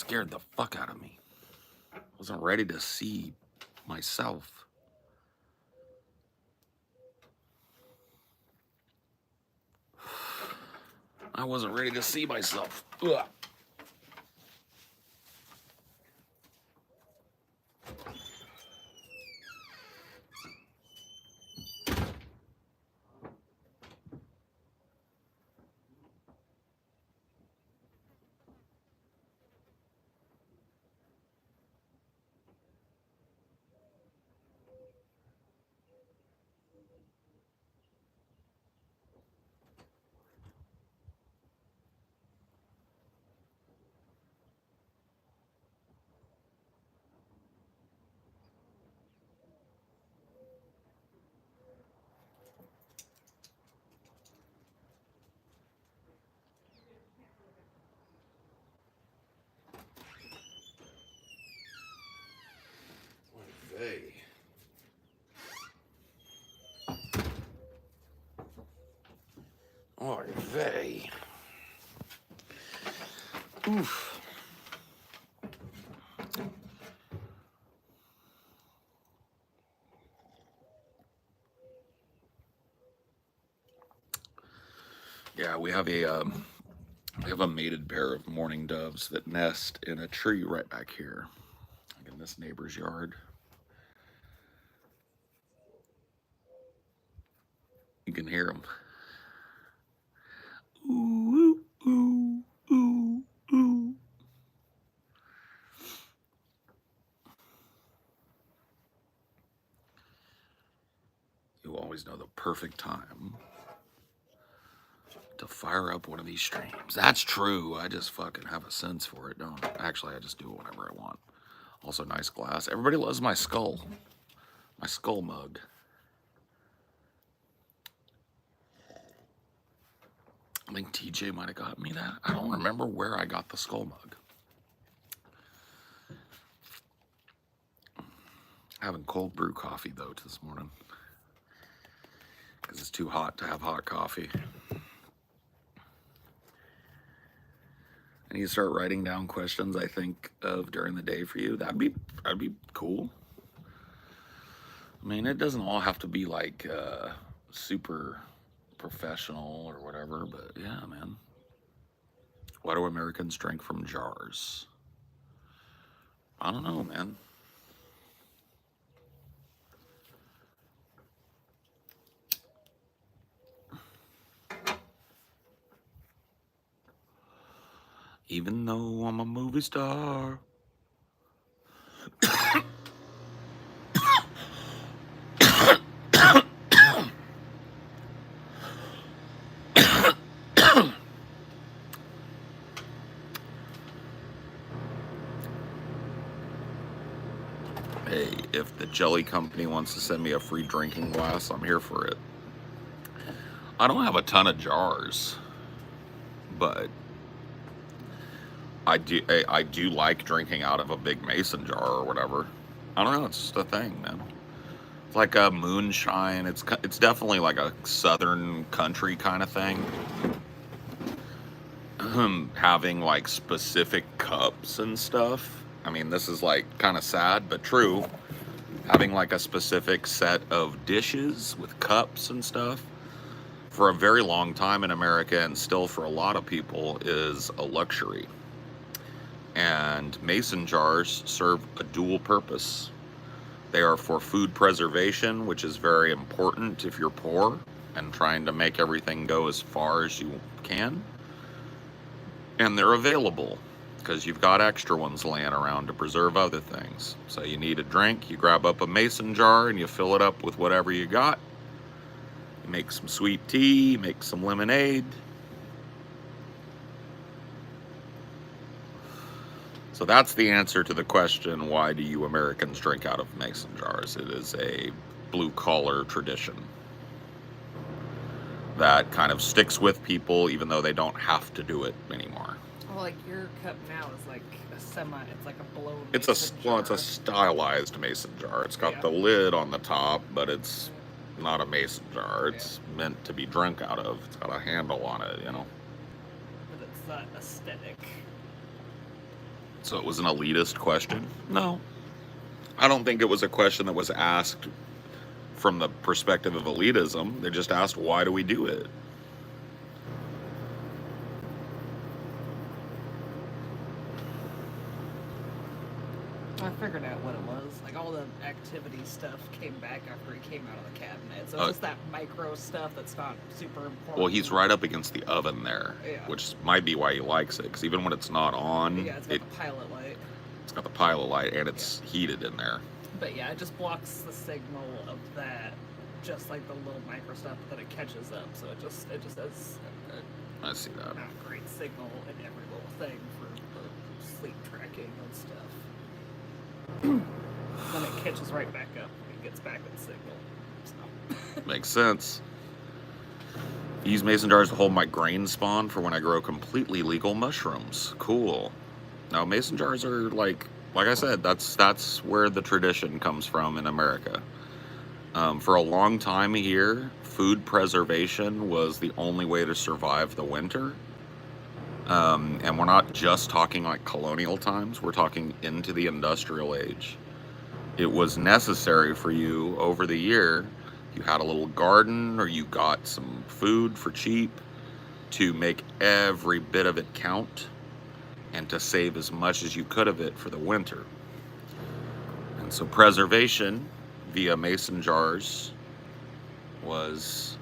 scared the fuck out of me. I wasn't ready to see myself. I wasn't ready to see myself. Ugh. Vey. Oy vey. Oof. Yeah, we have a mated pair of mourning doves that nest in a tree right back here, like in this neighbor's yard. You can hear them. Ooh, ooh, ooh, ooh. You always know the perfect time to fire up one of these streams. That's true. I just fucking have a sense for it, don't I? Actually, I just do it whenever I want. Also, nice glass. Everybody loves my skull. My skull mug. I think TJ might have got me that. I don't remember where I got the skull mug. Having cold brew coffee, though, this morning. Because it's too hot to have hot coffee. I need to start writing down questions I think of during the day for you. That'd be cool. I mean, it doesn't all have to be like super professional or whatever, but yeah, man. Why do Americans drink from jars? I don't know, man. Even though I'm a movie star. Hey, if the jelly company wants to send me a free drinking glass, I'm here for it. I don't have a ton of jars, but I do like drinking out of a big mason jar or whatever. I don't know, it's just a thing, man. It's like a moonshine. It's definitely like a southern country kind of thing. Having like specific cups and stuff. I mean, this is like kind of sad, but true. Having like a specific set of dishes with cups and stuff for a very long time in America, and still for a lot of people, is a luxury. And mason jars serve a dual purpose. They are for food preservation, which is very important if you're poor and trying to make everything go as far as you can. And they're available because you've got extra ones laying around to preserve other things. So you need a drink, you grab up a mason jar and you fill it up with whatever you got. You make some sweet tea, make some lemonade. So that's the answer to the question, why do you Americans drink out of mason jars? It is a blue-collar tradition that kind of sticks with people even though they don't have to do it anymore. Well, like your cup now is like a semi, it's like a blown It's a stylized mason jar. It's got the lid on the top, but it's not a mason jar. It's meant to be drunk out of. It's got a handle on it, you know. But it's that aesthetic. So it was an elitist question? No. I don't think it was a question that was asked from the perspective of elitism. They just asked, why do we do it? I figured out what it was. Like, all the activity stuff came back after he came out of the cabinet. So it's just that micro stuff that's not super important. Well, he's right up against the oven there, which might be why he likes it. Because even when it's not on, it's got the pilot light. It's got the pilot light, and it's heated in there. But yeah, it just blocks the signal of that, just like the little micro stuff, but then it catches up. So it just has I see that. Not great signal in every little thing for sleep tracking and stuff. Then it catches right back up when it gets back in signal. So. Makes sense. Use mason jars to hold my grain spawn for when I grow completely legal mushrooms. Cool. Now mason jars are like I said, that's where the tradition comes from in America. For a long time here, food preservation was the only way to survive the winter. And we're not just talking like colonial times, we're talking into the industrial age. It was necessary for you over the year, you had a little garden or you got some food for cheap, to make every bit of it count and to save as much as you could of it for the winter. And so preservation via mason jars was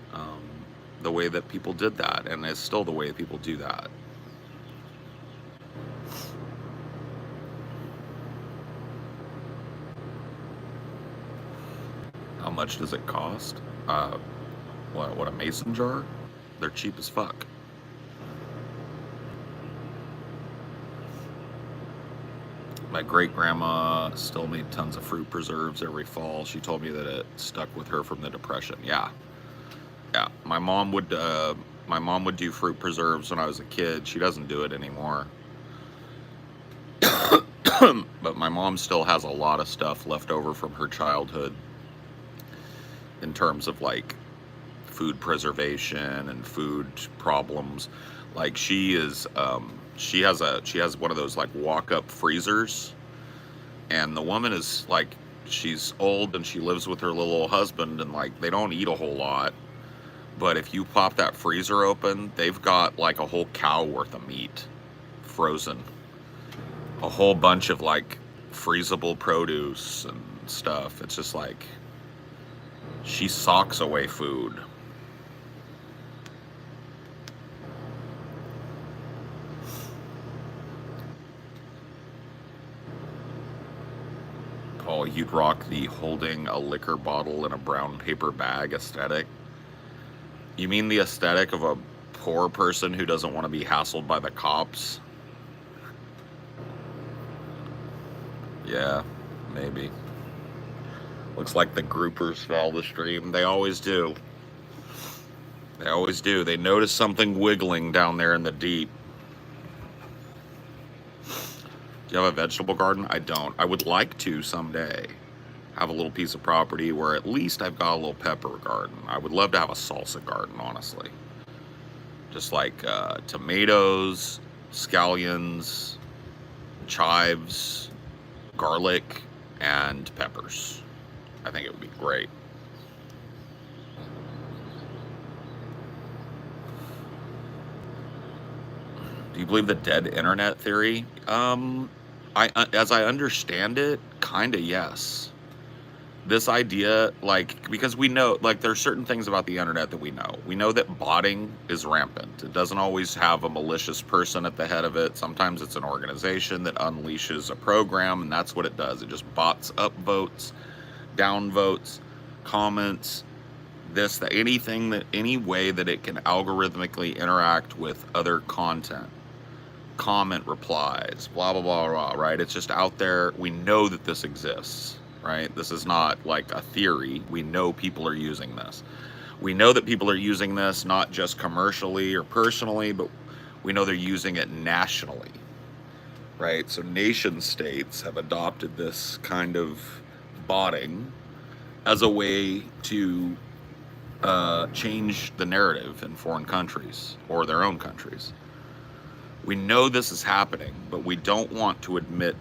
the way that people did that, and is still the way people do that. How much does it cost? What, a mason jar? They're cheap as fuck. My great-grandma still made tons of fruit preserves every fall. She told me that it stuck with her from the Depression. Yeah. My mom would do fruit preserves when I was a kid. She doesn't do it anymore. But my mom still has a lot of stuff left over from her childhood in terms of like food preservation and food problems. Like she has one of those like walk-up freezers, and the woman is like, she's old and she lives with her little husband, and like they don't eat a whole lot, but if you pop that freezer open, they've got like a whole cow worth of meat frozen, a whole bunch of like freezable produce and stuff. It's just like she socks away food. Paul, you'd rock the holding a liquor bottle in a brown paper bag aesthetic? You mean the aesthetic of a poor person who doesn't want to be hassled by the cops? Yeah, maybe. Looks like the groupers fell the stream. They always do. They always do. They notice something wiggling down there in the deep. Do you have a vegetable garden? I don't. I would like to someday have a little piece of property where at least I've got a little pepper garden. I would love to have a salsa garden, honestly. Just like tomatoes, scallions, chives, garlic, and peppers. I think it would be great. Do you believe the dead internet theory? As I understand it, kinda yes. This idea, like, because we know, like, there are certain things about the internet that we know. We know that botting is rampant. It doesn't always have a malicious person at the head of it. Sometimes it's an organization that unleashes a program, and that's what it does. It just bots up votes, down votes, comments, this, that, anything that, any way that it can algorithmically interact with other content. Comment replies, blah, blah, blah, blah, right? It's just out there. We know that this exists, right? This is not like a theory. We know people are using this. We know that people are using this not just commercially or personally, but we know they're using it nationally, right? So nation states have adopted this kind of botting as a way to change the narrative in foreign countries or their own countries. We know this is happening, but we don't want to admit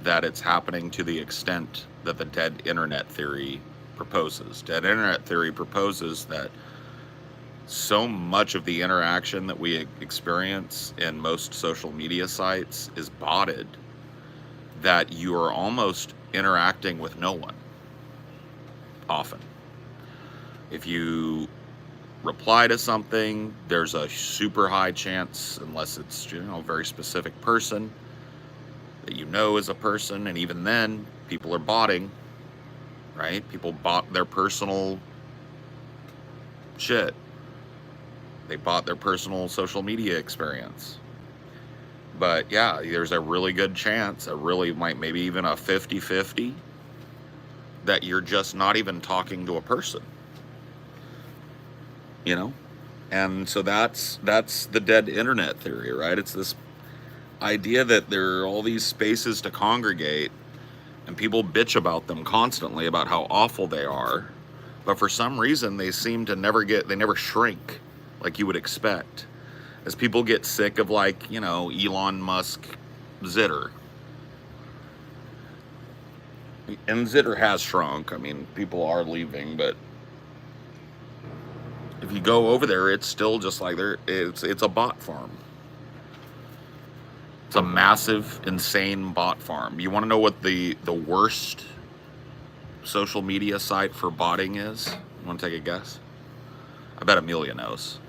that it's happening to the extent that the dead internet theory proposes. Dead internet theory proposes that so much of the interaction that we experience in most social media sites is botted that you are almost interacting with no one often. If you reply to something, there's a super high chance, unless it's, you know, a very specific person that you know is a person, and even then, people are botting, right? People bought their personal shit. They bought their personal social media experience. But yeah, there's a really good chance, maybe even a 50-50, that you're just not even talking to a person, you know? And so that's the dead internet theory, right? It's this idea that there are all these spaces to congregate, and people bitch about them constantly about how awful they are, but for some reason they seem to they never shrink like you would expect. As people get sick of, like, you know, Elon Musk Zitter. And Zitter has shrunk. I mean, people are leaving, but if you go over there, it's still just like it's a bot farm. It's a massive, insane bot farm. You want to know what the worst social media site for botting is? You want to take a guess? I bet Amelia knows.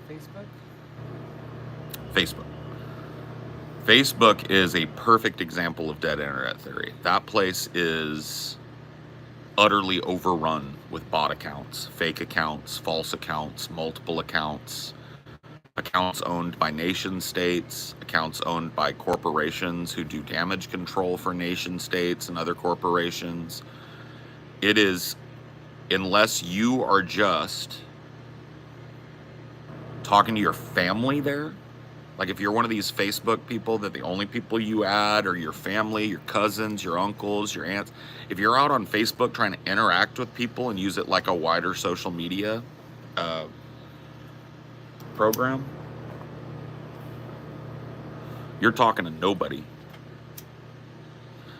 Facebook? Facebook. Facebook is a perfect example of dead internet theory. That place is utterly overrun with bot accounts, fake accounts, false accounts, multiple accounts, accounts owned by nation states, accounts owned by corporations who do damage control for nation states and other corporations. It is, unless you are just talking to your family there, like if you're one of these Facebook people that the only people you add are your family, your cousins, your uncles, your aunts, if you're out on Facebook trying to interact with people and use it like a wider social media program, you're talking to nobody.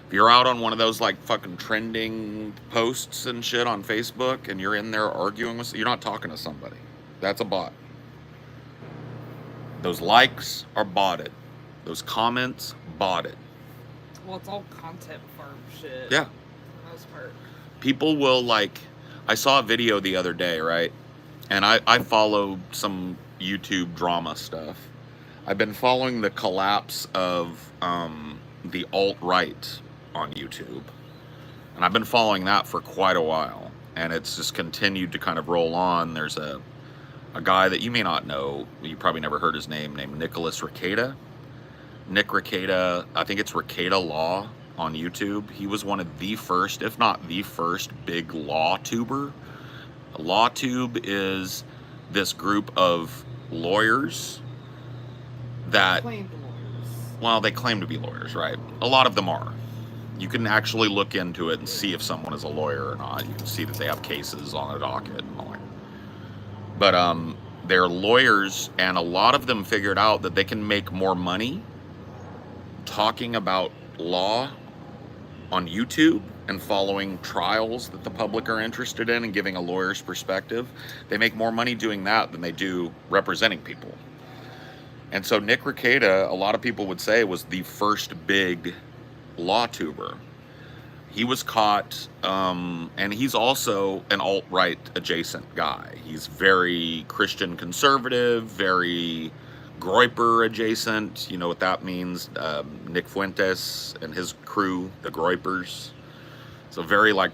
If you're out on one of those like fucking trending posts and shit on Facebook and you're in there arguing with, you're not talking to somebody. That's a bot. Those likes are botted. Those comments, botted. Well, it's all content farm shit. Yeah. For the most part. People will, like, I saw a video the other day, right? And I follow some YouTube drama stuff. I've been following the collapse of the alt-right on YouTube. And I've been following that for quite a while. And it's just continued to kind of roll on. There's a guy that you may not know, you probably never heard his name, named Nick Rekieta. Nick Rekieta, I think it's Rekieta Law on YouTube. He was one of the first, if not the first, big law tuber. A law tube is this group of lawyers that, Claimed lawyers. well, they claim to be lawyers, right? A lot of them are. You can actually look into it and see if someone is a lawyer or not. You can see that they have cases on a docket and all that. But they're lawyers, and a lot of them figured out that they can make more money talking about law on YouTube and following trials that the public are interested in and giving a lawyer's perspective. They make more money doing that than they do representing people. And so Nick Rekieta, a lot of people would say, was the first big law tuber. He was caught, and he's also an alt-right adjacent guy. He's very Christian conservative, very Groyper adjacent. You know what that means? Nick Fuentes and his crew, the Groypers. So very, like,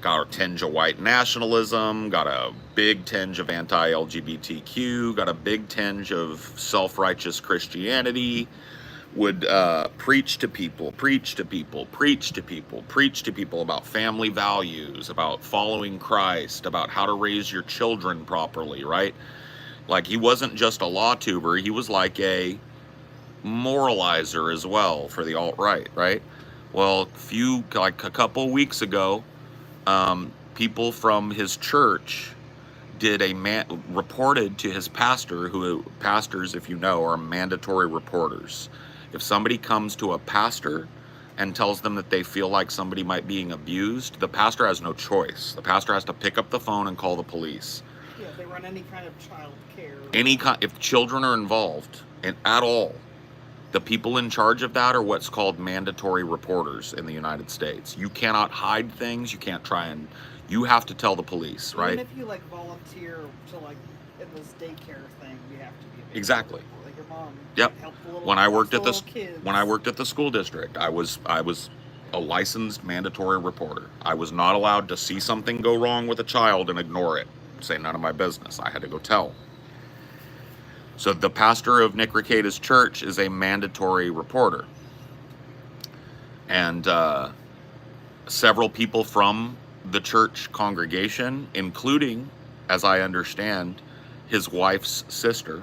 got a tinge of white nationalism, got a big tinge of anti-LGBTQ, got a big tinge of self-righteous Christianity. Would preach to people about family values, about following Christ, about how to raise your children properly, right? Like, he wasn't just a law tuber, he was like a moralizer as well for the alt-right, right? Well, a couple weeks ago, people from his church reported to his pastor, who pastors, if you know, are mandatory reporters. If somebody comes to a pastor and tells them that they feel like somebody might be being abused, the pastor has no choice. The pastor has to pick up the phone and call the police. Yeah, they run any kind of child care. If children are involved at all, the people in charge of that are what's called mandatory reporters in the United States. You cannot hide things. You can't try and. You have to tell the police, right? Even if you like volunteer to like in this daycare thing, you have to be a exactly. Like your mom. Yep. Help the little, when I worked at the school district, I was a licensed mandatory reporter. I was not allowed to see something go wrong with a child and ignore it, say none of my business. I had to go tell. So the pastor of Nick Rekieta's church is a mandatory reporter, and several people from the church congregation, including, as I understand, his wife's sister,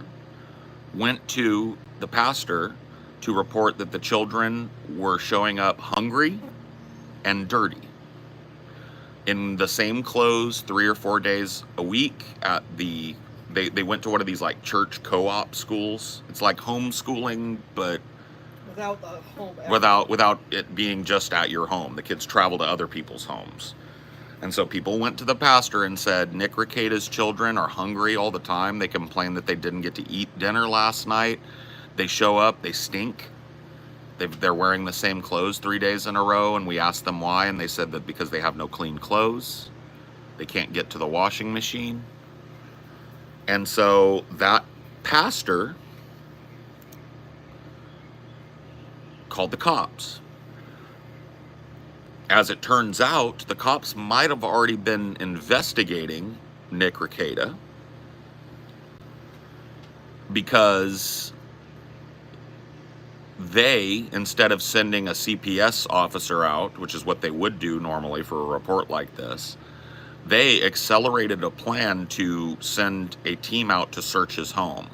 went to the pastor to report that the children were showing up hungry and dirty in the same clothes 3 or 4 days a week at the they went to one of these like church co-op schools. It's like homeschooling, but without the home without it being just at your home. The kids travel to other people's homes. And so people went to the pastor and said, Nick Rekieta's children are hungry all the time. They complain that they didn't get to eat dinner last night. They show up, they stink. They're wearing the same clothes 3 days in a row, and we asked them why, and they said that because they have no clean clothes. They can't get to the washing machine. And so that pastor called the cops. As it turns out, the cops might have already been investigating Nick Rekieta because they, instead of sending a CPS officer out, which is what they would do normally for a report like this, they accelerated a plan to send a team out to search his home.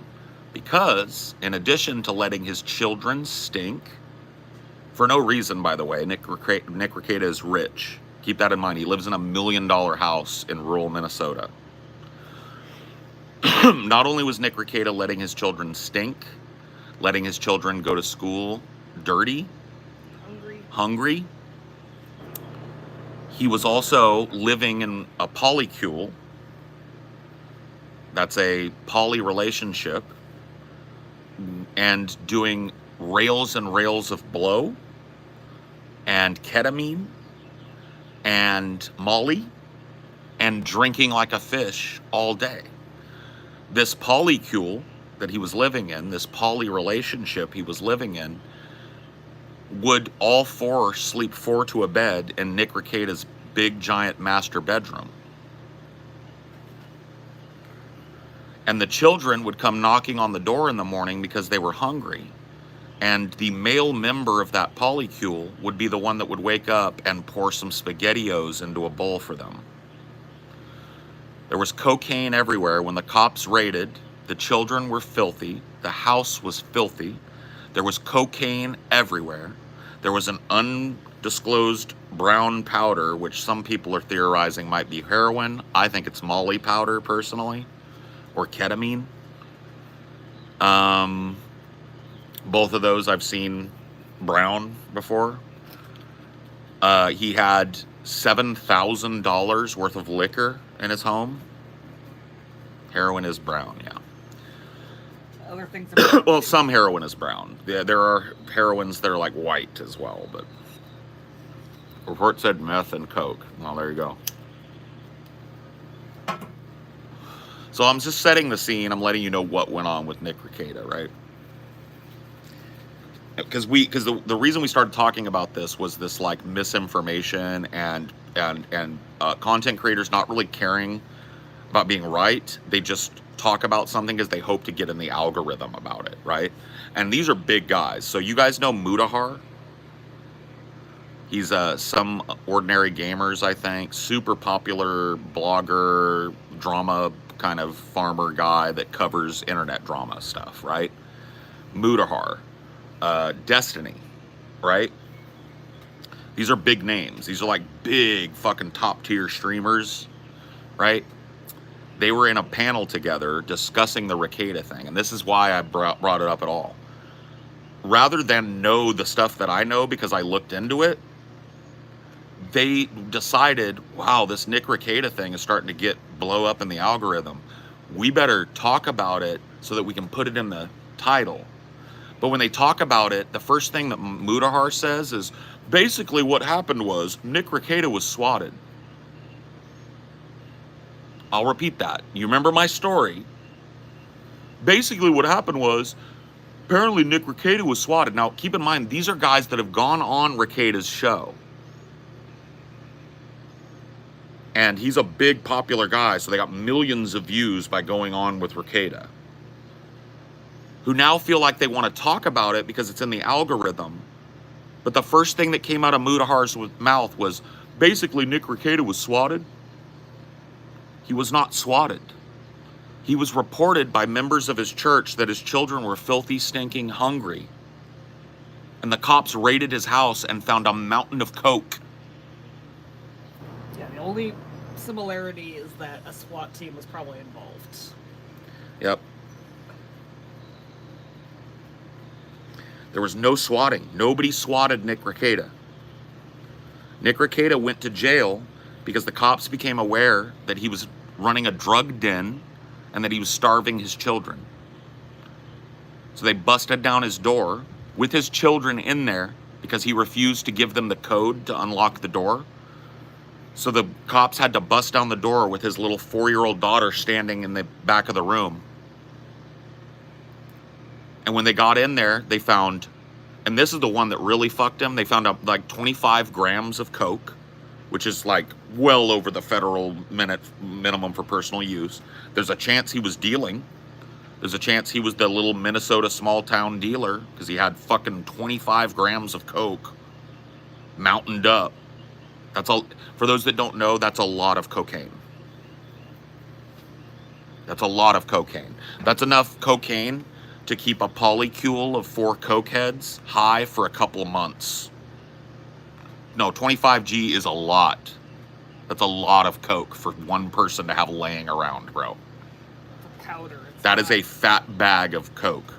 Because, in addition to letting his children stink, for no reason, by the way, Nick Rekieta is rich. Keep that in mind. He lives in $1 million house in rural Minnesota. Not only was Nick Rekieta letting his children stink, letting his children go to school dirty, hungry, he was also living in a polycule. That's a poly relationship, and doing rails and rails of blow and ketamine and Molly and drinking like a fish all day. This polycule that he was living in, this poly relationship he was living in, would all four sleep four to a bed in Nick Rekieta's big giant master bedroom. And the children would come knocking on the door in the morning because they were hungry. And the male member of that polycule would be the one that would wake up and pour some SpaghettiOs into a bowl for them. There was cocaine everywhere. When the cops raided, the children were filthy. The house was filthy. There was cocaine everywhere. There was an undisclosed brown powder, which some people are theorizing might be heroin. I think it's Molly powder, personally, or ketamine. Both of those I've seen brown before. He had $7,000 worth of liquor in his home. Heroin is brown, yeah. Other things are well, some heroin is brown. There are heroines that are like white as well, but report said meth and coke. Well, there you go. So I'm just setting the scene. I'm letting you know what went on with Nick Rekieta, right? Because the reason we started talking about this was this like misinformation and content creators not really caring about being right. They just talk about something because they hope to get in the algorithm about it, right? And these are big guys. So you guys know Mudahar? He's some ordinary gamers, I think, super popular blogger, drama kind of farmer guy that covers internet drama stuff, right? Mudahar. Destiny, right? These are big names. These are like big fucking top tier streamers, right? They were in a panel together discussing the Rekieta thing, and this is why I brought it up at all. Rather than know the stuff that I know because I looked into it, they decided, wow, this Nick Rekieta thing is starting to blow up in the algorithm. We better talk about it so that we can put it in the title. But when they talk about it, the first thing that Mudahar says is, basically what happened was Nick Rekieta was swatted. I'll repeat that. You remember my story? Basically what happened was, apparently Nick Rekieta was swatted. Now, keep in mind, these are guys that have gone on Rekieta's show. And he's a big popular guy, so they got millions of views by going on with Rekieta, who now feel like they want to talk about it because it's in the algorithm. But the first thing that came out of Mudahar's mouth was, basically Nick Rekieta was swatted. He was not swatted. He was reported by members of his church that his children were filthy, stinking, hungry. And the cops raided his house and found a mountain of coke. Yeah, the only similarity is that a SWAT team was probably involved. Yep. There was no swatting. Nobody swatted Nick Rekieta. Nick Rekieta went to jail because the cops became aware that he was running a drug den and that he was starving his children. So they busted down his door with his children in there because he refused to give them the code to unlock the door. So the cops had to bust down the door with his little 4-year-old daughter standing in the back of the room. And when they got in there, they found, and this is the one that really fucked him, they found like 25 grams of coke, which is like well over the federal minimum for personal use. There's a chance he was dealing. There's a chance he was the little Minnesota small town dealer because he had fucking 25 grams of coke mountained up. That's all. For those that don't know, that's a lot of cocaine. That's a lot of cocaine. That's enough cocaine to keep a polycule of 4 coke heads high for a couple of months. No, 25G is a lot. That's a lot of coke for one person to have laying around, bro. It's a powder. That is a fat bag of coke.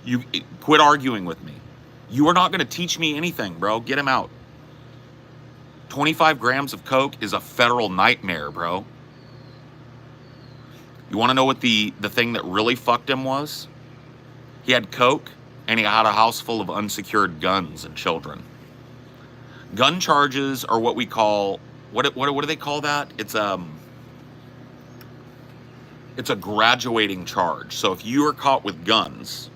You quit arguing with me. You are not going to teach me anything, bro. Get him out. 25 grams of coke is a federal nightmare, bro. You want to know what the thing that really fucked him was? He had coke, and he had a house full of unsecured guns and children. Gun charges are what we call, what do they call that? It's a graduating charge. So if you are caught with guns,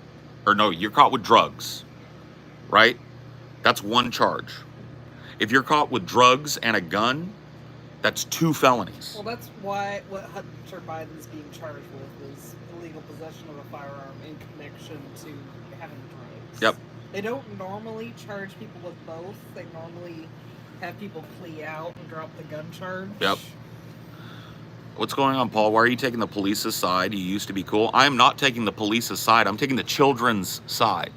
or no, you're caught with drugs, right? That's one charge. If you're caught with drugs and a gun, that's 2 felonies. Well, that's why what Hunter Biden's being charged with is illegal possession of a firearm in connection to having drugs. Yep. They don't normally charge people with both. They normally have people plea out and drop the gun charge. Yep. What's going on, Paul? Why are you taking the police's side? You used to be cool. I am not taking the police's side. I'm taking the children's side.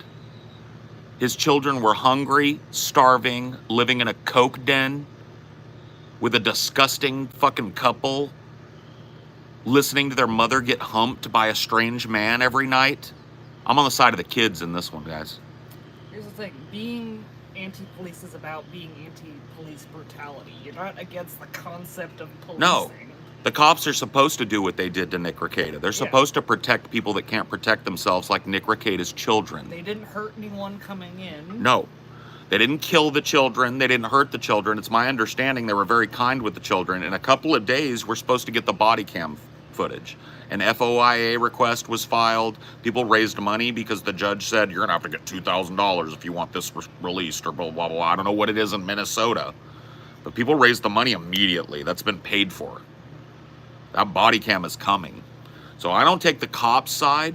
His children were hungry, starving, living in a coke den with a disgusting fucking couple, listening to their mother get humped by a strange man every night. I'm on the side of the kids in this one, guys. Here's the thing. Being anti-police is about being anti-police brutality. You're not against the concept of policing. No. The cops are supposed to do what they did to Nick Rekieta. They're supposed to protect people that can't protect themselves, like Nick Rekieta's children. They didn't hurt anyone coming in. No. They didn't kill the children. They didn't hurt the children. It's my understanding they were very kind with the children. In a couple of days, we're supposed to get the body cam footage. An FOIA request was filed. People raised money because the judge said, you're going to have to get $2,000 if you want this released, or blah, blah, blah. I don't know what it is in Minnesota. But people raised the money immediately. That's been paid for. That body cam is coming. So I don't take the cops' side.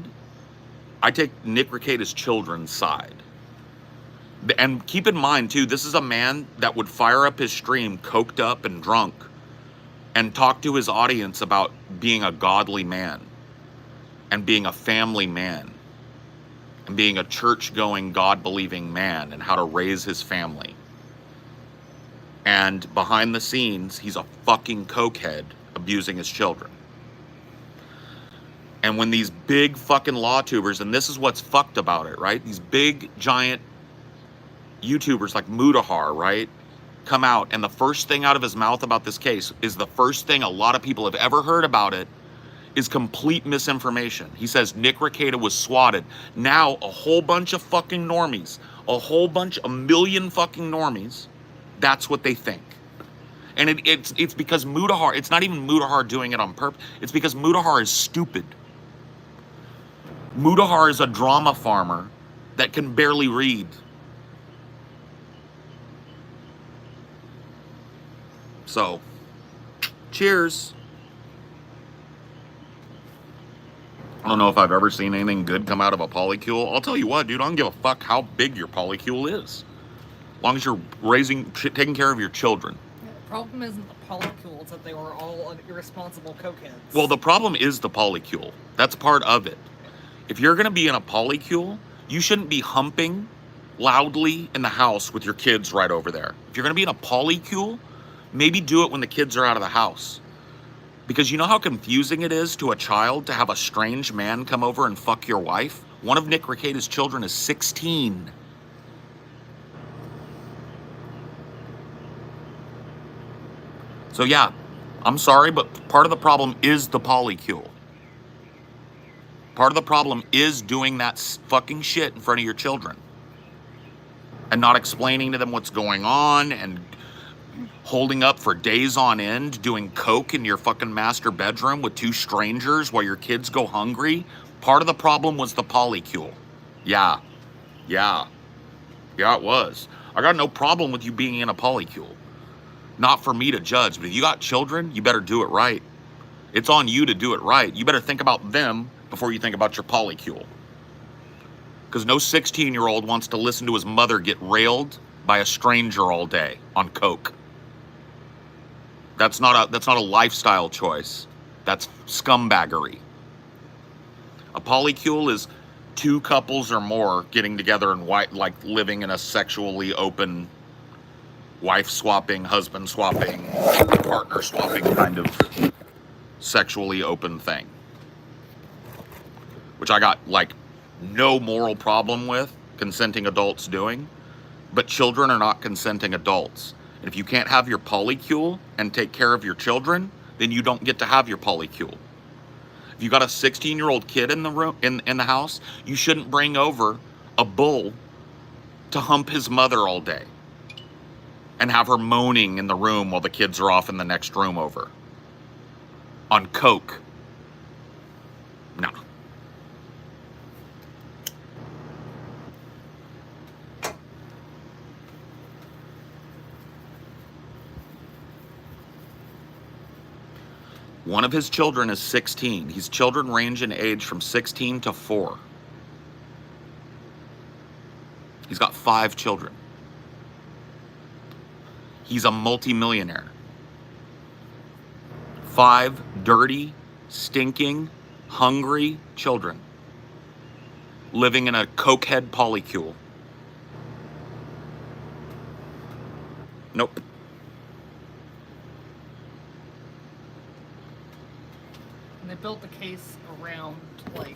I take Nick Rekieta's children's side. And keep in mind, too, this is a man that would fire up his stream coked up and drunk and talk to his audience about being a godly man and being a family man and being a church-going, God-believing man and how to raise his family. And behind the scenes, he's a fucking cokehead abusing his children. And when these big fucking law tubers, and this is what's fucked about it, right? These big, giant YouTubers like Mudahar, right? Come out, and the first thing out of his mouth about this case is the first thing a lot of people have ever heard about it is complete misinformation. He says Nick Rekieta was swatted. Now, a whole bunch of fucking normies, a million fucking normies, that's what they think. And it's because Mudahar, it's not even Mudahar doing it on purpose. It's because Mudahar is stupid. Mudahar is a drama farmer that can barely read. So, cheers. I don't know if I've ever seen anything good come out of a polycule. I'll tell you what, dude, I don't give a fuck how big your polycule is. As long as you're taking care of your children. Yeah, the problem isn't the polycule, it's that they were all irresponsible cokeheads. Well, the problem is the polycule. That's part of it. If you're going to be in a polycule, you shouldn't be humping loudly in the house with your kids right over there. If you're going to be in a polycule, maybe do it when the kids are out of the house. Because you know how confusing it is to a child to have a strange man come over and fuck your wife? One of Nick Rekieta's children is 16. So yeah, I'm sorry, but part of the problem is the polycule. Part of the problem is doing that fucking shit in front of your children. And not explaining to them what's going on and holding up for days on end, doing coke in your fucking master bedroom with two strangers while your kids go hungry. Part of the problem was the polycule. Yeah, it was. I got no problem with you being in a polycule. Not for me to judge, but if you got children, you better do it right. It's on you to do it right. You better think about them before you think about your polycule. Because no 16-year-old wants to listen to his mother get railed by a stranger all day on coke. That's not a lifestyle choice. That's scumbaggery. A polycule is two couples or more getting together and like living in a sexually open, wife swapping, husband swapping, partner swapping kind of sexually open thing. Which I got like no moral problem with consenting adults doing, but children are not consenting adults. And if you can't have your polycule and take care of your children, then you don't get to have your polycule. If you got a 16-year-old kid in the room, in the house, you shouldn't bring over a bull to hump his mother all day and have her moaning in the room while the kids are off in the next room over on coke. Nah. One of his children is 16. His children range in age from 16 to 4. He's got 5 children. He's a multimillionaire. 5 dirty, stinking, hungry children living in a cokehead polycule. Nope. And they built the case around, like,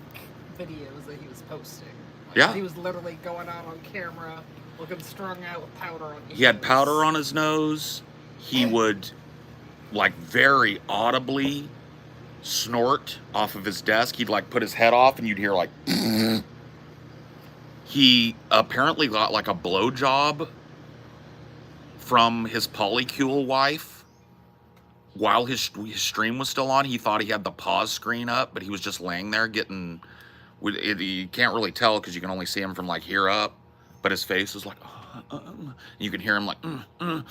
videos that he was posting. Like, Yeah. He was literally going out on camera, looking strung out with powder on his He had nose. powder on his nose. He would, like, very audibly snort off of his desk. He'd, like, put his head off, and you'd hear, like... He apparently got, like, a blowjob from his polycule wife. While his stream was still on, he thought he had the pause screen up, but he was just laying there getting... You can't really tell because you can only see him from, like, here up. But his face is like... You can hear him like... And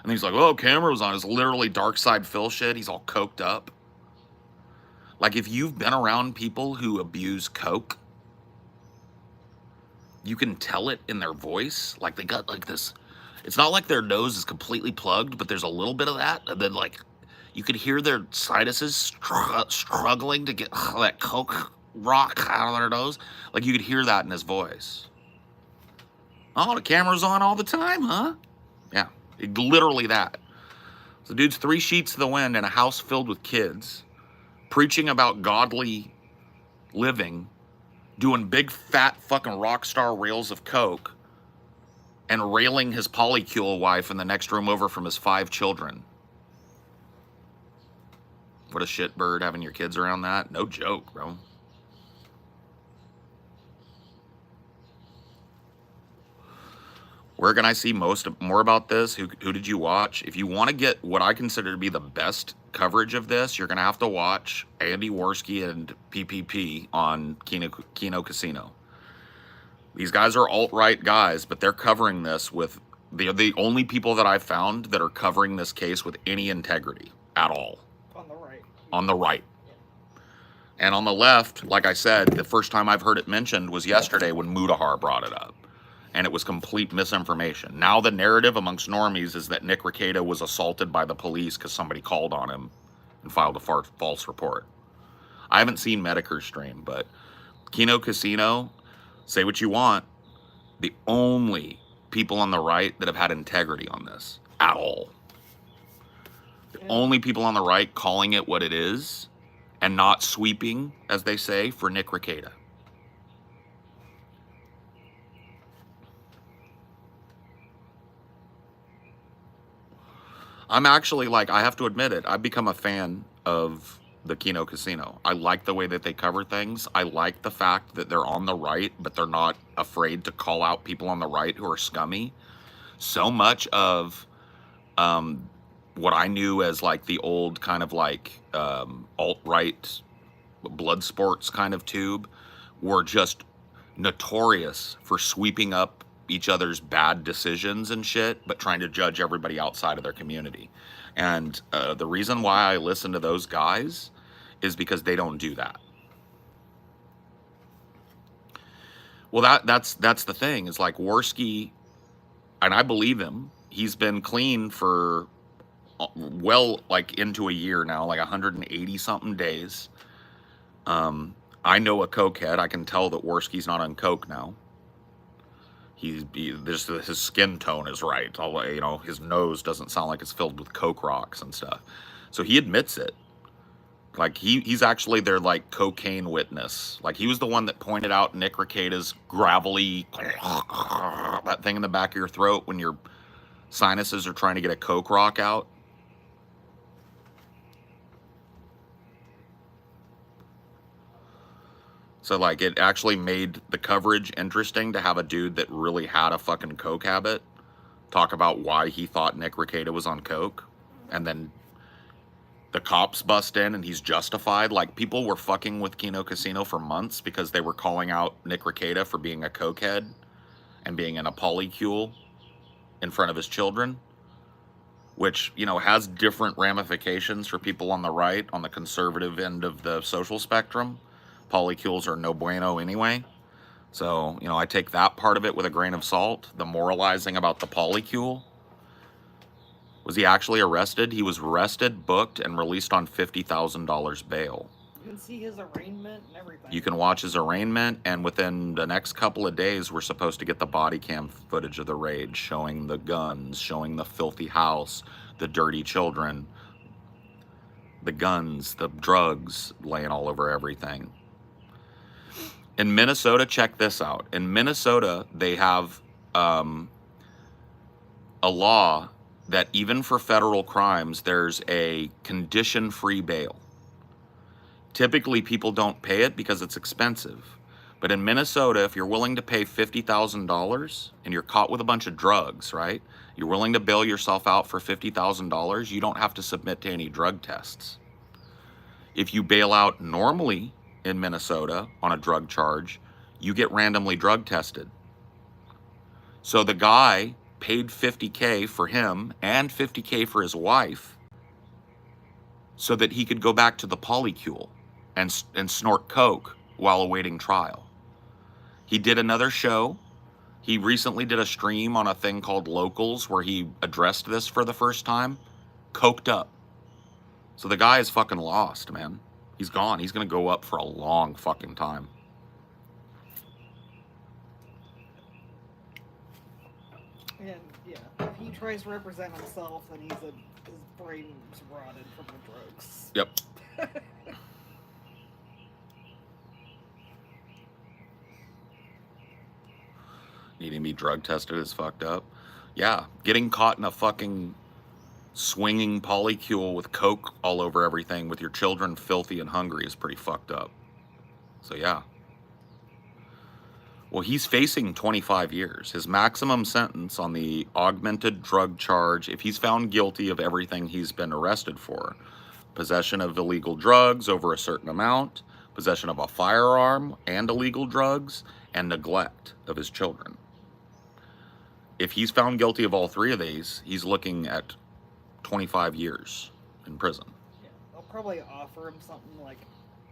he's like, oh, camera was on. It's literally dark side Phil shit. He's all coked up. Like, if you've been around people who abuse coke, you can tell it in their voice. Like, they got, like, this... It's not like their nose is completely plugged, but there's a little bit of that. And then, like, you could hear their sinuses struggling to get that coke rock out of their nose. Like, you could hear that in his voice. Oh, the camera's on all the time, huh? Yeah, literally that. So dude's 3 sheets to the wind in a house filled with kids, preaching about godly living, doing big fat fucking rock star rails of coke, and railing his polycule wife in the next room over from his 5 children. What a shitbird having your kids around that. No joke, bro. Where can I see more about this? Who did you watch? If you want to get what I consider to be the best coverage of this, you're going to have to watch Andy Worski and PPP on Kino Casino. These guys are alt-right guys, but they're covering this with the only people that I've found that are covering this case with any integrity at all. On the right. On the right. And on the left, like I said, the first time I've heard it mentioned was yesterday when Mudahar brought it up. And it was complete misinformation. Now the narrative amongst normies is that Nick Rekieta was assaulted by the police because somebody called on him and filed a false report. I haven't seen Medicare's stream, but Kino Casino, say what you want, the only people on the right that have had integrity on this at all. The only people on the right calling it what it is and not sweeping, as they say, for Nick Rekieta. I'm actually, like, I have to admit it, I've become a fan of the Kino Casino. I like the way that they cover things. I like the fact that they're on the right, but they're not afraid to call out people on the right who are scummy. So much of what I knew as, like, the old kind of, like, alt-right blood sports kind of tube were just notorious for sweeping up each other's bad decisions and shit, but trying to judge everybody outside of their community. And the reason why I listen to those guys is because they don't do that. Well, that's the thing. It's like Worski, and I believe him. He's been clean for well, like into a year now, like 180 something days. I know a cokehead. I can tell that Worski's not on coke now. His skin tone is right. You know, his nose doesn't sound like it's filled with coke rocks and stuff. So he admits it. Like he's actually their like cocaine witness. Like he was the one that pointed out Nick Rekieta's gravelly that thing in the back of your throat when your sinuses are trying to get a coke rock out. So, like, it actually made the coverage interesting to have a dude that really had a fucking coke habit talk about why he thought Nick Rekieta was on coke. And then the cops bust in and he's justified. Like, people were fucking with Kino Casino for months because they were calling out Nick Rekieta for being a cokehead and being in a polycule in front of his children, which, you know, has different ramifications for people on the right, on the conservative end of the social spectrum. Polycules are no bueno anyway. So, you know, I take that part of it with a grain of salt. The moralizing about the polycule. Was he actually arrested? He was arrested, booked, and released on $50,000 bail. You can see his arraignment and everything. You can watch his arraignment, and within the next couple of days, we're supposed to get the body cam footage of the raid, showing the guns, showing the filthy house, the dirty children, the guns, the drugs laying all over everything. In Minnesota, check this out. In Minnesota, they have a law that even for federal crimes, there's a condition-free bail. Typically, people don't pay it because it's expensive. But in Minnesota, if you're willing to pay $50,000 and you're caught with a bunch of drugs, right? You're willing to bail yourself out for $50,000, you don't have to submit to any drug tests. If you bail out normally in Minnesota on a drug charge, you get randomly drug tested. So the guy paid $50K for him and $50K for his wife so that he could go back to the polycule and snort coke while awaiting trial. He did another show. He recently did a stream on a thing called Locals where he addressed this for the first time, coked up. So the guy is fucking lost, man. He's gone. He's going to go up for a long fucking time. And, yeah, if he tries to represent himself, then his brain's rotted from the drugs. Yep. Needing to be drug tested is fucked up. Yeah, getting caught in a fucking swinging polycule with coke all over everything with your children filthy and hungry is pretty fucked up. So yeah. Well, he's facing 25 years. His maximum sentence on the augmented drug charge, if he's found guilty of everything he's been arrested for, possession of illegal drugs over a certain amount, possession of a firearm and illegal drugs, and neglect of his children. If he's found guilty of all three of these, he's looking at 25 years in prison. Yeah, they'll probably offer him something like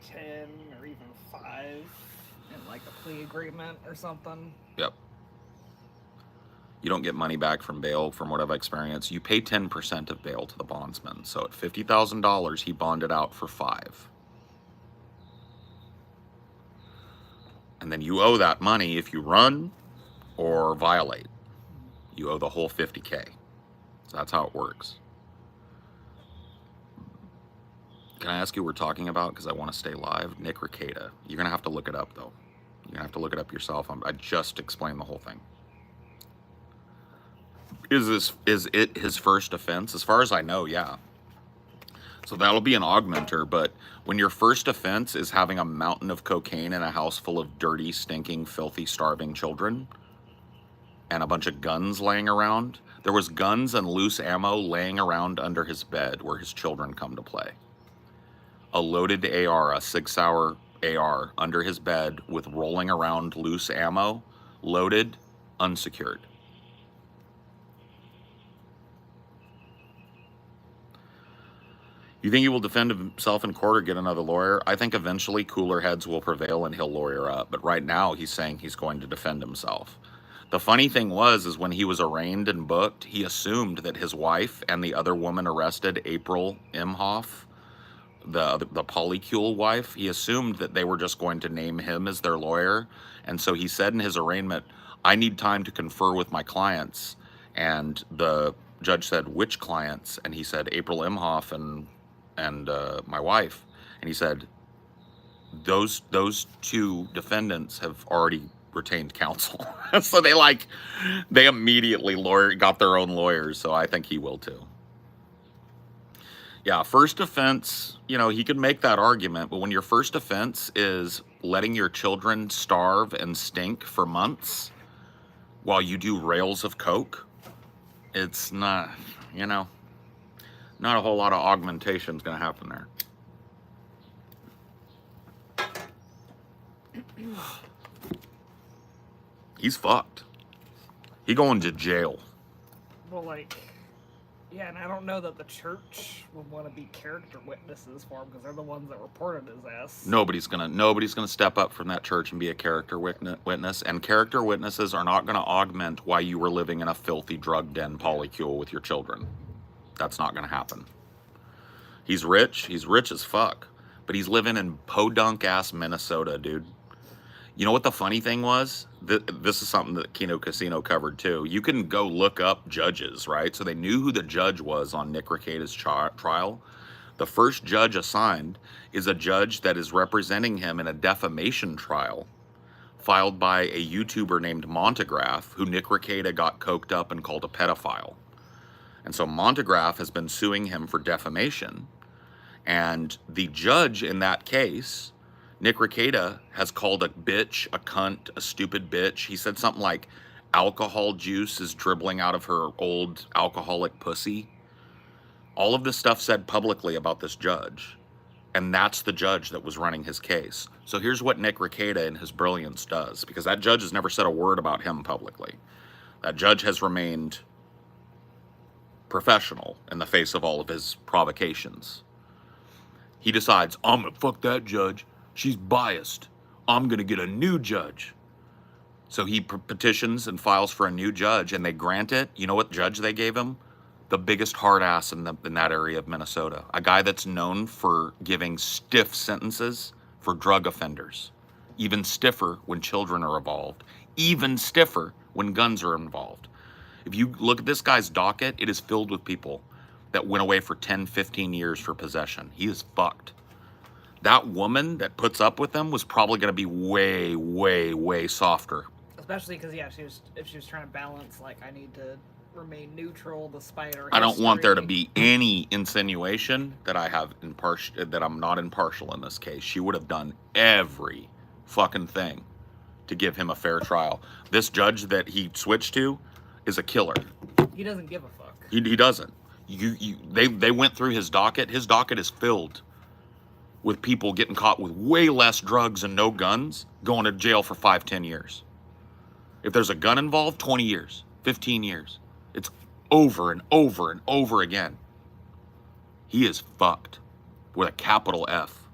10 or even 5 in like a plea agreement or something. Yep. You don't get money back from bail, from what I've experienced. You pay 10% of bail to the bondsman. So at $50,000, he bonded out for $5,000. And then you owe that money if you run or violate. You owe the whole $50K. So that's how it works. Can I ask you what we're talking about? Because I want to stay live. Nick Rekieta. You're going to have to look it up, though. You're going to have to look it up yourself. I just explained the whole thing. Is it his first offense? As far as I know, yeah. So that'll be an augmenter, but when your first offense is having a mountain of cocaine in a house full of dirty, stinking, filthy, starving children, and a bunch of guns laying around, there was guns and loose ammo laying around under his bed where his children come to play. A loaded AR, a 6-hour AR, under his bed with rolling around loose ammo, loaded, unsecured. You think he will defend himself in court or get another lawyer? I think eventually cooler heads will prevail and he'll lawyer up. But right now he's saying he's going to defend himself. The funny thing was when he was arraigned and booked, he assumed that his wife and the other woman arrested, April Imhoff, the Polycule wife, he assumed that they were just going to name him as their lawyer. And so he said in his arraignment, I need time to confer with my clients. And the judge said, which clients? And he said, April Imhoff and my wife. And he said, those two defendants have already retained counsel. So they immediately got their own lawyers. So I think he will too. Yeah, first offense, he could make that argument, but when your first offense is letting your children starve and stink for months while you do rails of coke, it's not, not a whole lot of augmentation is going to happen there. He's fucked. He going to jail. Well, yeah, and I don't know that the church would want to be character witnesses for him because they're the ones that reported his ass. Nobody's gonna step up from that church and be a character witness. And character witnesses are not gonna augment why you were living in a filthy drug den polycule with your children. That's not gonna happen. He's rich. He's rich as fuck, but he's living in podunk-ass Minnesota, dude. You know what the funny thing was? This is something that Kino Casino covered too. You can go look up judges, right? So they knew who the judge was on Nick Rekieta's trial. The first judge assigned is a judge that is representing him in a defamation trial filed by a YouTuber named Montegraph, who Nick Rekieta got coked up and called a pedophile. And so Montegraph has been suing him for defamation. And the judge in that case, Nick Rekieta, has called a bitch, a cunt, a stupid bitch. He said something like, alcohol juice is dribbling out of her old alcoholic pussy. All of this stuff said publicly about this judge. And that's the judge that was running his case. So here's what Nick Rekieta in his brilliance does, because that judge has never said a word about him publicly. That judge has remained professional in the face of all of his provocations. He decides, I'm gonna fuck that judge. She's biased. I'm going to get a new judge. So he petitions and files for a new judge, and they grant it. You know what judge they gave him? The biggest hard ass in that area of Minnesota. A guy that's known for giving stiff sentences for drug offenders. Even stiffer when children are involved. Even stiffer when guns are involved. If you look at this guy's docket, it is filled with people that went away for 10, 15 years for possession. He is fucked. That woman that puts up with them was probably going to be way, way, way softer Especially because if she was trying to balance like I need to remain neutral despite our I don't want there to history. be any insinuation that that I'm not impartial in this case. She would have done every fucking thing to give him a fair trial. This judge that he switched to is a killer. He doesn't give a fuck. He doesn't. They went through his docket. His docket is filled with people getting caught with way less drugs and no guns, going to jail for 5-10 years. If there's a gun involved, 20 years, 15 years. It's over and over and over again. He is fucked with a capital F.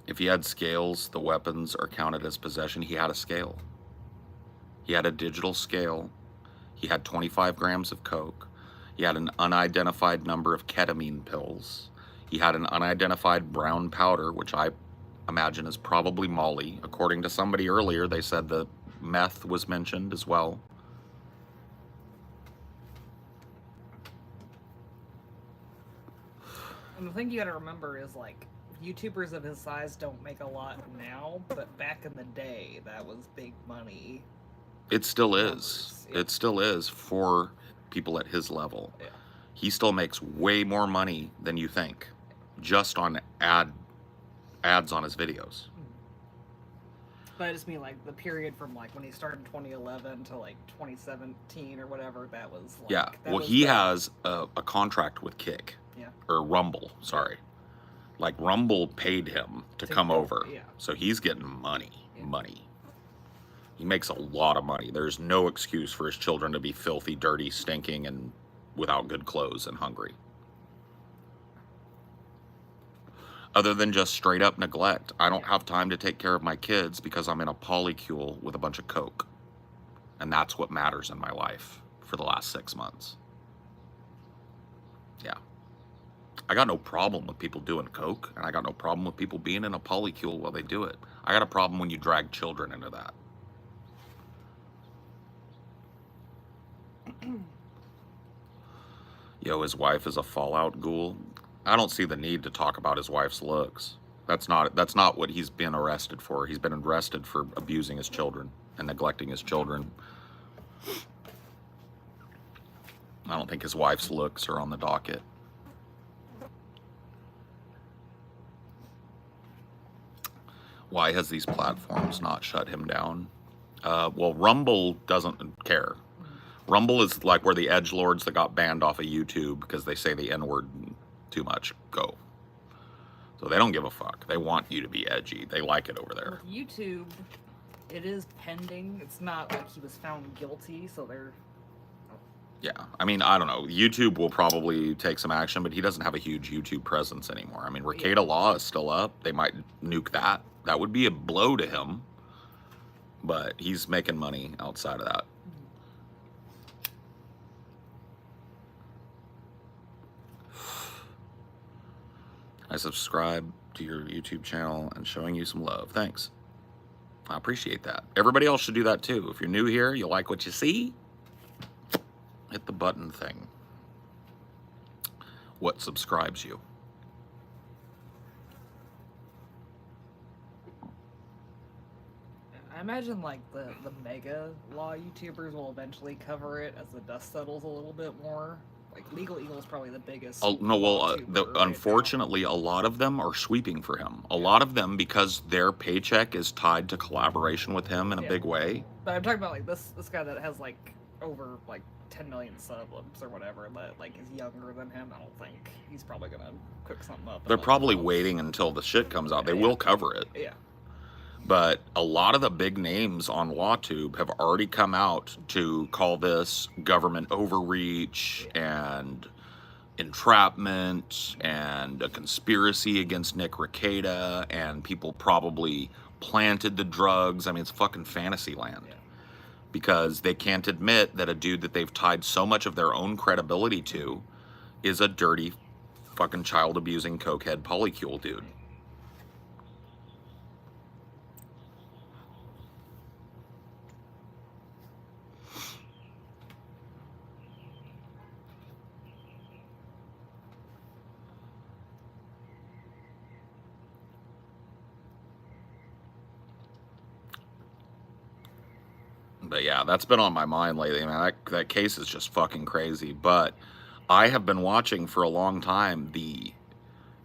If he had scales, the weapons are counted as possession. He had a scale. He had a digital scale. He had 25 grams of coke. He had an unidentified number of ketamine pills. He had an unidentified brown powder, which I imagine is probably Molly. According to somebody earlier, they said the meth was mentioned as well. And the thing you gotta remember is like YouTubers of his size don't make a lot now, but back in the day, that was big money. It still is. Numbers, yeah. It still is for people at his level. Yeah. He still makes way more money than you think, just on ads on his videos. But I just mean like the period from like when he started in 2011 to like 2017 or whatever. That was like, Yeah. Well, he has a contract with Kick. Yeah. Or Rumble. Sorry. Like Rumble paid him to come over. Yeah. So he's getting money. Yeah. Money. He makes a lot of money. There's no excuse for his children to be filthy, dirty, stinking, and without good clothes and hungry. Other than just straight up neglect. I don't have time to take care of my kids because I'm in a polycule with a bunch of coke. And that's what matters in my life for the last 6 months. Yeah. I got no problem with people doing coke, and I got no problem with people being in a polycule while they do it. I got a problem when you drag children into that. Yo, his wife is a Fallout ghoul. I don't see the need to talk about his wife's looks. That's not what he's been arrested for. He's been arrested for abusing his children and neglecting his children. I don't think his wife's looks are on the docket. Why has these platforms not shut him down? Well, Rumble doesn't care. Rumble is like where the edgelords that got banned off of YouTube because they say the N-word too much go. So they don't give a fuck. They want you to be edgy. They like it over there. With YouTube, it is pending. It's not like he was found guilty, so they're... Yeah, I mean, I don't know. YouTube will probably take some action, but he doesn't have a huge YouTube presence anymore. I mean, Rekieta Law is still up. They might nuke that. That would be a blow to him. But he's making money outside of that. I subscribe to your YouTube channel and showing you some love. Thanks. I appreciate that. Everybody else should do that too. If you're new here, you like what you see, hit the button thing. What subscribes you? I imagine like the mega law YouTubers will eventually cover it as the dust settles a little bit more. Like Legal Eagle is probably the biggest. No, well, YouTuber right unfortunately, a lot of them are sweeping for him. A lot of them, because their paycheck is tied to collaboration with him in a big way. But I'm talking about like this guy that has like over like 10 million subs or whatever that like is younger than him. I don't think he's probably gonna cook something up. They're probably waiting until the shit comes out. They will cover it. Yeah. But a lot of the big names on LawTube have already come out to call this government overreach and entrapment and a conspiracy against Nick Rekieta, and people probably planted the drugs. I mean, it's fucking fantasy land. Yeah. Because they can't admit that a dude that they've tied so much of their own credibility to is a dirty fucking child abusing cokehead polycule dude. But yeah, that's been on my mind lately. Man, that case is just fucking crazy. But I have been watching for a long time the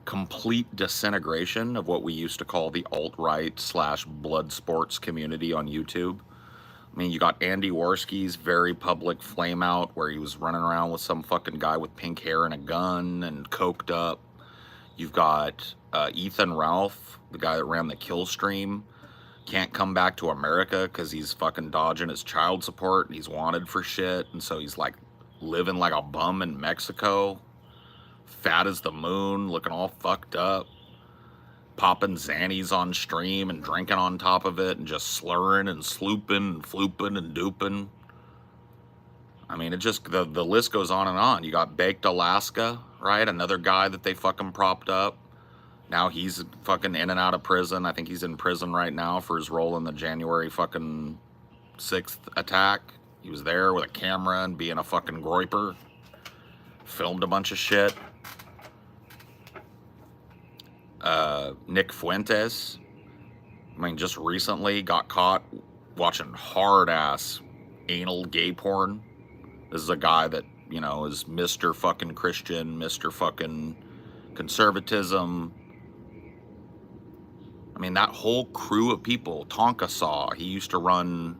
complete disintegration of what we used to call the alt-right / blood sports community on YouTube. I mean, you got Andy Worski's very public flame out where he was running around with some fucking guy with pink hair and a gun and coked up. You've got Ethan Ralph, the guy that ran the kill stream, can't come back to America because he's fucking dodging his child support and he's wanted for shit. And so he's like living like a bum in Mexico, fat as the moon, looking all fucked up, popping Xannies on stream and drinking on top of it and just slurring and slooping and flooping and duping. I mean, it just, the list goes on and on. You got Baked Alaska, right? Another guy that they fucking propped up. Now he's fucking in and out of prison. I think he's in prison right now for his role in the January fucking 6th attack. He was there with a camera and being a fucking groiper. Filmed a bunch of shit. Nick Fuentes, I mean, just recently got caught watching hard-ass anal gay porn. This is a guy that, you know, is Mr. fucking Christian, Mr. fucking conservatism. I mean, that whole crew of people, Tonka Saw, he used to run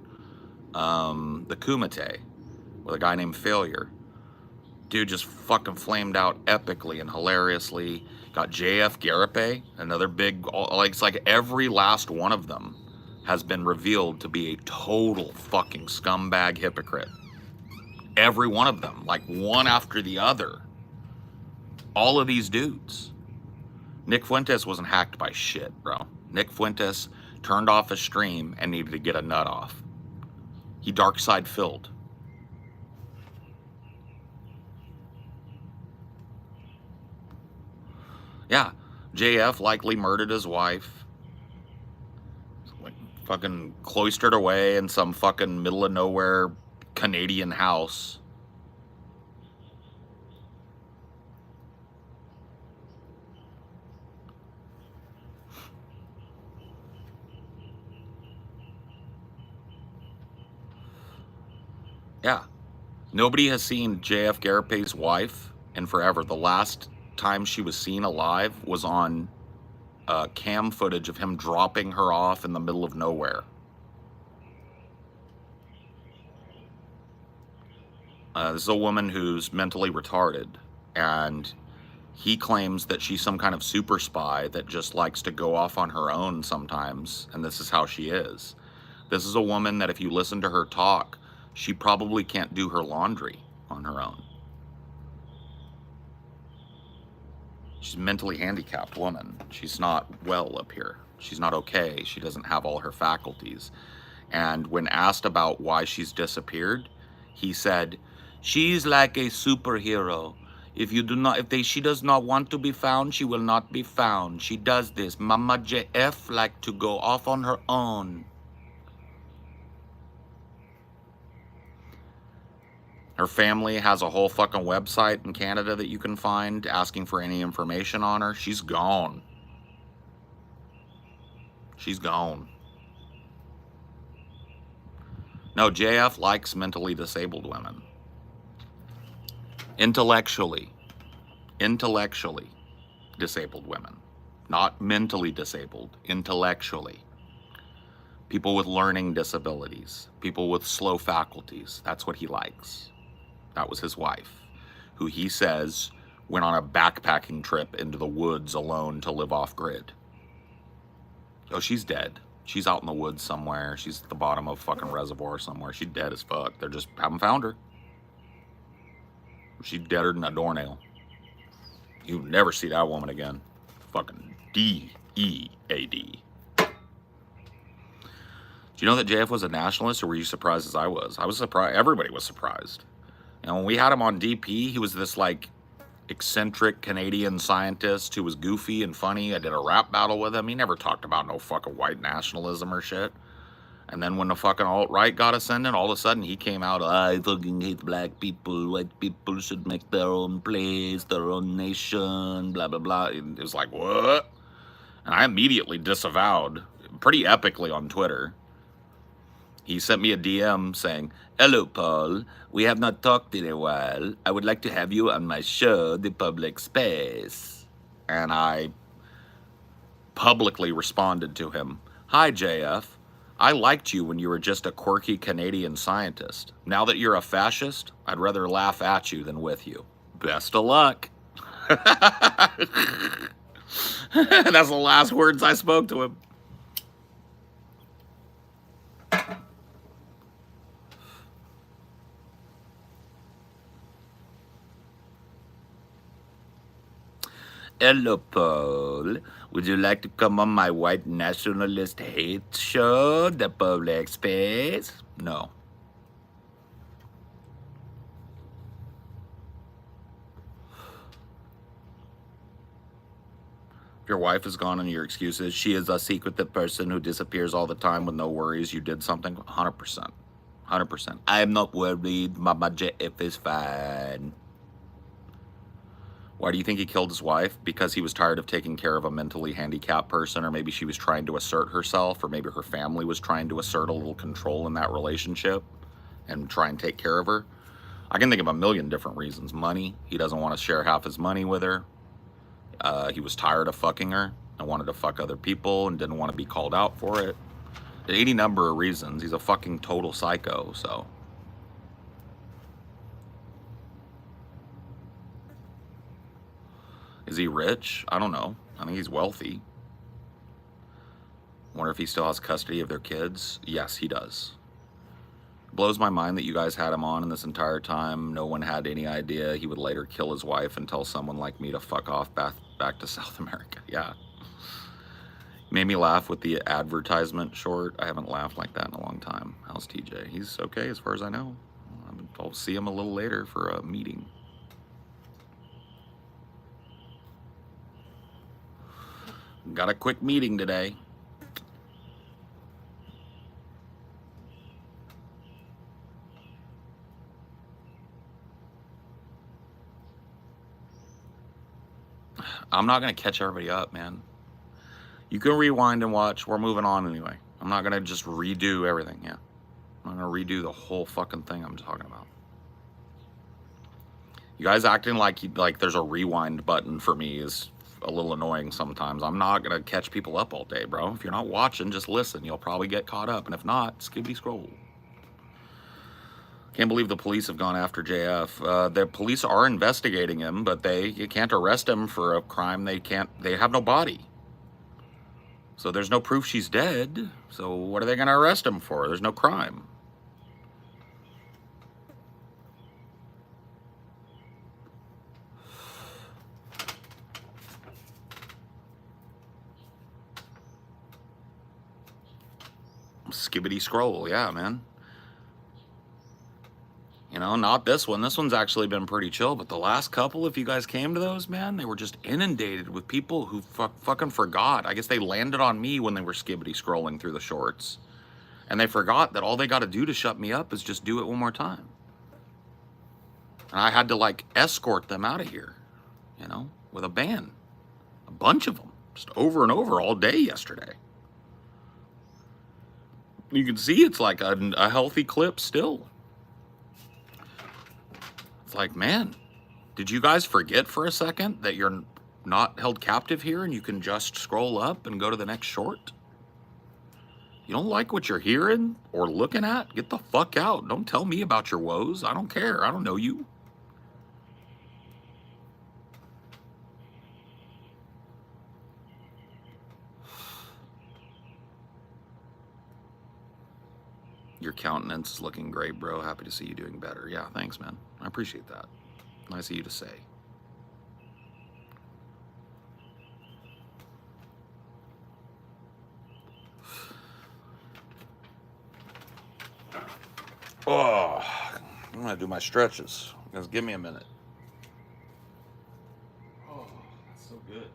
the Kumite with a guy named Failure. Dude just fucking flamed out epically and hilariously. Got JF Garape, another big, like, it's like every last one of them has been revealed to be a total fucking scumbag hypocrite. Every one of them, like one after the other. All of these dudes. Nick Fuentes wasn't hacked by shit, bro. Nick Fuentes turned off his stream and needed to get a nut off. He dark side filled. Yeah, JF likely murdered his wife. Like fucking cloistered away in some fucking middle of nowhere Canadian house. Yeah. Nobody has seen JF Garape's wife in forever. The last time she was seen alive was on cam footage of him dropping her off in the middle of nowhere. This is a woman who's mentally retarded, and he claims that she's some kind of super spy that just likes to go off on her own sometimes, and this is how she is. This is a woman that if you listen to her talk, she probably can't do her laundry on her own. She's a mentally handicapped woman. She's not well up here. She's not okay. She doesn't have all her faculties. And when asked about why she's disappeared, he said, "She's like a superhero. She does not want to be found, she will not be found. She does this. Mama JF like to go off on her own." Her family has a whole fucking website in Canada that you can find asking for any information on her. She's gone. She's gone. No, JF likes mentally disabled women. Intellectually disabled women. Not mentally disabled, intellectually. People with learning disabilities, people with slow faculties. That's what he likes. That was his wife, who he says went on a backpacking trip into the woods alone to live off grid. Oh, she's dead. She's out in the woods somewhere. She's at the bottom of a fucking reservoir somewhere. She's dead as fuck. They just haven't found her. She's deader than a doornail. You'll never see that woman again. Fucking D-E-A-D. Do you know that JF was a nationalist, or were you surprised as I was? I was surprised. Everybody was surprised. And when we had him on DP, he was this like eccentric Canadian scientist who was goofy and funny. I did a rap battle with him. He never talked about no fucking white nationalism or shit. And then when the fucking alt-right got ascendant, all of a sudden he came out, "I fucking hate black people. White people should make their own place, their own nation, blah, blah, blah." It was like, what? And I immediately disavowed, pretty epically on Twitter. He sent me a DM saying, "Hello, Paul. We have not talked in a while. I would like to have you on my show, The Public Space." And I publicly responded to him, "Hi, JF. I liked you when you were just a quirky Canadian scientist. Now that you're a fascist, I'd rather laugh at you than with you. Best of luck." That's the last words I spoke to him. "Hello, Paul. Would you like to come on my white nationalist hate show, The Public Space?" No. If your wife is gone and your excuse is she is a secretive person who disappears all the time with no worries, you did something, 100%. 100%. I am not worried. Mama JF is fine. Why do you think he killed his wife? Because he was tired of taking care of a mentally handicapped person, or maybe she was trying to assert herself, or maybe her family was trying to assert a little control in that relationship and try and take care of her. I can think of a million different reasons. Money. He doesn't want to share half his money with her. He was tired of fucking her and wanted to fuck other people and didn't want to be called out for it. Any number of reasons. He's a fucking total psycho, so. Is he rich? I don't know. I think he's wealthy. Wonder if he still has custody of their kids. Yes, he does. Blows my mind that you guys had him on in this entire time. No one had any idea he would later kill his wife and tell someone like me to fuck off back to South America. Yeah. Made me laugh with the advertisement short. I haven't laughed like that in a long time. How's TJ? He's okay as far as I know. I'll see him a little later for a meeting. Got a quick meeting today. I'm not going to catch everybody up, man. You can rewind and watch. We're moving on anyway. I'm not going to just redo everything. Yeah. I'm going to redo the whole fucking thing I'm talking about. You guys acting like there's a rewind button for me is a little annoying sometimes. I'm not going to catch people up all day, bro. If you're not watching, just listen. You'll probably get caught up. And if not, skibbity scroll. Can't believe the police have gone after JF. The police are investigating him, but you can't arrest him for a crime they have no body. So there's no proof she's dead. So what are they going to arrest him for? There's no crime. Skibbity scroll, yeah, man. You know, not this one. This one's actually been pretty chill, but the last couple, if you guys came to those, man, they were just inundated with people who fucking forgot. I guess they landed on me when they were skibbity scrolling through the shorts. And they forgot that all they got to do to shut me up is just do it one more time. And I had to, like, escort them out of here, you know, with a ban. A bunch of them, just over and over all day yesterday. You can see it's like a healthy clip still. It's like, man, did you guys forget for a second that you're not held captive here and you can just scroll up and go to the next short? You don't like what you're hearing or looking at? Get the fuck out. Don't tell me about your woes. I don't care. I don't know you. Your countenance is looking great, bro. Happy to see you doing better. Yeah, thanks, man. I appreciate that. Nice of you to say. Oh, I'm gonna do my stretches. Just give me a minute. Oh, that's so good.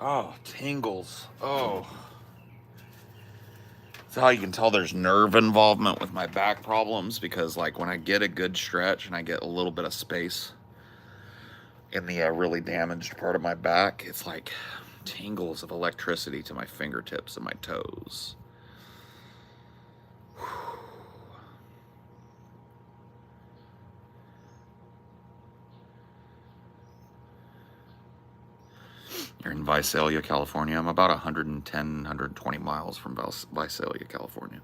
Oh, tingles. Oh. That's how you can tell there's nerve involvement with my back problems, because like when I get a good stretch and I get a little bit of space in the really damaged part of my back, it's like tingles of electricity to my fingertips and my toes. You're in Visalia, California. I'm about 110, 120 miles from Visalia, California.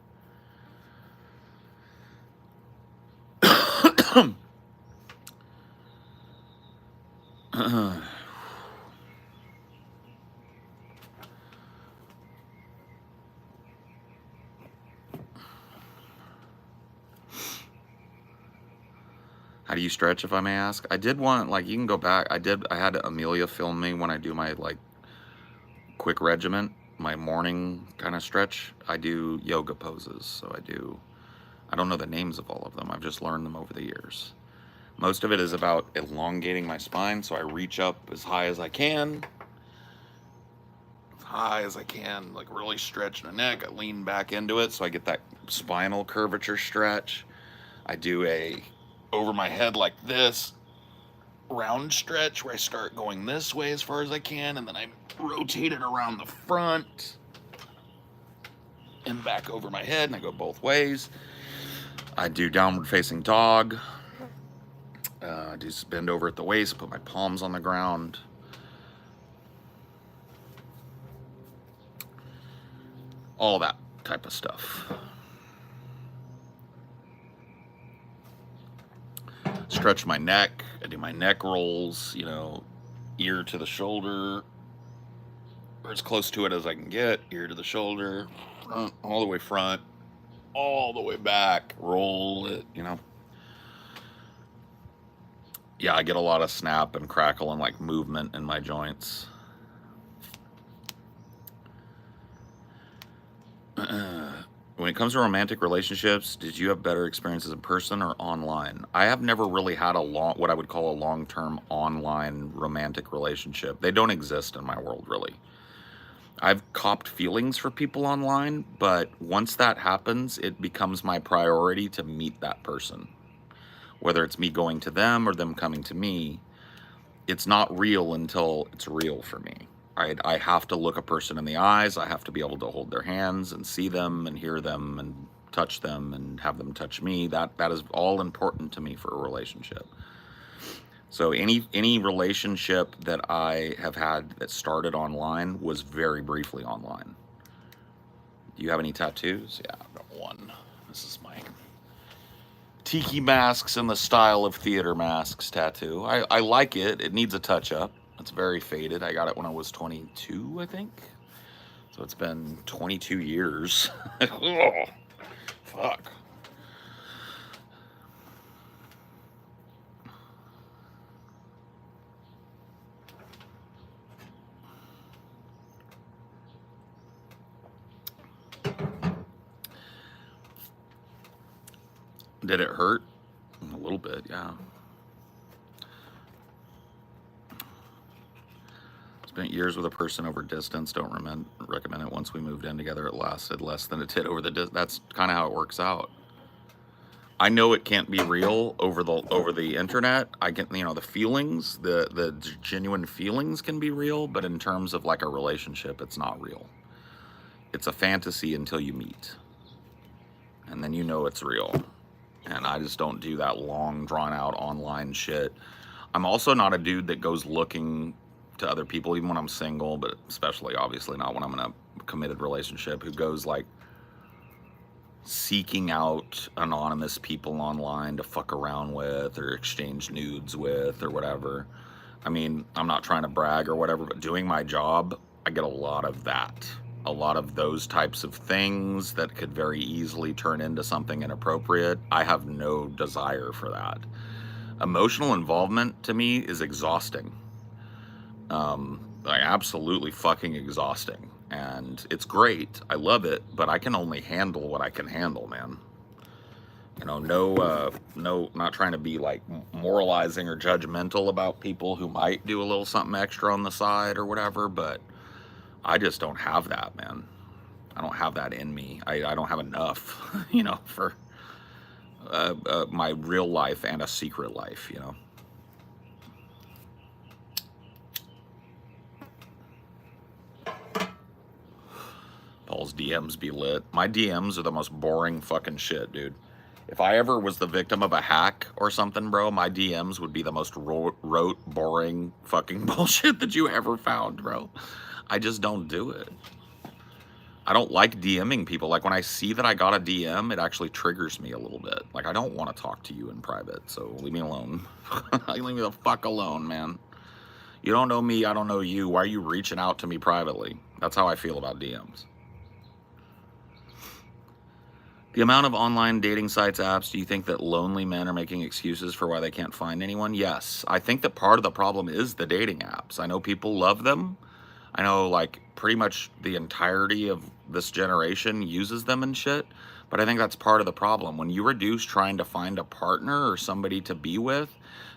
How do you stretch, if I may ask? I did want, like, you can go back. I had Amelia film me when I do my, like, quick regiment, my morning kind of stretch. I do yoga poses. So I don't know the names of all of them. I've just learned them over the years. Most of it is about elongating my spine. So I reach up as high as I can. As high as I can, like really stretch the neck. I lean back into it so I get that spinal curvature stretch. I do a over my head like this round stretch where I start going this way as far as I can, and then I rotate it around the front and back over my head, and I go both ways. I do downward facing dog. I do bend over at the waist, put my palms on the ground. All that type of stuff. Stretch my neck. I do my neck rolls, you know, ear to the shoulder, or as close to it as I can get, ear to the shoulder, front, all the way front, all the way back, roll it, you know. Yeah, I get a lot of snap and crackle and like movement in my joints. When it comes to romantic relationships, did you have better experiences in person or online? I have never really had what I would call a long-term online romantic relationship. They don't exist in my world, really. I've copped feelings for people online, but once that happens, it becomes my priority to meet that person. Whether it's me going to them or them coming to me, it's not real until it's real for me. Right? I have to look a person in the eyes. I have to be able to hold their hands and see them and hear them and touch them and have them touch me. That is all important to me for a relationship. So any relationship that I have had that started online was very briefly online. Do you have any tattoos? Yeah, I've got one. This is my tiki masks in the style of theater masks tattoo. I like it. It needs a touch up. It's very faded. I got it when I was 22, I think. So it's been 22 years. Oh, fuck. Did it hurt? A little bit, yeah. Spent years with a person over distance. Don't recommend it. Once we moved in together, it lasted less than it did over the distance. That's kind of how it works out. I know it can't be real over the internet. I get, you know, the feelings, the genuine feelings can be real, but in terms of like a relationship, it's not real. It's a fantasy until you meet, and then you know it's real. And I just don't do that long, drawn out online shit. I'm also not a dude that goes looking to other people, even when I'm single, but especially obviously not when I'm in a committed relationship, who goes like seeking out anonymous people online to fuck around with or exchange nudes with or whatever. I mean, I'm not trying to brag or whatever, but doing my job, I get a lot of that. A lot of those types of things that could very easily turn into something inappropriate. I have no desire for that. Emotional involvement to me is exhausting. Like absolutely fucking exhausting. And it's great. I love it, but I can only handle what I can handle, man. No, not trying to be like moralizing or judgmental about people who might do a little something extra on the side or whatever, but I just don't have that, man. I don't have that in me. I don't have enough, for my real life and a secret life. Paul's DMs be lit. My DMs are the most boring fucking shit, dude. If I ever was the victim of a hack or something, bro, my DMs would be the most rote, boring fucking bullshit that you ever found, bro. I just don't do it. I don't like DMing people. Like when I see that I got a DM, it actually triggers me a little bit. Like I don't want to talk to you in private, so leave me alone. Leave me the fuck alone, man. You don't know me, I don't know you. Why are you reaching out to me privately? That's how I feel about DMs. The amount of online dating sites, apps, do you think that lonely men are making excuses for why they can't find anyone? Yes. I think that part of the problem is the dating apps. I know people love them. I know like pretty much the entirety of this generation uses them and shit. But I think that's part of the problem. When you reduce trying to find a partner or somebody to be with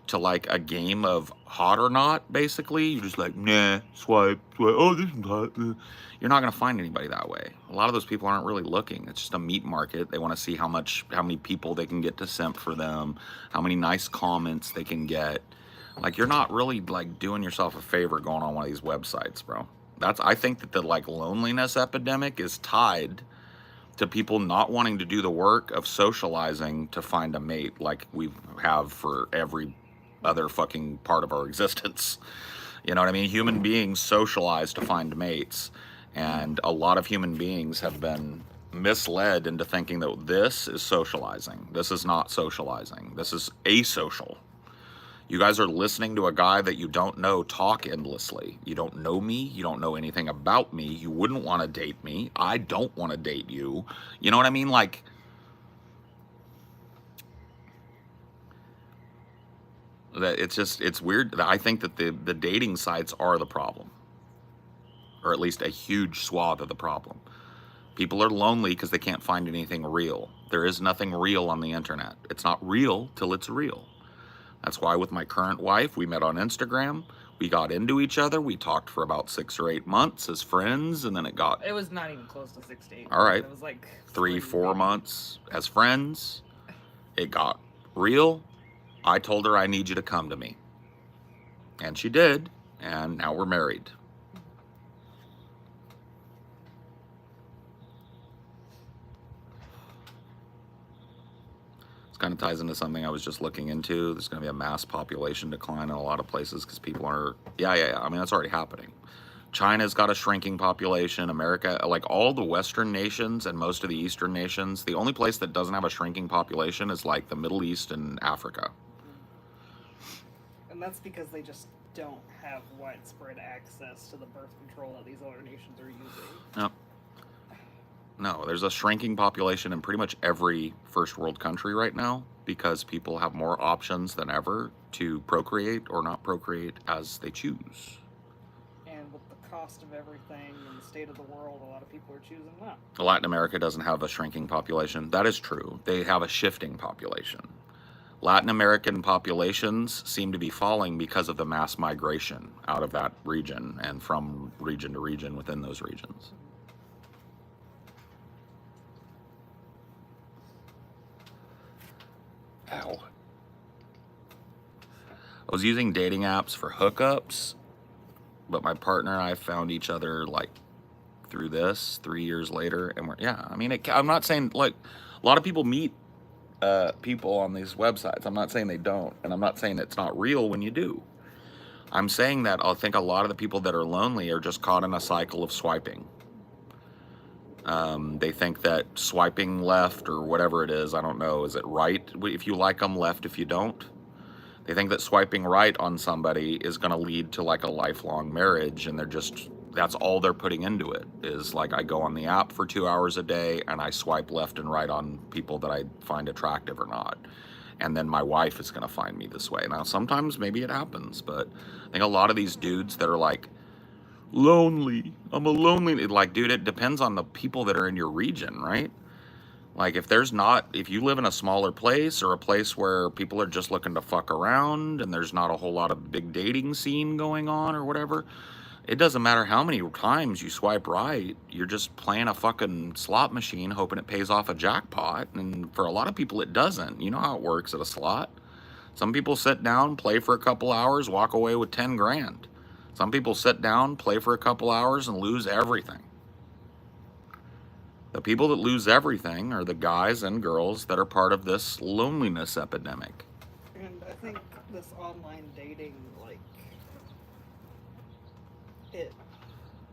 to like a game of hot or not, basically, you're just like, nah, swipe. Oh, this is hot. You're not gonna find anybody that way. A lot of those people aren't really looking. It's just a meat market. They want to see how many people they can get to simp for them, how many nice comments they can get. Like you're not really like doing yourself a favor going on one of these websites, bro. I think that the like loneliness epidemic is tied to people not wanting to do the work of socializing to find a mate like we have for every other fucking part of our existence. You know what I mean? Human beings socialize to find mates, and a lot of human beings have been misled into thinking that this is socializing. This is not socializing. This is asocial. You guys are listening to a guy that you don't know talk endlessly. You don't know me. You don't know anything about me. You wouldn't want to date me. I don't want to date you. You know what I mean? Like, that it's weird. I think that the dating sites are the problem, or at least a huge swath of the problem. People are lonely because they can't find anything real. There is nothing real on the internet. It's not real till it's real. That's why with my current wife, we met on Instagram. We got into each other. We talked for about 6 or 8 months as friends, and then it was not even close to 6 to 8 all right. It was like 3, 4 months as friends. It got real. I told her I need you to come to me. And she did, and now we're married. Kind of ties into something I was just looking into. There's going to be a mass population decline in a lot of places because people are, yeah. I mean, that's already happening. China's got a shrinking population. America, like all the Western nations and most of the Eastern nations, the only place that doesn't have a shrinking population is like the Middle East and Africa. And that's because they just don't have widespread access to the birth control that these other nations are using. Yep. No, there's a shrinking population in pretty much every first world country right now because people have more options than ever to procreate or not procreate as they choose. And with the cost of everything and the state of the world, a lot of people are choosing that. Latin America doesn't have a shrinking population. That is true. They have a shifting population. Latin American populations seem to be falling because of the mass migration out of that region and from region to region within those regions. Ow. I was using dating apps for hookups, but my partner and I found each other like through this 3 years later, and I'm not saying like a lot of people meet people on these websites. I'm not saying they don't, and I'm not saying it's not real when you do. I'm saying that I think a lot of the people that are lonely are just caught in a cycle of swiping. They think that swiping left or whatever it is, I don't know, is it right if you like them, left if you don't? They think that swiping right on somebody is going to lead to like a lifelong marriage, and that's all they're putting into it is like I go on the app for 2 hours a day and I swipe left and right on people that I find attractive or not. And then my wife is going to find me this way. Now, sometimes maybe it happens, but I think a lot of these dudes that are like, lonely, I'm a lonely, like, dude, it depends on the people that are in your region, right? Like if you live in a smaller place or a place where people are just looking to fuck around and there's not a whole lot of big dating scene going on or whatever, it doesn't matter how many times you swipe right, you're just playing a fucking slot machine hoping it pays off a jackpot. And for a lot of people, it doesn't. You know how it works at a slot. Some people sit down, play for a couple hours, walk away with 10 grand. Some people sit down, play for a couple hours, and lose everything. The people that lose everything are the guys and girls that are part of this loneliness epidemic. And I think this online dating, like, it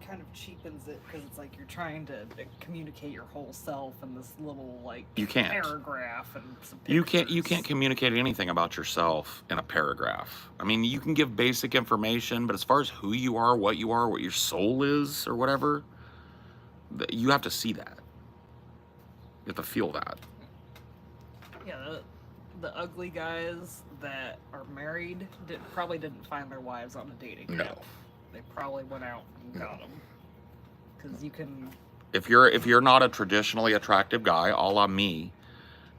kind of cheapens it because it's like you're trying to communicate your whole self in this little like You can't. paragraph and some You pictures. can't communicate anything about yourself in a paragraph. I mean, you can give basic information, but as far as who you are, what your soul is, or whatever, you have to see that. You have to feel that. Yeah, the ugly guys that are married probably didn't find their wives on a dating app. They probably went out and got them. Because you can. If you're not a traditionally attractive guy, a la me,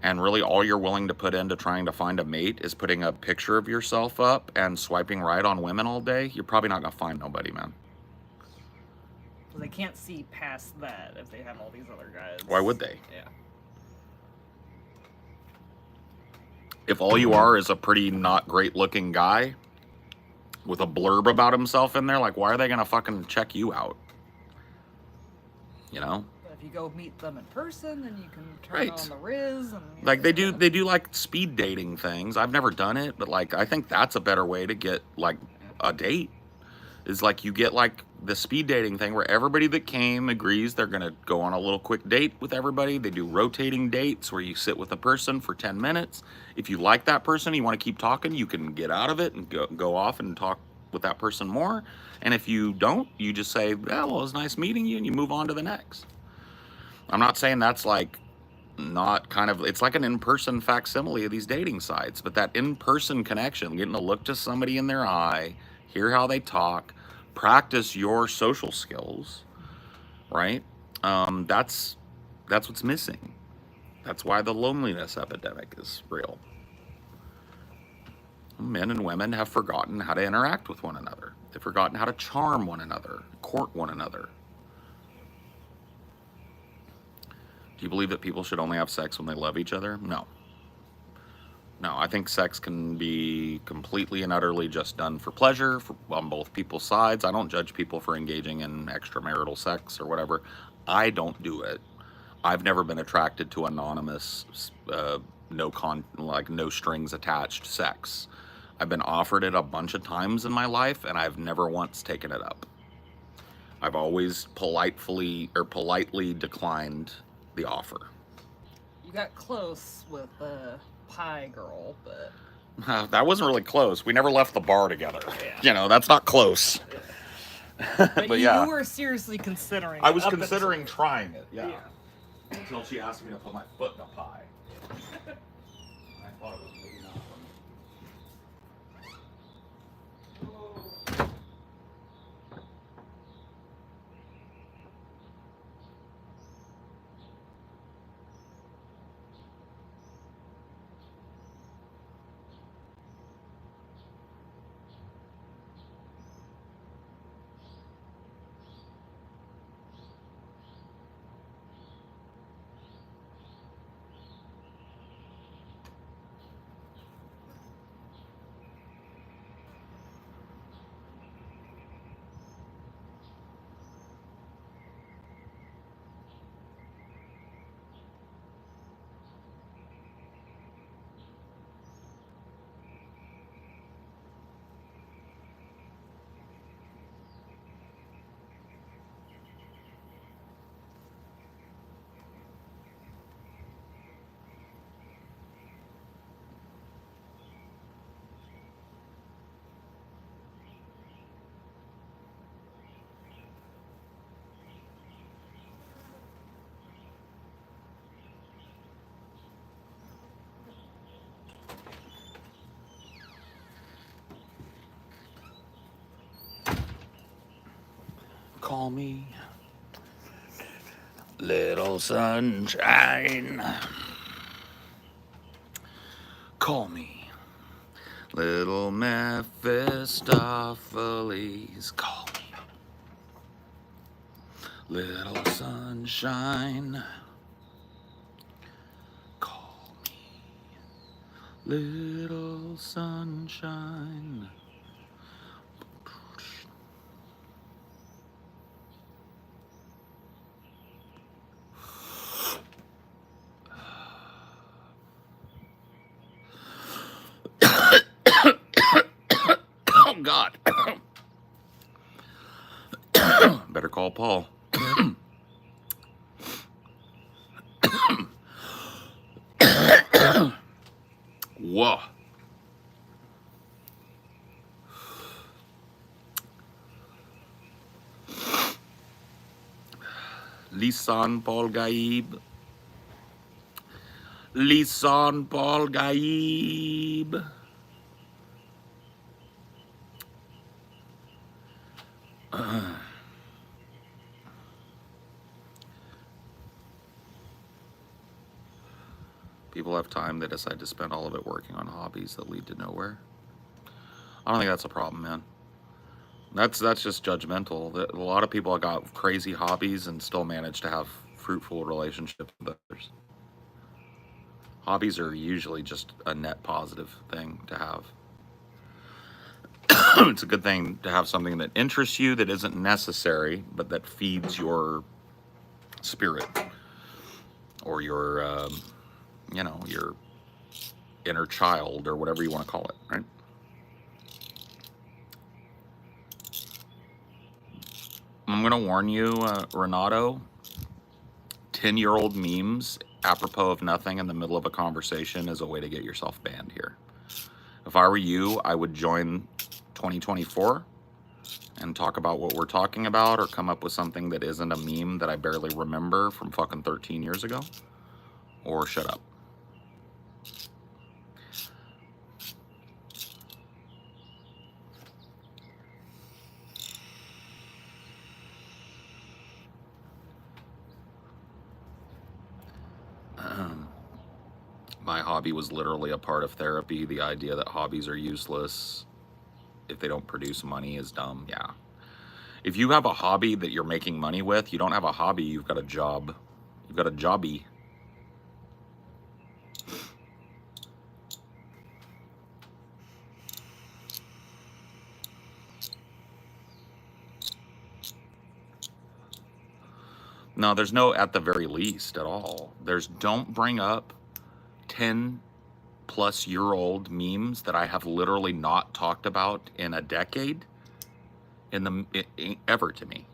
and really all you're willing to put into trying to find a mate is putting a picture of yourself up and swiping right on women all day, you're probably not gonna find nobody, man. They can't see past that if they have all these other guys. Why would they? Yeah. If all you are is a pretty not great looking guy with a blurb about himself in there, like, why are they gonna fucking check you out? You know? But if you go meet them in person, then you can turn Right. on the Riz and Like they do like speed dating things. I've never done it, but like I think that's a better way to get like a date. Is like you get like the speed dating thing where everybody that came agrees they're gonna go on a little quick date with everybody. They do rotating dates where you sit with a person for 10 minutes. If you like that person, you want to keep talking, you can get out of it and go off and talk with that person more. And if you don't, you just say, yeah, well, it was nice meeting you, and you move on to the next. I'm not saying that's like not kind of, it's like an in-person facsimile of these dating sites, but that in-person connection, getting to look to somebody in their eye, hear how they talk, practice your social skills, right? That's what's missing. That's why the loneliness epidemic is real. Men and women have forgotten how to interact with one another. They've forgotten how to charm one another, court one another. Do you believe that people should only have sex when they love each other? No. No, I think sex can be completely and utterly just done for pleasure on both people's sides. I don't judge people for engaging in extramarital sex or whatever. I don't do it. I've never been attracted to anonymous, no strings attached sex. I've been offered it a bunch of times in my life, and I've never once taken it up. I've always politely declined the offer. You got close with the pie girl, but That wasn't really close. We never left the bar together. Yeah. You know, that's not close. but yeah. you were seriously considering. I was up considering until- trying it, Yeah. Until she asked me to put my foot in a pie. I thought it was maybe not for me. Call me. Little sunshine, call me. Little Mephistopheles, call me. Little sunshine, call me. Little sunshine. Oh, God. Better call Paul. Whoa. Lisan Paul Gaib. Lisan Paul Gaib. People have time, they decide to spend all of it working on hobbies that lead to nowhere. I don't think that's a problem, man. That's just judgmental. A lot of people have got crazy hobbies and still manage to have fruitful relationships with others. Hobbies are usually just a net positive thing to have. It's a good thing to have something that interests you that isn't necessary, but that feeds your spirit or your, your inner child or whatever you want to call it, right? I'm going to warn you, Renato, 10-year-old memes apropos of nothing in the middle of a conversation is a way to get yourself banned here. If I were you, I would join 2024 and talk about what we're talking about or come up with something that isn't a meme that I barely remember from fucking 13 years ago, or shut up. My hobby was literally a part of therapy. The idea that hobbies are useless if they don't produce money is dumb. Yeah. If you have a hobby that you're making money with, you don't have a hobby, you've got a job. You've got a jobby. No, there's no at the very least at all. There's don't bring up 10-plus-year-old memes that I have literally not talked about in a decade ever to me.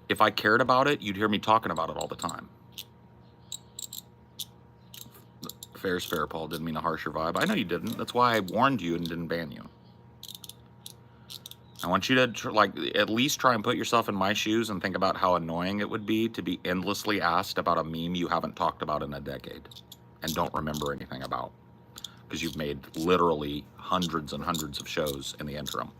If I cared about it, you'd hear me talking about it all the time. Fair's fair, Paul. Didn't mean to harsh your vibe. I know you didn't. That's why I warned you and didn't ban you. I want you to at least try and put yourself in my shoes and think about how annoying it would be to be endlessly asked about a meme you haven't talked about in a decade and don't remember anything about, because you've made literally hundreds and hundreds of shows in the interim.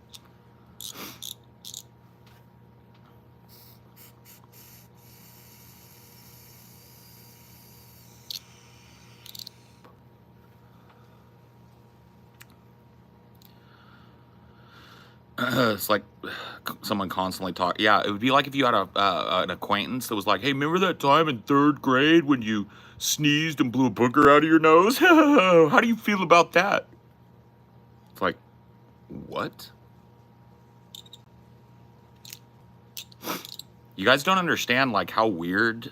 It's like someone constantly talk. Yeah, it would be like if you had an acquaintance that was like, "Hey, remember that time in 3rd grade when you sneezed and blew a booger out of your nose? How do you feel about that?" It's like, what? You guys don't understand like how weird,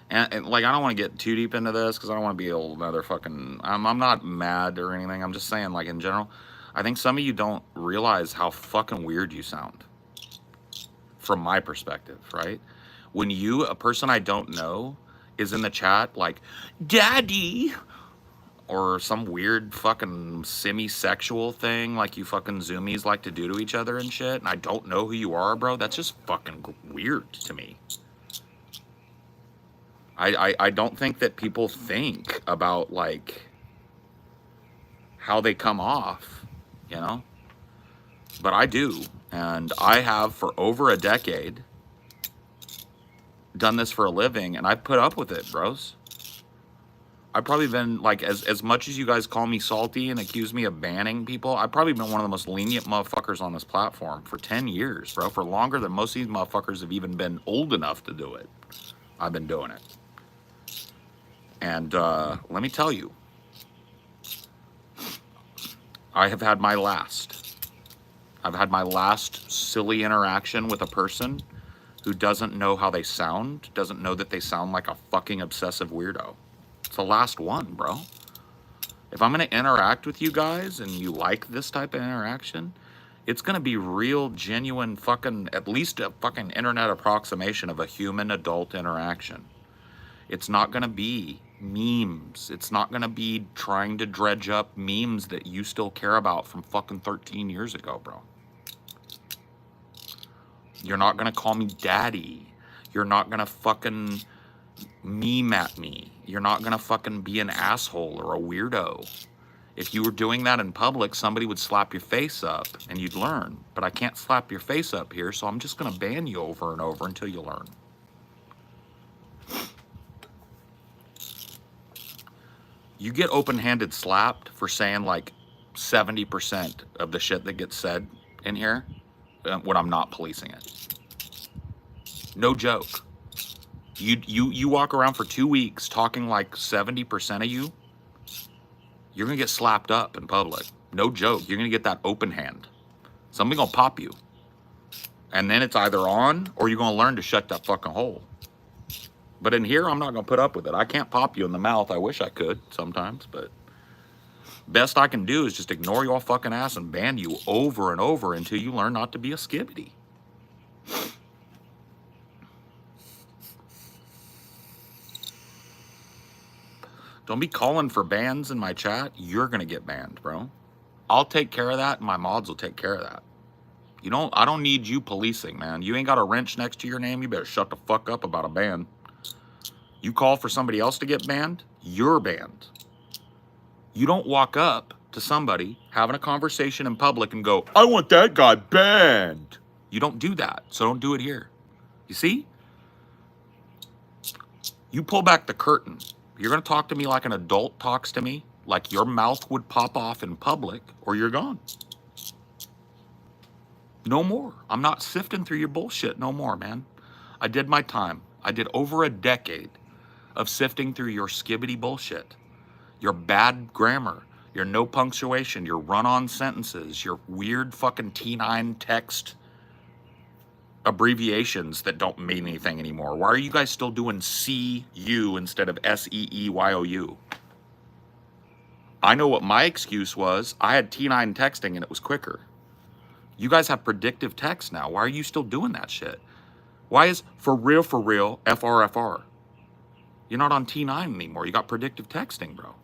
and like I don't want to get too deep into this because I don't want to be another fucking. I'm not mad or anything. I'm just saying, like, in general, I think some of you don't realize how fucking weird you sound. From my perspective, right? When a person I don't know, is in the chat like, "Daddy," or some weird fucking semi-sexual thing like you fucking zoomies like to do to each other and shit, and I don't know who you are, bro, that's just fucking weird to me. I don't think that people think about, like, how they come off, you know? But I do, and I have for over a decade. done this for a living, and I've put up with it, bros. I've probably been, like, as much as you guys call me salty and accuse me of banning people, I've probably been one of the most lenient motherfuckers on this platform for 10 years, bro. For longer than most of these motherfuckers have even been old enough to do it. I've been doing it. And let me tell you, I have had my last. I've had my last silly interaction with a person who doesn't know how they sound, doesn't know that they sound like a fucking obsessive weirdo. It's the last one, bro. If I'm going to interact with you guys and you like this type of interaction, it's going to be real, genuine, fucking, at least a fucking internet approximation of a human adult interaction. It's not going to be memes. It's not going to be trying to dredge up memes that you still care about from fucking 13 years ago, bro. You're not going to call me daddy. You're not going to fucking meme at me. You're not going to fucking be an asshole or a weirdo. If you were doing that in public, somebody would slap your face up and you'd learn. But I can't slap your face up here, so I'm just going to ban you over and over until you learn. You get open-handed slapped for saying like 70% of the shit that gets said in here when I'm not policing it. No joke. You walk around for 2 weeks talking like 70% of you, you're gonna get slapped up in public. No joke. You're gonna get that open hand. Somebody gonna pop you. And then it's either on or you're gonna learn to shut that fucking hole. But in here, I'm not gonna put up with it. I can't pop you in the mouth. I wish I could sometimes, but best I can do is just ignore your fucking ass and ban you over and over until you learn not to be a skibbity. Don't be calling for bans in my chat. You're gonna get banned, bro. I'll take care of that, and my mods will take care of that. I don't need you policing, man. You ain't got a wrench next to your name. You better shut the fuck up about a ban. You call for somebody else to get banned, you're banned. You don't walk up to somebody having a conversation in public and go, I want that guy banned. You don't do that, so don't do it here. You see? You pull back the curtain. You're gonna talk to me like an adult talks to me, like your mouth would pop off in public, or you're gone. No more. I'm not sifting through your bullshit no more, man. I did my time. I did over a decade of sifting through your skibbity bullshit. Your bad grammar, your no punctuation, your run-on sentences, your weird fucking T9 text abbreviations that don't mean anything anymore. Why are you guys still doing CU instead of SEEYOU? I know what my excuse was. I had T9 texting and it was quicker. You guys have predictive text now. Why are you still doing that shit? Why is for real, FRFR? You're not on T9 anymore. You got predictive texting, bro.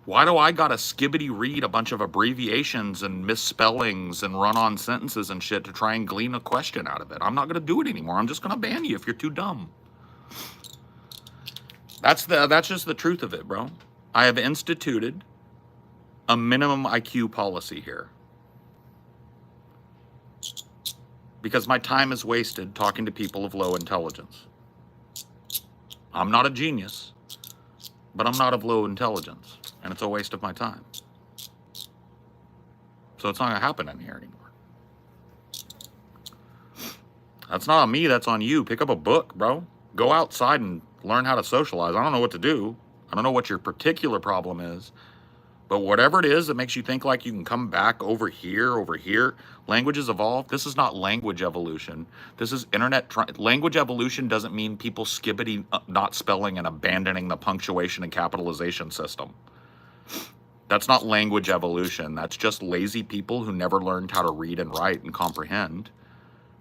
Why do I gotta skibbity read a bunch of abbreviations and misspellings and run-on sentences and shit to try and glean a question out of it? I'm not gonna do it anymore. I'm just gonna ban you if you're too dumb. That's just the truth of it, bro. I have instituted a minimum IQ policy here. Because my time is wasted talking to people of low intelligence. I'm not a genius, but I'm not of low intelligence, and it's a waste of my time. So it's not gonna happen in here anymore. That's not on me, that's on you. Pick up a book, bro. Go outside and learn how to socialize. I don't know what to do. I don't know what your particular problem is, but whatever it is that makes you think like you can come back over here, languages evolve. This is not language evolution. This is language evolution doesn't mean people skibbity not spelling and abandoning the punctuation and capitalization system. That's not language evolution. That's just lazy people who never learned how to read and write and comprehend,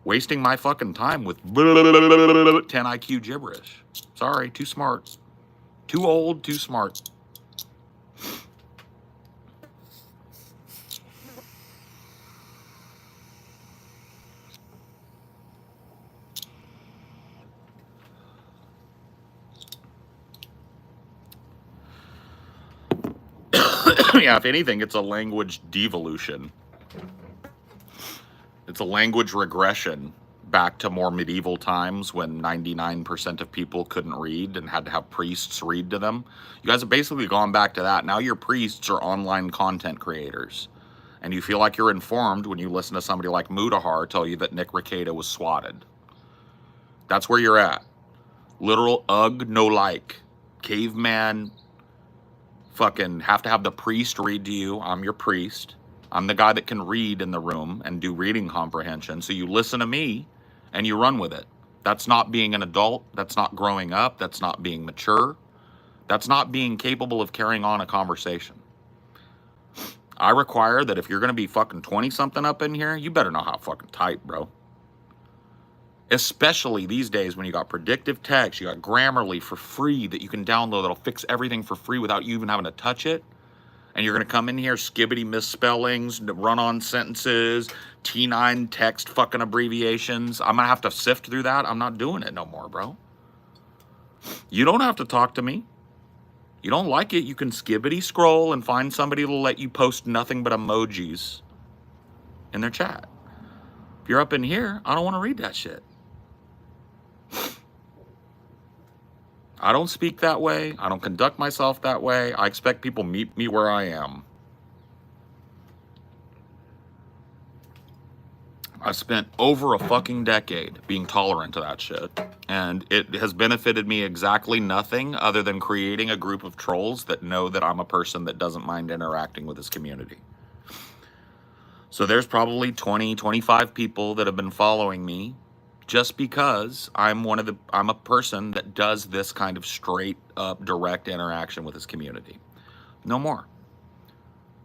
wasting my fucking time with 10 IQ gibberish. Sorry, too smart. Too old, too smart. Yeah, if anything, it's a language devolution. It's a language regression back to more medieval times when 99% of people couldn't read and had to have priests read to them. You guys have basically gone back to that. Now your priests are online content creators. And you feel like you're informed when you listen to somebody like Mudahar tell you that Nick Rekieta was swatted. That's where you're at. Literal no like. Caveman. Fucking have to have the priest read to you. I'm your priest. I'm the guy that can read in the room and do reading comprehension. So you listen to me and you run with it. That's not being an adult. That's not growing up. That's not being mature. That's not being capable of carrying on a conversation. I require that if you're going to be fucking 20-something up in here, you better know how to fucking type, bro. Especially these days when you got predictive text, you got Grammarly for free that you can download that'll fix everything for free without you even having to touch it. And you're going to come in here, skibbity misspellings, run-on sentences, T9 text fucking abbreviations. I'm going to have to sift through that. I'm not doing it no more, bro. You don't have to talk to me. You don't like it, you can skibbity scroll and find somebody that'll let you post nothing but emojis in their chat. If you're up in here, I don't want to read that shit. I don't speak that way. I don't conduct myself that way. I expect people meet me where I am. I spent over a fucking decade being tolerant to that shit. And it has benefited me exactly nothing other than creating a group of trolls that know that I'm a person that doesn't mind interacting with this community. So there's probably 20, 25 people that have been following me just because I'm a person that does this kind of straight up direct interaction with this community. No more.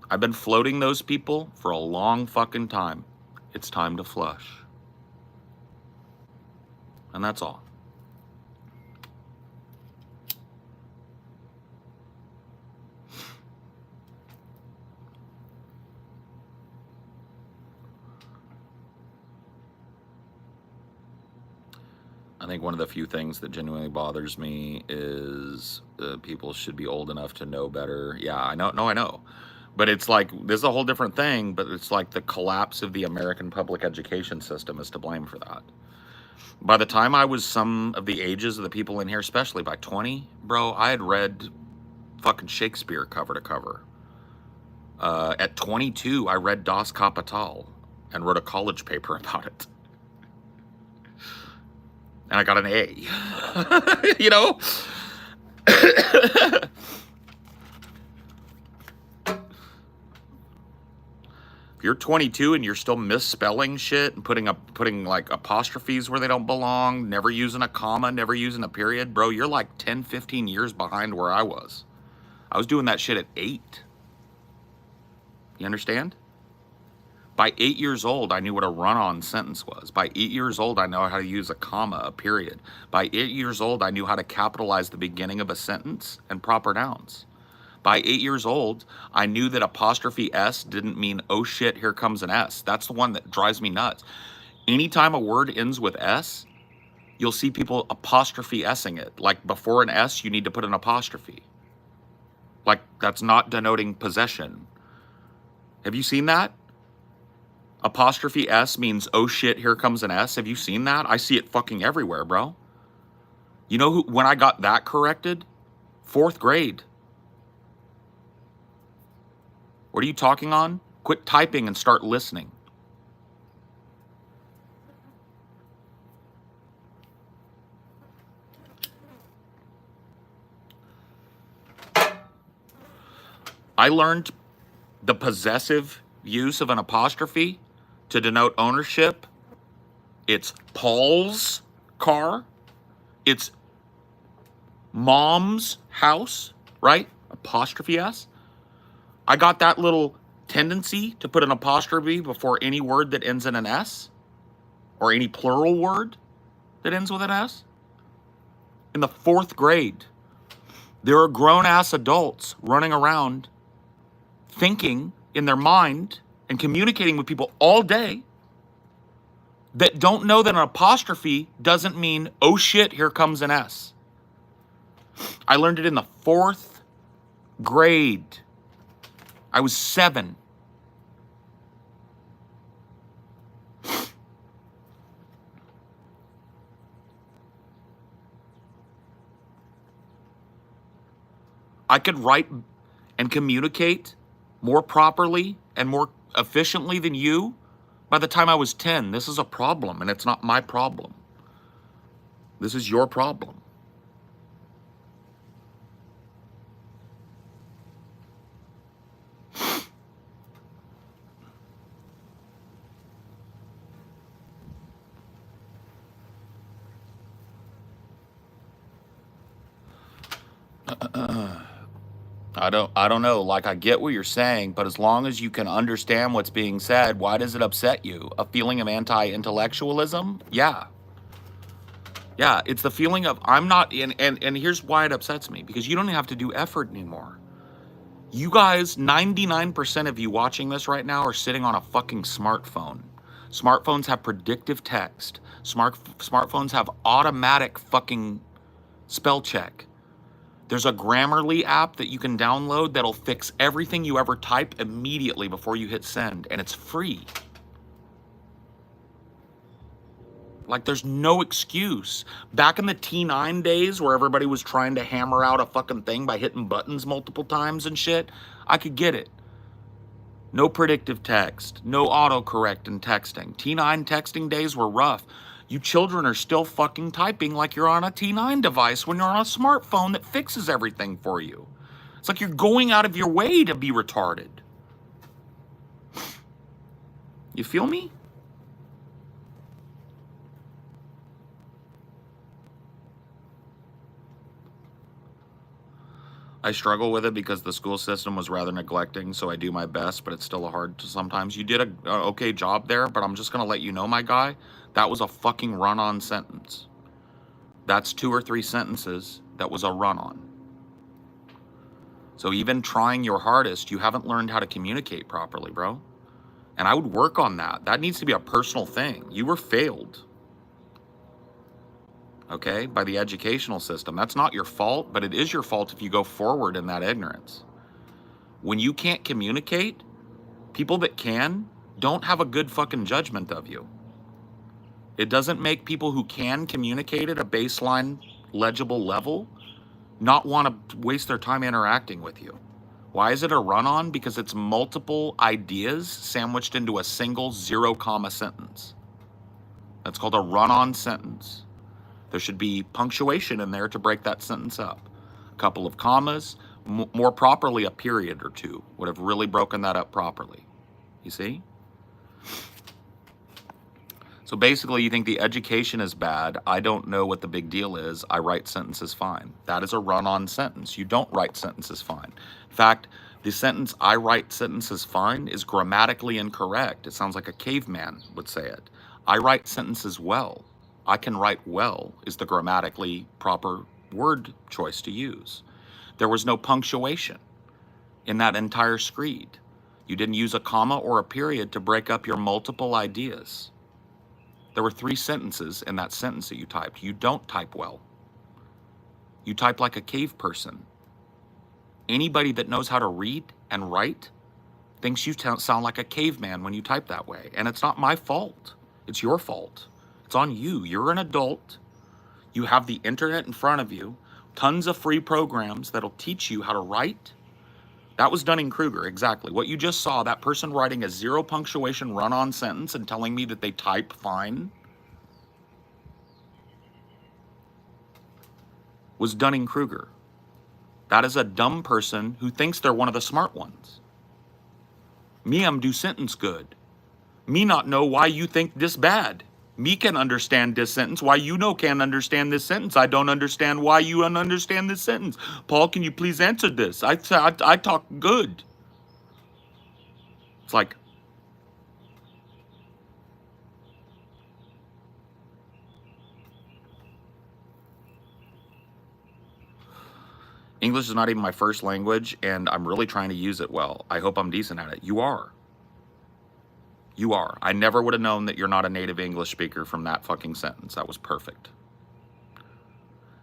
I've been floating those people for a long fucking time. It's time to flush. And that's all. I think one of the few things that genuinely bothers me is people should be old enough to know better. Yeah, I know. No, I know. But it's like, this is a whole different thing, but it's like the collapse of the American public education system is to blame for that. By the time I was some of the ages of the people in here, especially by 20, bro, I had read fucking Shakespeare cover to cover. At 22, I read Das Kapital and wrote a college paper about it. And I got an A. You know? You're 22 and you're still misspelling shit and putting like apostrophes where they don't belong, never using a comma, never using a period, bro, you're like 10, 15 years behind where I was. I was doing that shit at 8. You understand? By 8 years old, I knew what a run-on sentence was. By 8 years old, I know how to use a comma, a period. By 8 years old, I knew how to capitalize the beginning of a sentence and proper nouns. By 8 years old, I knew that apostrophe S didn't mean, oh shit, here comes an S. That's the one that drives me nuts. Anytime a word ends with S, you'll see people apostrophe S-ing it. Like before an S, you need to put an apostrophe. Like that's not denoting possession. Have you seen that? Apostrophe S means, oh shit, here comes an S. Have you seen that? I see it fucking everywhere, bro. You know when I got that corrected? 4th grade. What are you talking on? Quit typing and start listening. I learned the possessive use of an apostrophe to denote ownership. It's Paul's car. It's mom's house, right? Apostrophe S. I got that little tendency to put an apostrophe before any word that ends in an S or any plural word that ends with an S in the 4th grade. There are grown-ass adults running around thinking in their mind and communicating with people all day that don't know that an apostrophe doesn't mean, oh shit, here comes an S. I learned it in the 4th grade. I was 7. I could write and communicate more properly and more efficiently than you by the time I was 10. This is a problem, and it's not my problem. This is your problem. I don't know. Like, I get what you're saying, but as long as you can understand what's being said, why does it upset you? A feeling of anti-intellectualism? Yeah. Yeah, it's the feeling of I'm not in, and here's why it upsets me, because you don't have to do effort anymore. You guys, 99% of you watching this right now are sitting on a fucking smartphone. Smartphones have predictive text. Smartphones have automatic fucking spell check. There's a Grammarly app that you can download that'll fix everything you ever type immediately before you hit send, and it's free. Like, there's no excuse. Back in the T9 days where everybody was trying to hammer out a fucking thing by hitting buttons multiple times and shit, I could get it. No predictive text, no autocorrect in texting. T9 texting days were rough. You children are still fucking typing like you're on a T9 device when you're on a smartphone that fixes everything for you. It's like you're going out of your way to be retarded. You feel me? I struggle with it because the school system was rather neglecting, so I do my best, but it's still hard to sometimes. You did a okay job there, but I'm just going to let you know, my guy, that was a fucking run-on sentence. That's 2 or 3 sentences that was a run-on. So even trying your hardest, you haven't learned how to communicate properly, bro. And I would work on that. That needs to be a personal thing. You were failed, okay, by the educational system. That's not your fault, but it is your fault if you go forward in that ignorance. When you can't communicate, people that can don't have a good fucking judgment of you. It doesn't make people who can communicate at a baseline legible level not want to waste their time interacting with you. Why is it a run-on? Because it's multiple ideas sandwiched into a single 0 comma sentence. That's called a run-on sentence. There should be punctuation in there to break that sentence up. A couple of commas, more properly a period or 2 would have really broken that up properly. You see? So basically, you think the education is bad. I don't know what the big deal is. I write sentences fine. That is a run-on sentence. You don't write sentences fine. In fact, the sentence, I write sentences fine, is grammatically incorrect. It sounds like a caveman would say it. I write sentences well. I can write well is the grammatically proper word choice to use. There was no punctuation in that entire screed. You didn't use a comma or a period to break up your multiple ideas. There were 3 sentences in that sentence that you typed. You don't type well. You type like a cave person. Anybody that knows how to read and write thinks you sound like a caveman when you type that way. And it's not my fault. It's your fault. It's on you. You're an adult. You have the internet in front of you. Tons of free programs that'll teach you how to write. That was Dunning-Kruger, exactly. What you just saw, that person writing a 0 punctuation run-on sentence and telling me that they type fine, was Dunning-Kruger. That is a dumb person who thinks they're one of the smart ones. Me, do sentence good. Me not know why you think this bad. Me can understand this sentence. Why you can't understand this sentence. I don't understand why you don't understand this sentence. Paul, can you please answer this? I talk good. It's like, English is not even my first language, and I'm really trying to use it well. I hope I'm decent at it. You are. You are. I never would have known that you're not a native English speaker from that fucking sentence. That was perfect.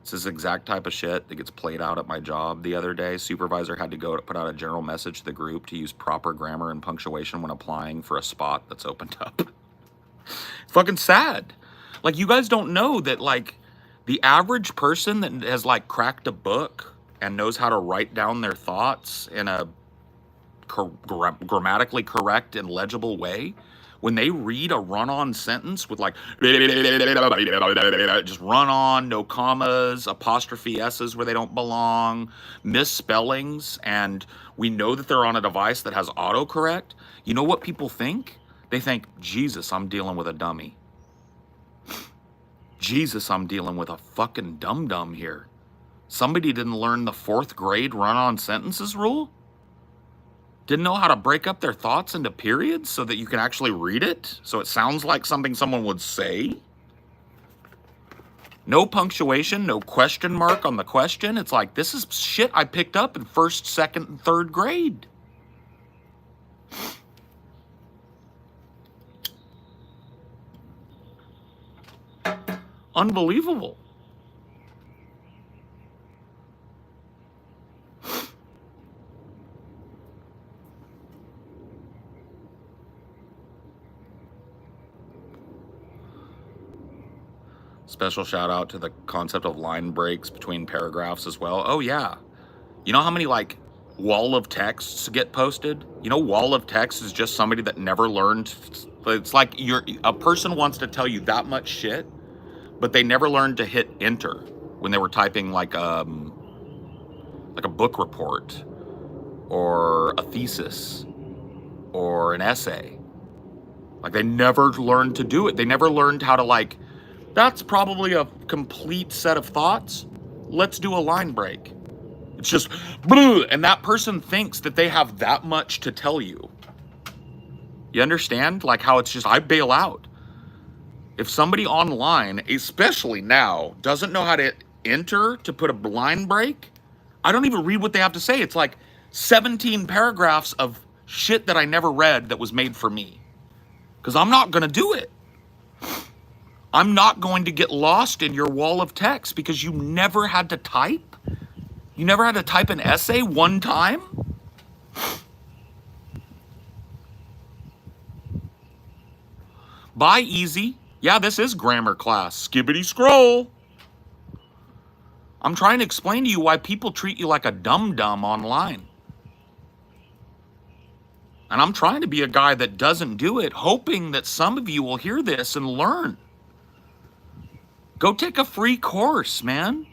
It's this exact type of shit that gets played out at my job the other day. Supervisor had to go to put out a general message to the group to use proper grammar and punctuation when applying for a spot that's opened up. It's fucking sad. Like, you guys don't know that, like, the average person that has, like, cracked a book and knows how to write down their thoughts in a grammatically correct and legible way, when they read a run-on sentence with like just run on, no commas, apostrophe s's where they don't belong, misspellings, and we know that they're on a device that has autocorrect, you know what people think? They think, Jesus, I'm dealing with a dummy. Jesus, I'm dealing with a fucking dum-dum here. Somebody didn't learn the 4th grade run-on sentences rule? Didn't know how to break up their thoughts into periods so that you can actually read it, so it sounds like something someone would say? No punctuation, no question mark on the question. It's like, this is shit I picked up in 1st, 2nd, and 3rd grade. Unbelievable. Special shout out to the concept of line breaks between paragraphs as well. Oh yeah. You know how many like wall of texts get posted? You know, wall of text is just somebody that never learned. It's like a person wants to tell you that much shit, but they never learned to hit enter when they were typing like a book report or a thesis or an essay. Like, they never learned to do it. They never learned how to, like, that's probably a complete set of thoughts. Let's do a line break. It's just, and that person thinks that they have that much to tell you. You understand? Like how it's just, I bail out. If somebody online, especially now, doesn't know how to enter to put a line break, I don't even read what they have to say. It's like 17 paragraphs of shit that I never read that was made for me. Because I'm not going to do it. I'm not going to get lost in your wall of text because you never had to type. You never had to type an essay one time. Bye, easy. Yeah, this is grammar class. Skibbity scroll. I'm trying to explain to you why people treat you like a dum-dum online. And I'm trying to be a guy that doesn't do it, hoping that some of you will hear this and learn. Go take a free course, man.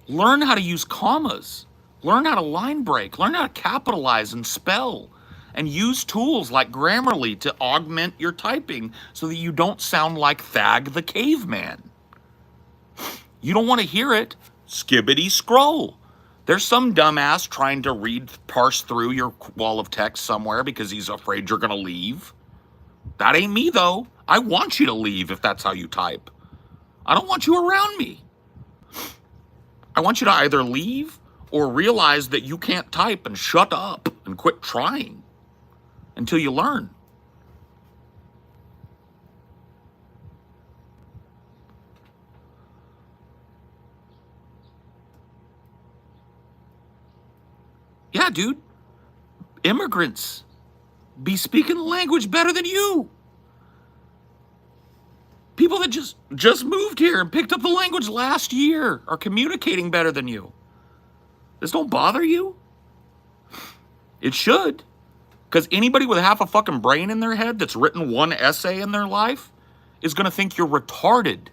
Learn how to use commas. Learn how to line break. Learn how to capitalize and spell. And use tools like Grammarly to augment your typing so that you don't sound like Thag the caveman. You don't want to hear it? Skibbity scroll. There's some dumbass trying to parse through your wall of text somewhere because he's afraid you're going to leave. That ain't me, though. I want you to leave if that's how you type. I don't want you around me. I want you to either leave or realize that you can't type and shut up and quit trying until you learn. Yeah, dude. Immigrants be speaking the language better than you. People that just moved here and picked up the language last year are communicating better than you. This don't bother you? It should. Because anybody with half a fucking brain in their head that's written one essay in their life is going to think you're retarded.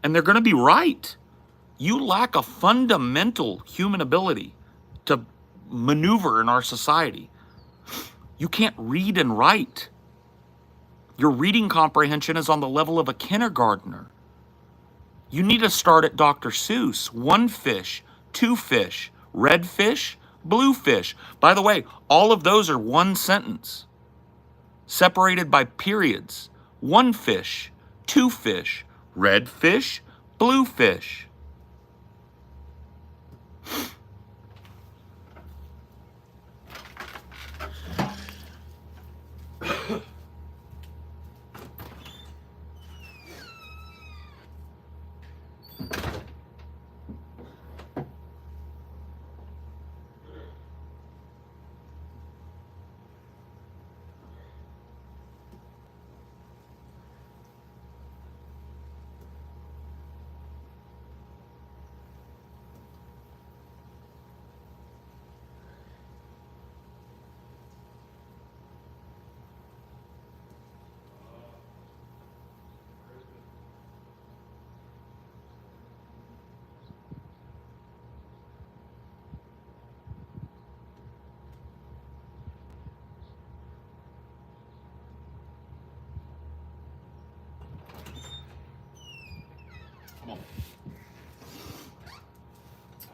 And they're going to be right. You lack a fundamental human ability to maneuver in our society. You can't read and write. Your reading comprehension is on the level of a kindergartner. You need to start at Dr. Seuss. 1 fish, 2 fish, red fish, blue fish. By the way, all of those are one sentence, separated by periods. 1 fish, 2 fish, red fish, blue fish.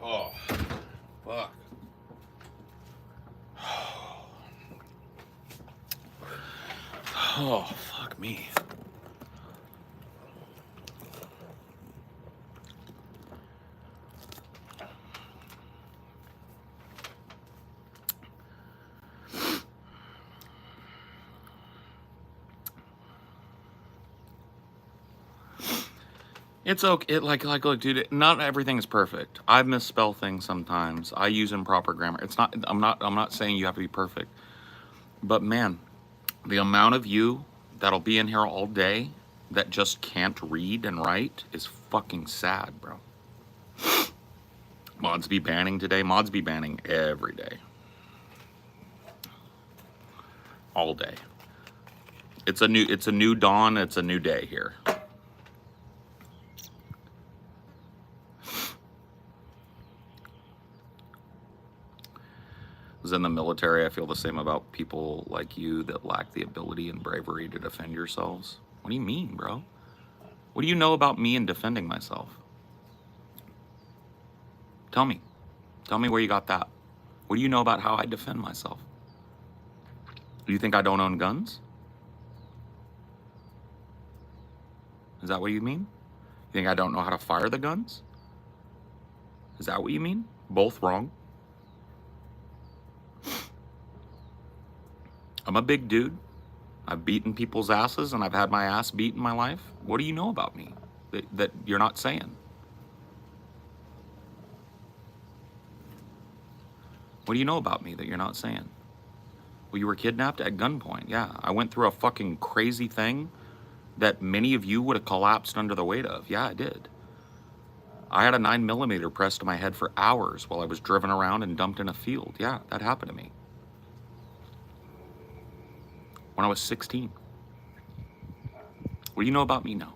Oh, fuck. Oh, fuck me. It's okay. Look, dude. Not everything is perfect. I misspell things sometimes. I use improper grammar. It's not. I'm not saying you have to be perfect. But man, the amount of you that'll be in here all day that just can't read and write is fucking sad, bro. Mods be banning today. Mods be banning every day, all day. It's a new dawn. It's a new day here. Was in the military, I feel the same about people like you that lack the ability and bravery to defend yourselves. What do you mean, bro? What do you know about me and defending myself? Tell me. Tell me where you got that. What do you know about how I defend myself? Do you think I don't own guns? Is that what you mean? You think I don't know how to fire the guns? Is that what you mean? Both wrong. I'm a big dude. I've beaten people's asses and I've had my ass beat in my life. What do you know about me that you're not saying? What do you know about me that you're not saying? Well, you were kidnapped at gunpoint. Yeah, I went through a fucking crazy thing that many of you would have collapsed under the weight of. Yeah, I did. I had a 9mm pressed to my head for hours while I was driven around and dumped in a field. Yeah, that happened to me. When I was 16. What do you know about me now?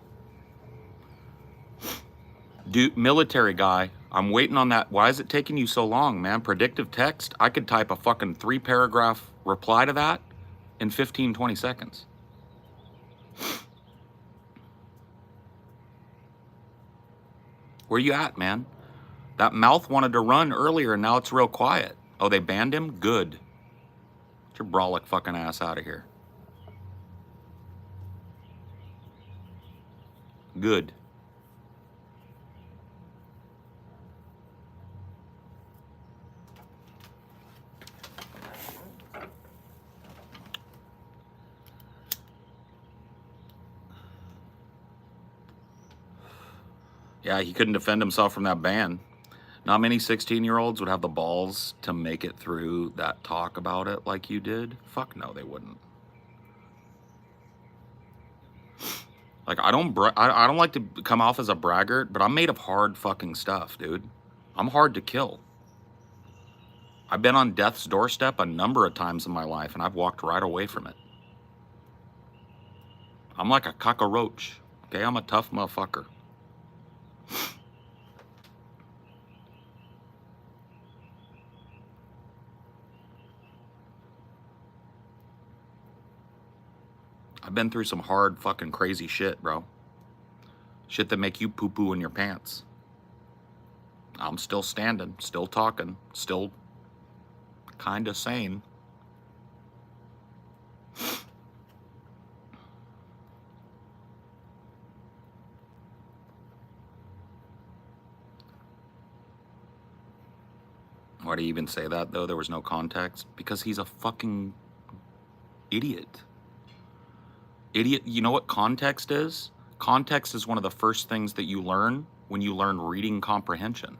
Dude, military guy, I'm waiting on that. Why is it taking you so long, man? Predictive text? I could type a fucking 3-paragraph reply to that in 15, 20 seconds. Where you at, man? That mouth wanted to run earlier and now it's real quiet. Oh, they banned him? Good. Get your brolic fucking ass out of here. Good. Yeah, he couldn't defend himself from that ban. Not many 16-year-olds would have the balls to make it through that talk about it like you did. Fuck no, they wouldn't. Like, I don't like to come off as a braggart, but I'm made of hard fucking stuff, dude. I'm hard to kill. I've been on death's doorstep a number of times in my life, and I've walked right away from it. I'm like a cockroach, okay? I'm a tough motherfucker. I've been through some hard fucking crazy shit, bro. Shit that make you poo-poo in your pants. I'm still standing, still talking, still kind of sane. Why do you even say that, though? There was no context. Because he's a fucking idiot. Idiot. You know what context is? Context is one of the first things that you learn when you learn reading comprehension.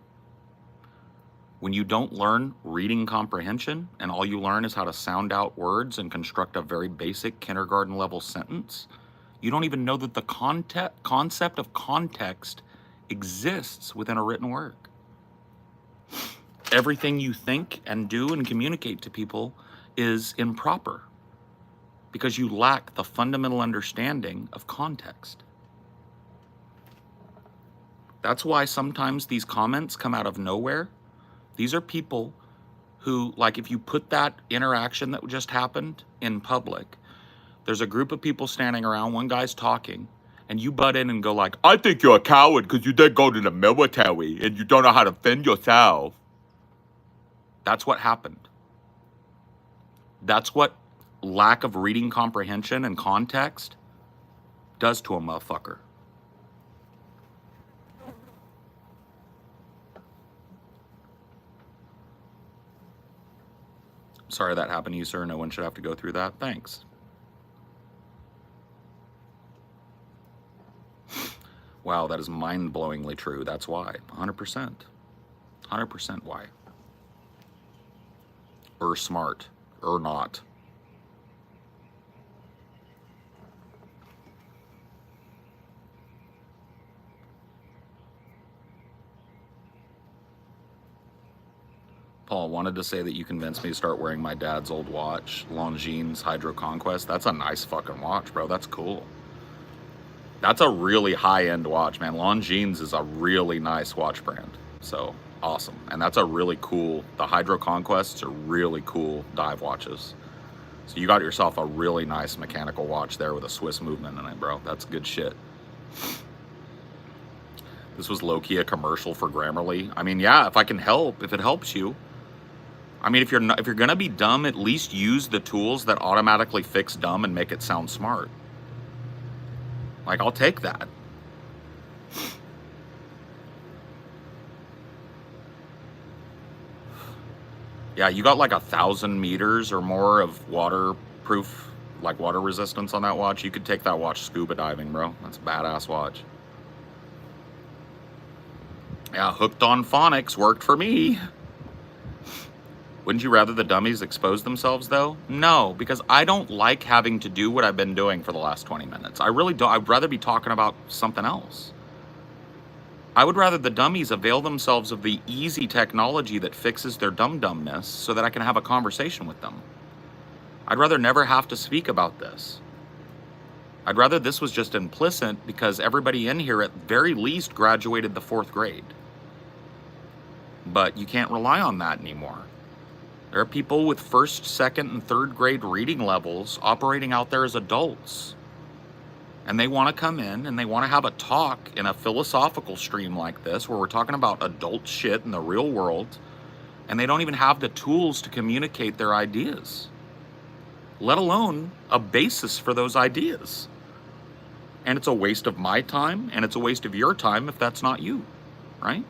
When you don't learn reading comprehension and all you learn is how to sound out words and construct a very basic kindergarten level sentence, you don't even know that the concept of context exists within a written work. Everything you think and do and communicate to people is improper because you lack the fundamental understanding of context. That's why sometimes these comments come out of nowhere. These are people who, like, if you put that interaction that just happened in public, there's a group of people standing around, one guy's talking, and you butt in and go like, I think you're a coward because you didn't go to the military and you don't know how to defend yourself. That's what happened. That's what lack of reading comprehension and context does to a motherfucker. Sorry that happened to you, sir. No one should have to go through that. Thanks. Wow, that is mind-blowingly true. That's why. 100%. 100% why. Or smart. Or not. Paul wanted to say that you convinced me to start wearing my dad's old watch, Longines Hydro Conquest. That's a nice fucking watch, bro. That's cool. That's a really high-end watch, man. Longines is a really nice watch brand. So, awesome. And that's a really cool, the Hydro Conquests are really cool dive watches. So you got yourself a really nice mechanical watch there with a Swiss movement in it, bro. That's good shit. This was low-key a commercial for Grammarly. I mean, yeah, if I can help, if it helps you. I mean, if you're gonna be dumb, at least use the tools that automatically fix dumb and make it sound smart. Like, I'll take that. Yeah, you got like 1,000 meters or more of waterproof, like water resistance on that watch. You could take that watch scuba diving, bro. That's a badass watch. Yeah, hooked on phonics worked for me. Wouldn't you rather the dummies expose themselves, though? No, because I don't like having to do what I've been doing for the last 20 minutes. I really don't. I'd rather be talking about something else. I would rather the dummies avail themselves of the easy technology that fixes their dumb-dumbness so that I can have a conversation with them. I'd rather never have to speak about this. I'd rather this was just implicit because everybody in here at very least graduated the 4th grade. But you can't rely on that anymore. There are people with 1st, 2nd, and 3rd grade reading levels operating out there as adults. And they want to come in and they want to have a talk in a philosophical stream like this where we're talking about adult shit in the real world, and they don't even have the tools to communicate their ideas, let alone a basis for those ideas. And it's a waste of my time, and it's a waste of your time if that's not you, right?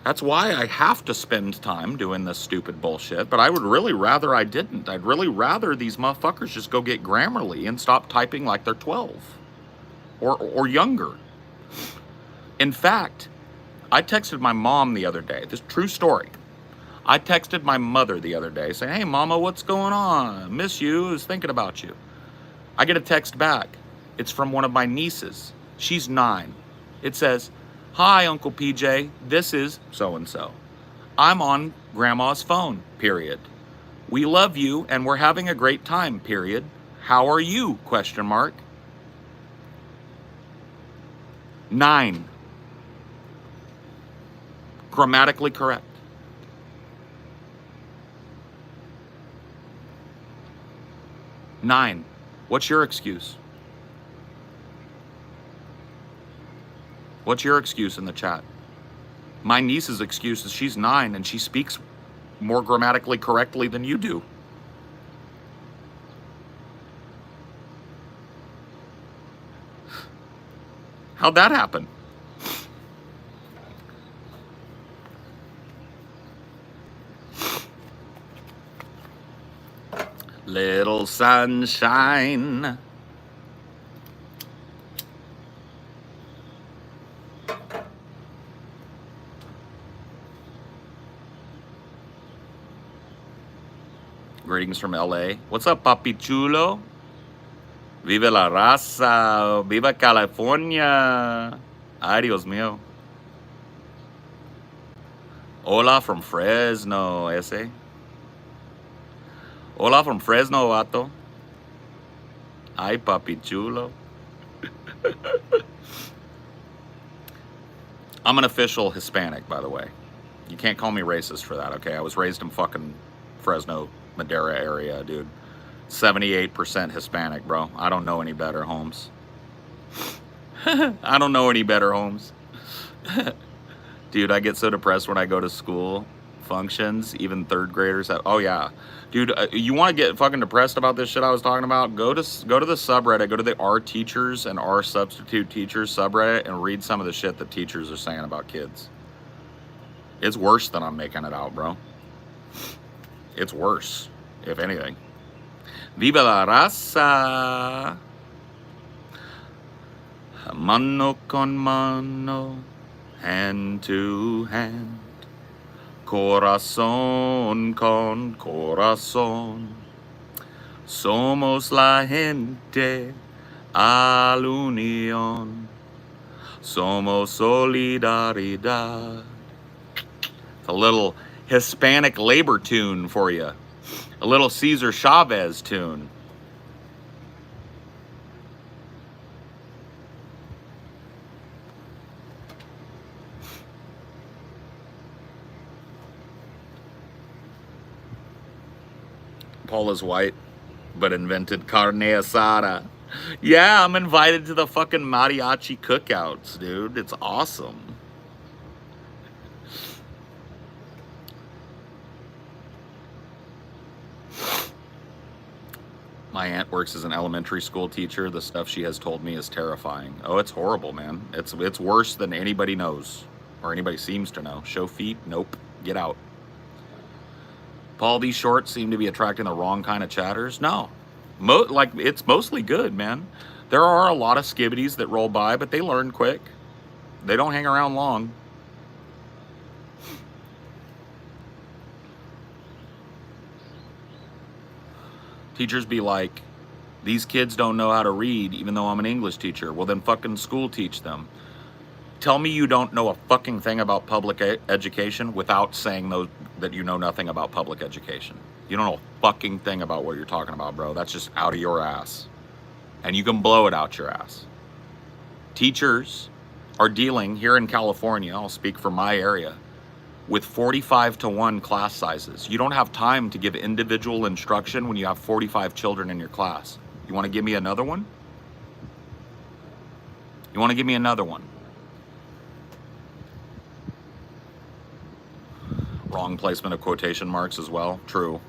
That's why I have to spend time doing this stupid bullshit, but I would really rather I didn't. I'd really rather these motherfuckers just go get Grammarly and stop typing like they're 12 or younger. In fact, I texted my mom the other day. This is a true story. I texted my mother the other day saying, hey, Mama, what's going on? Miss you, was thinking about you. I get a text back. It's from one of my nieces. She's 9. It says, hi, Uncle PJ, this is so-and-so. I'm on Grandma's phone, period. We love you and we're having a great time, period. How are you, question mark. 9. Grammatically correct. 9. What's your excuse? What's your excuse in the chat? My niece's excuse is she's 9 and she speaks more grammatically correctly than you do. How'd that happen? Little sunshine. Greetings from LA. What's up, papi chulo? Vive la raza. Viva California. Ay, Dios mío. Hola from Fresno, ese. Hola from Fresno, vato. Ay, papi chulo. I'm an official Hispanic, by the way. You can't call me racist for that, okay? I was raised in fucking Fresno, Madera area, dude. 78% Hispanic, bro. I don't know any better, Holmes. I don't know any better, Holmes. Dude, I get so depressed when I go to school functions, even third graders have, oh yeah. Dude, you want to get fucking depressed about this shit I was talking about? Go to the subreddit, go to the R teachers and R substitute teachers subreddit and read some of the shit that teachers are saying about kids. It's worse than I'm making it out, bro. It's worse, if anything. Viva la raza. Mano con mano, hand to hand, corazón con corazón, somos la gente al unión, somos solidaridad. It's a little Hispanic labor tune for you, a little Cesar Chavez tune. Paul is white, but invented carne asada. Yeah, I'm invited to the fucking mariachi cookouts, dude. It's awesome. My aunt works as an elementary school teacher. The stuff she has told me is terrifying. Oh, it's horrible, man. It's worse than anybody knows, or anybody seems to know. Show feet? Nope. Get out. Paul, these shorts seem to be attracting the wrong kind of chatters. No, it's mostly good, man. There are a lot of skibbities that roll by, but they learn quick. They don't hang around long. Teachers be like, these kids don't know how to read, even though I'm an English teacher. Well, then fucking school teach them. Tell me you don't know a fucking thing about public education without saying that you know nothing about public education. You don't know a fucking thing about what you're talking about, bro. That's just out of your ass. And you can blow it out your ass. Teachers are dealing, here in California, I'll speak for my area, with 45-to-1 class sizes. You don't have time to give individual instruction when you have 45 children in your class. You want to give me another one? You want to give me another one? Wrong placement of quotation marks as well. True.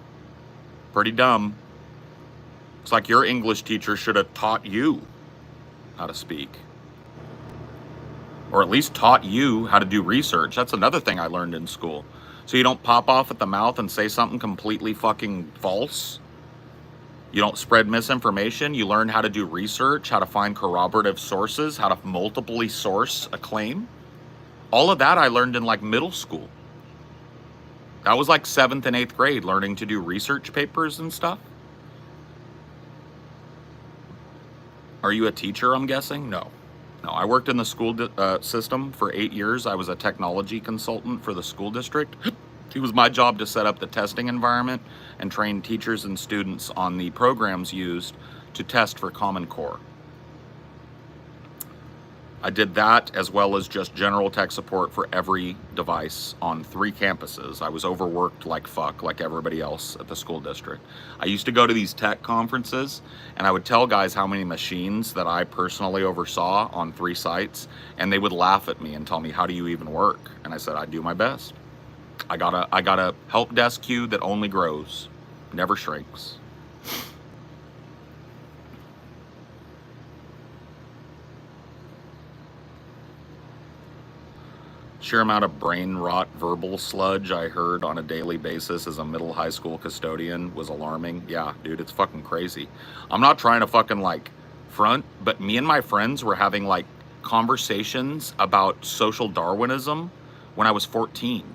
Pretty dumb. It's like your English teacher should have taught you how to speak. Or at least taught you how to do research. That's another thing I learned in school. So you don't pop off at the mouth and say something completely fucking false. You don't spread misinformation. You learn how to do research, how to find corroborative sources, how to multiply source a claim. All of that I learned in like middle school. That was like 7th and 8th grade, learning to do research papers and stuff. Are you a teacher, I'm guessing? No. No, I worked in the school system for 8 years. I was a technology consultant for the school district. It was my job to set up the testing environment and train teachers and students on the programs used to test for Common Core. I did that as well as just general tech support for every device on 3 campuses. I was overworked like fuck, like everybody else at the school district. I used to go to these tech conferences and I would tell guys how many machines that I personally oversaw on 3 sites, and they would laugh at me and tell me, how do you even work? And I said, I do my best. I got a help desk queue that only grows, never shrinks. Sheer amount of brain rot verbal sludge I heard on a daily basis as a middle high school custodian was alarming. Yeah, dude, it's fucking crazy. I'm not trying to fucking like front, but me and my friends were having like conversations about social Darwinism when I was 14.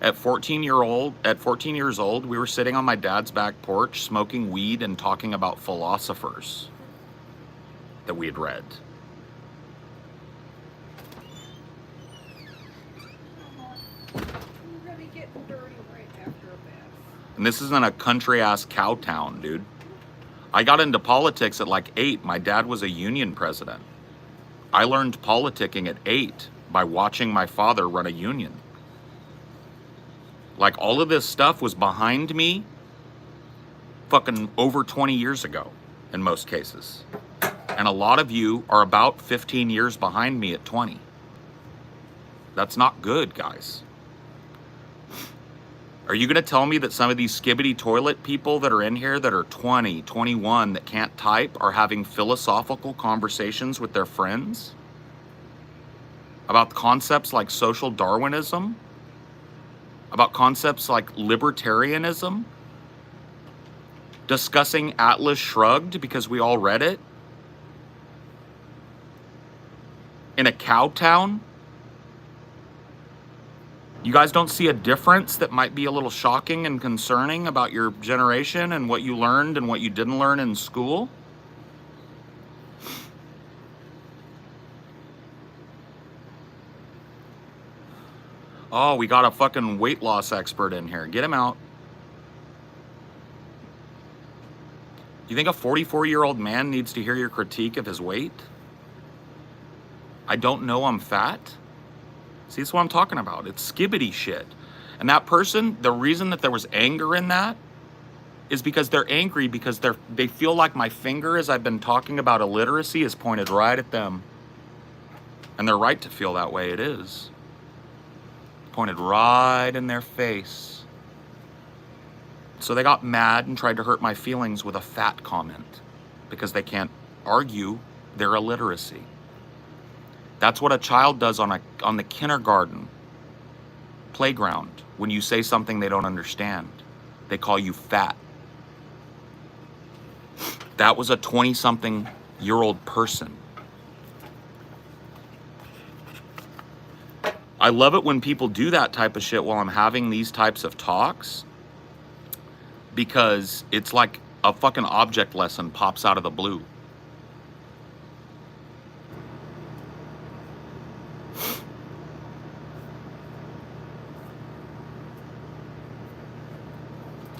At 14 years old, we were sitting on my dad's back porch smoking weed and talking about philosophers that we had read. And this isn't a country-ass cow town, dude. I got into politics at like 8. My dad was a union president. I learned politicking at 8 by watching my father run a union. Like, all of this stuff was behind me fucking over 20 years ago in most cases. And And a lot of you are about 15 years behind me at 20. That's not good, guys. Are you going to tell me that some of these skibbity toilet people that are in here that are 20, 21, that can't type are having philosophical conversations with their friends about concepts like social Darwinism, about concepts like libertarianism, discussing Atlas Shrugged because we all read it in a cow town? You guys don't see a difference that might be a little shocking and concerning about your generation and what you learned and what you didn't learn in school? Oh, we got a fucking weight loss expert in here. Get him out. You think a 44-year-old man needs to hear your critique of his weight? I don't know I'm fat. See, that's what I'm talking about. It's skibbity shit. And that person, the reason that there was anger in that is because they're angry because they feel like my finger, as I've been talking about illiteracy, is pointed right at them. And they're right to feel that way. It is. Pointed right in their face. So they got mad and tried to hurt my feelings with a fat comment because they can't argue their illiteracy. That's what a child does on the kindergarten playground when you say something they don't understand. They call you fat. That was a 20-something-year-old person. I love it when people do that type of shit while I'm having these types of talks, because it's like a fucking object lesson pops out of the blue.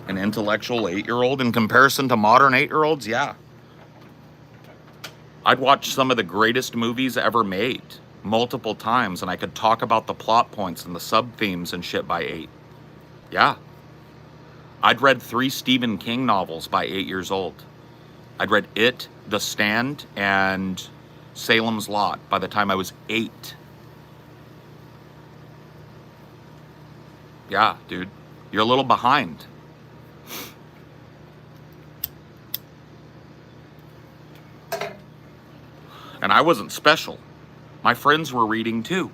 An intellectual 8-year-old in comparison to modern 8-year-olds? Yeah. I'd watch some of the greatest movies ever made multiple times, and I could talk about the plot points and the sub-themes and shit by 8. Yeah. I'd read 3 Stephen King novels by 8 years old. I'd read It, The Stand, and Salem's Lot by the time I was 8. Yeah, dude. You're a little behind. And I wasn't special. My friends were reading too.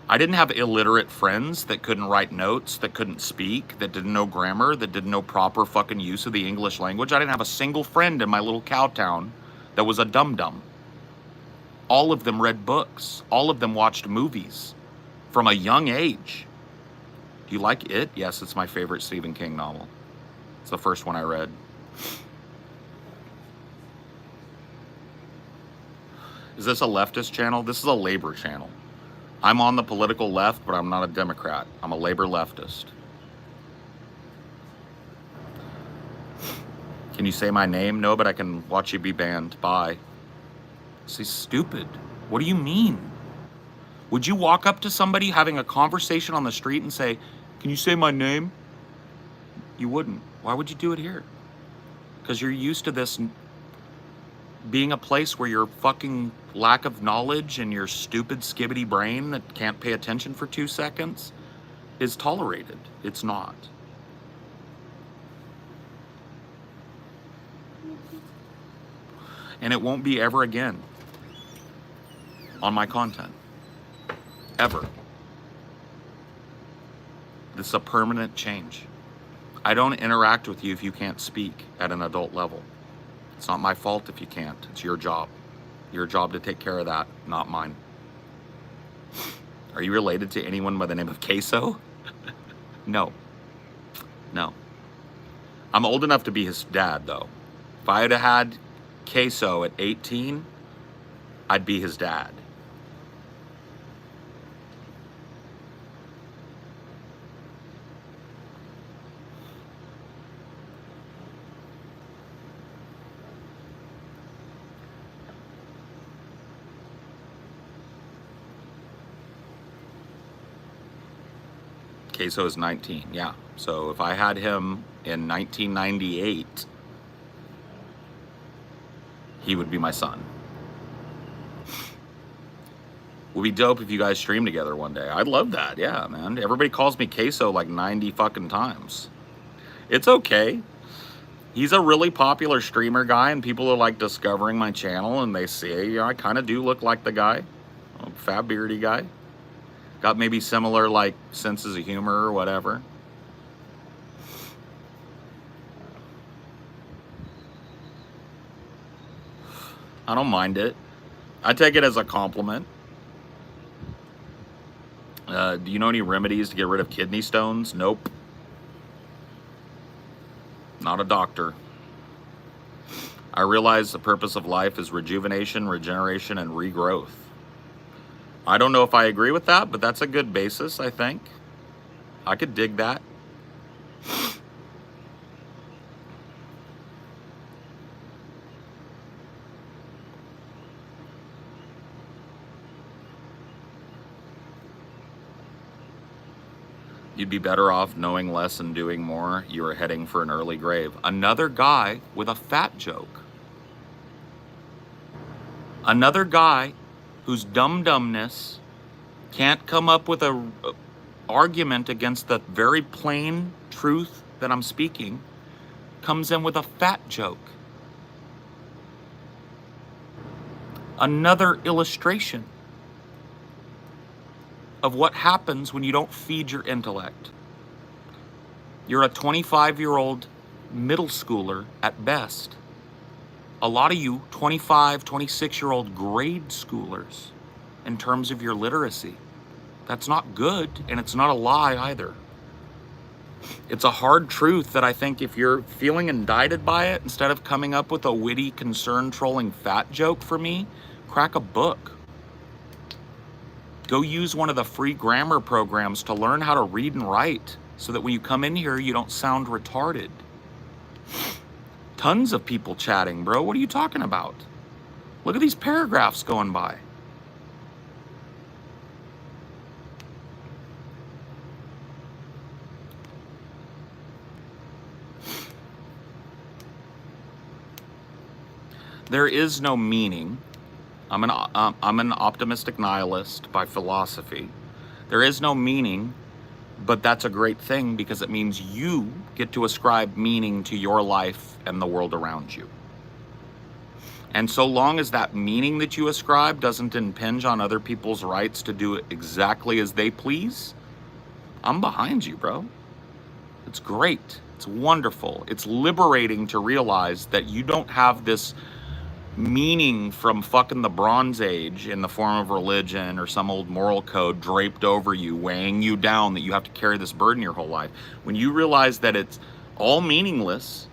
I didn't have illiterate friends that couldn't write notes, that couldn't speak, that didn't know grammar, that didn't know proper fucking use of the English language. I didn't have a single friend in my little cow town that was a dum-dum. All of them read books. All of them watched movies from a young age. Do you like It? Yes, it's my favorite Stephen King novel. It's the first one I read. Is this a leftist channel? This is a labor channel. I'm on the political left, but I'm not a Democrat. I'm a labor leftist. Can you say my name? No, but I can watch you be banned. Bye. This is stupid. What do you mean? Would you walk up to somebody having a conversation on the street and say, "Can you say my name?" You wouldn't. Why would you do it here? Because you're used to this being a place where your fucking lack of knowledge and your stupid skibbity brain that can't pay attention for 2 seconds is tolerated. It's not. And it won't be ever again on my content. Ever. This is a permanent change. I don't interact with you if you can't speak at an adult level. It's not my fault if you can't. It's your job. Your job to take care of that, not mine. Are you related to anyone by the name of Queso? No. No. I'm old enough to be his dad, though. If I had had Queso at 18, I'd be his dad. Queso is 19, yeah. So if I had him in 1998, he would be my son. Would be dope if you guys stream together one day. I'd love that. Yeah, man. Everybody calls me Queso like 90 fucking times. It's okay. He's a really popular streamer guy, and people are like discovering my channel, and they say, you know, I kind of do look like the guy, fat beardy guy. Got maybe similar like senses of humor or whatever. I don't mind it. I take it as a compliment. Do you know any remedies to get rid of kidney stones? Nope. Not a doctor. I realize the purpose of life is rejuvenation, regeneration, and regrowth. I don't know if I agree with that, but that's a good basis, I think. I could dig that. You'd be better off knowing less and doing more. You are heading for an early grave. Another guy with a fat joke. Another guy whose dumbness can't come up with a argument against the very plain truth that I'm speaking, comes in with a fat joke. Another illustration of what happens when you don't feed your intellect. You're a 25-year-old middle schooler at best. A lot of you 25, 26-year-old grade schoolers in terms of your literacy. That's not good, and it's not a lie either. It's a hard truth that I think if you're feeling indicted by it, instead of coming up with a witty, concern-trolling fat joke for me, crack a book. Go use one of the free grammar programs to learn how to read and write so that when you come in here, you don't sound retarded. Tons of people chatting, bro. What are you talking about? Look at these paragraphs going by. There is no meaning. I'm an optimistic nihilist by philosophy. There is no meaning, but that's a great thing because it means you get to ascribe meaning to your life and the world around you. And so long as that meaning that you ascribe doesn't impinge on other people's rights to do it exactly as they please, I'm behind you, bro. It's great. It's wonderful. It's liberating to realize that you don't have this meaning from fucking the Bronze Age in the form of religion or some old moral code draped over you, weighing you down, that you have to carry this burden your whole life. When you realize that it's all meaningless,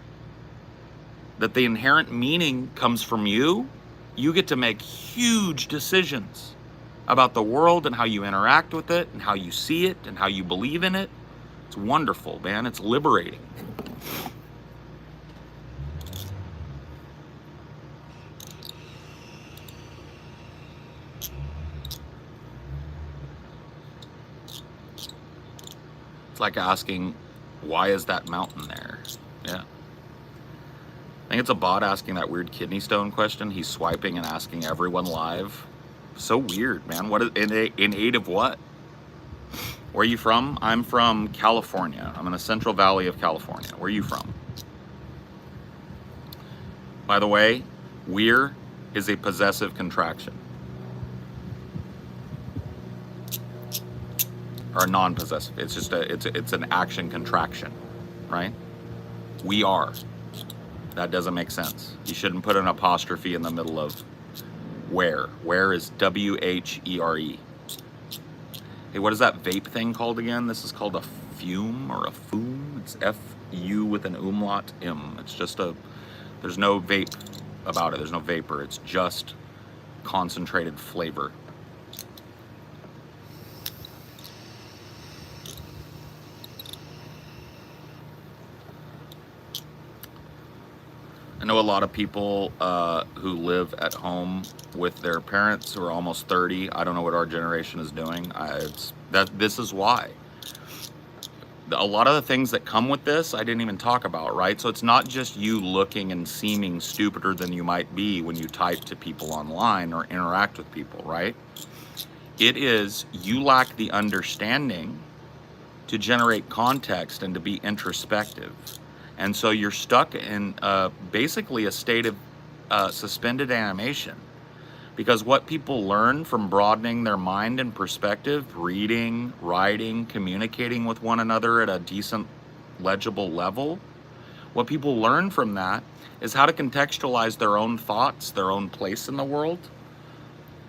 that the inherent meaning comes from you, you get to make huge decisions about the world and how you interact with it and how you see it and how you believe in it. It's wonderful, man. It's liberating. It's like asking, why is that mountain there? Yeah. I think it's a bot asking that weird kidney stone question. He's swiping and asking everyone live. So weird, man. What is in aid of what? Where are you from? I'm from California. I'm in the Central Valley of California. Where are you from? By the way, we're is a possessive contraction. Or non-possessive. It's just it's an action contraction, right? We are. That doesn't make sense. You shouldn't put an apostrophe in the middle of where. Where is W-H-E-R-E. Hey, what is that vape thing called again? This is called a fume or a fume. It's F-U with an umlaut M. It's just there's no vape about it. There's no vapor. It's just concentrated flavor. I know a lot of people who live at home with their parents who are almost 30. I don't know what our generation is doing. This is why. A lot of the things that come with this, I didn't even talk about, right? So it's not just you looking and seeming stupider than you might be when you type to people online or interact with people, right? It is you lack the understanding to generate context and to be introspective. And so you're stuck in basically a state of suspended animation. Because what people learn from broadening their mind and perspective, reading, writing, communicating with one another at a decent, legible level, what people learn from that is how to contextualize their own thoughts, their own place in the world.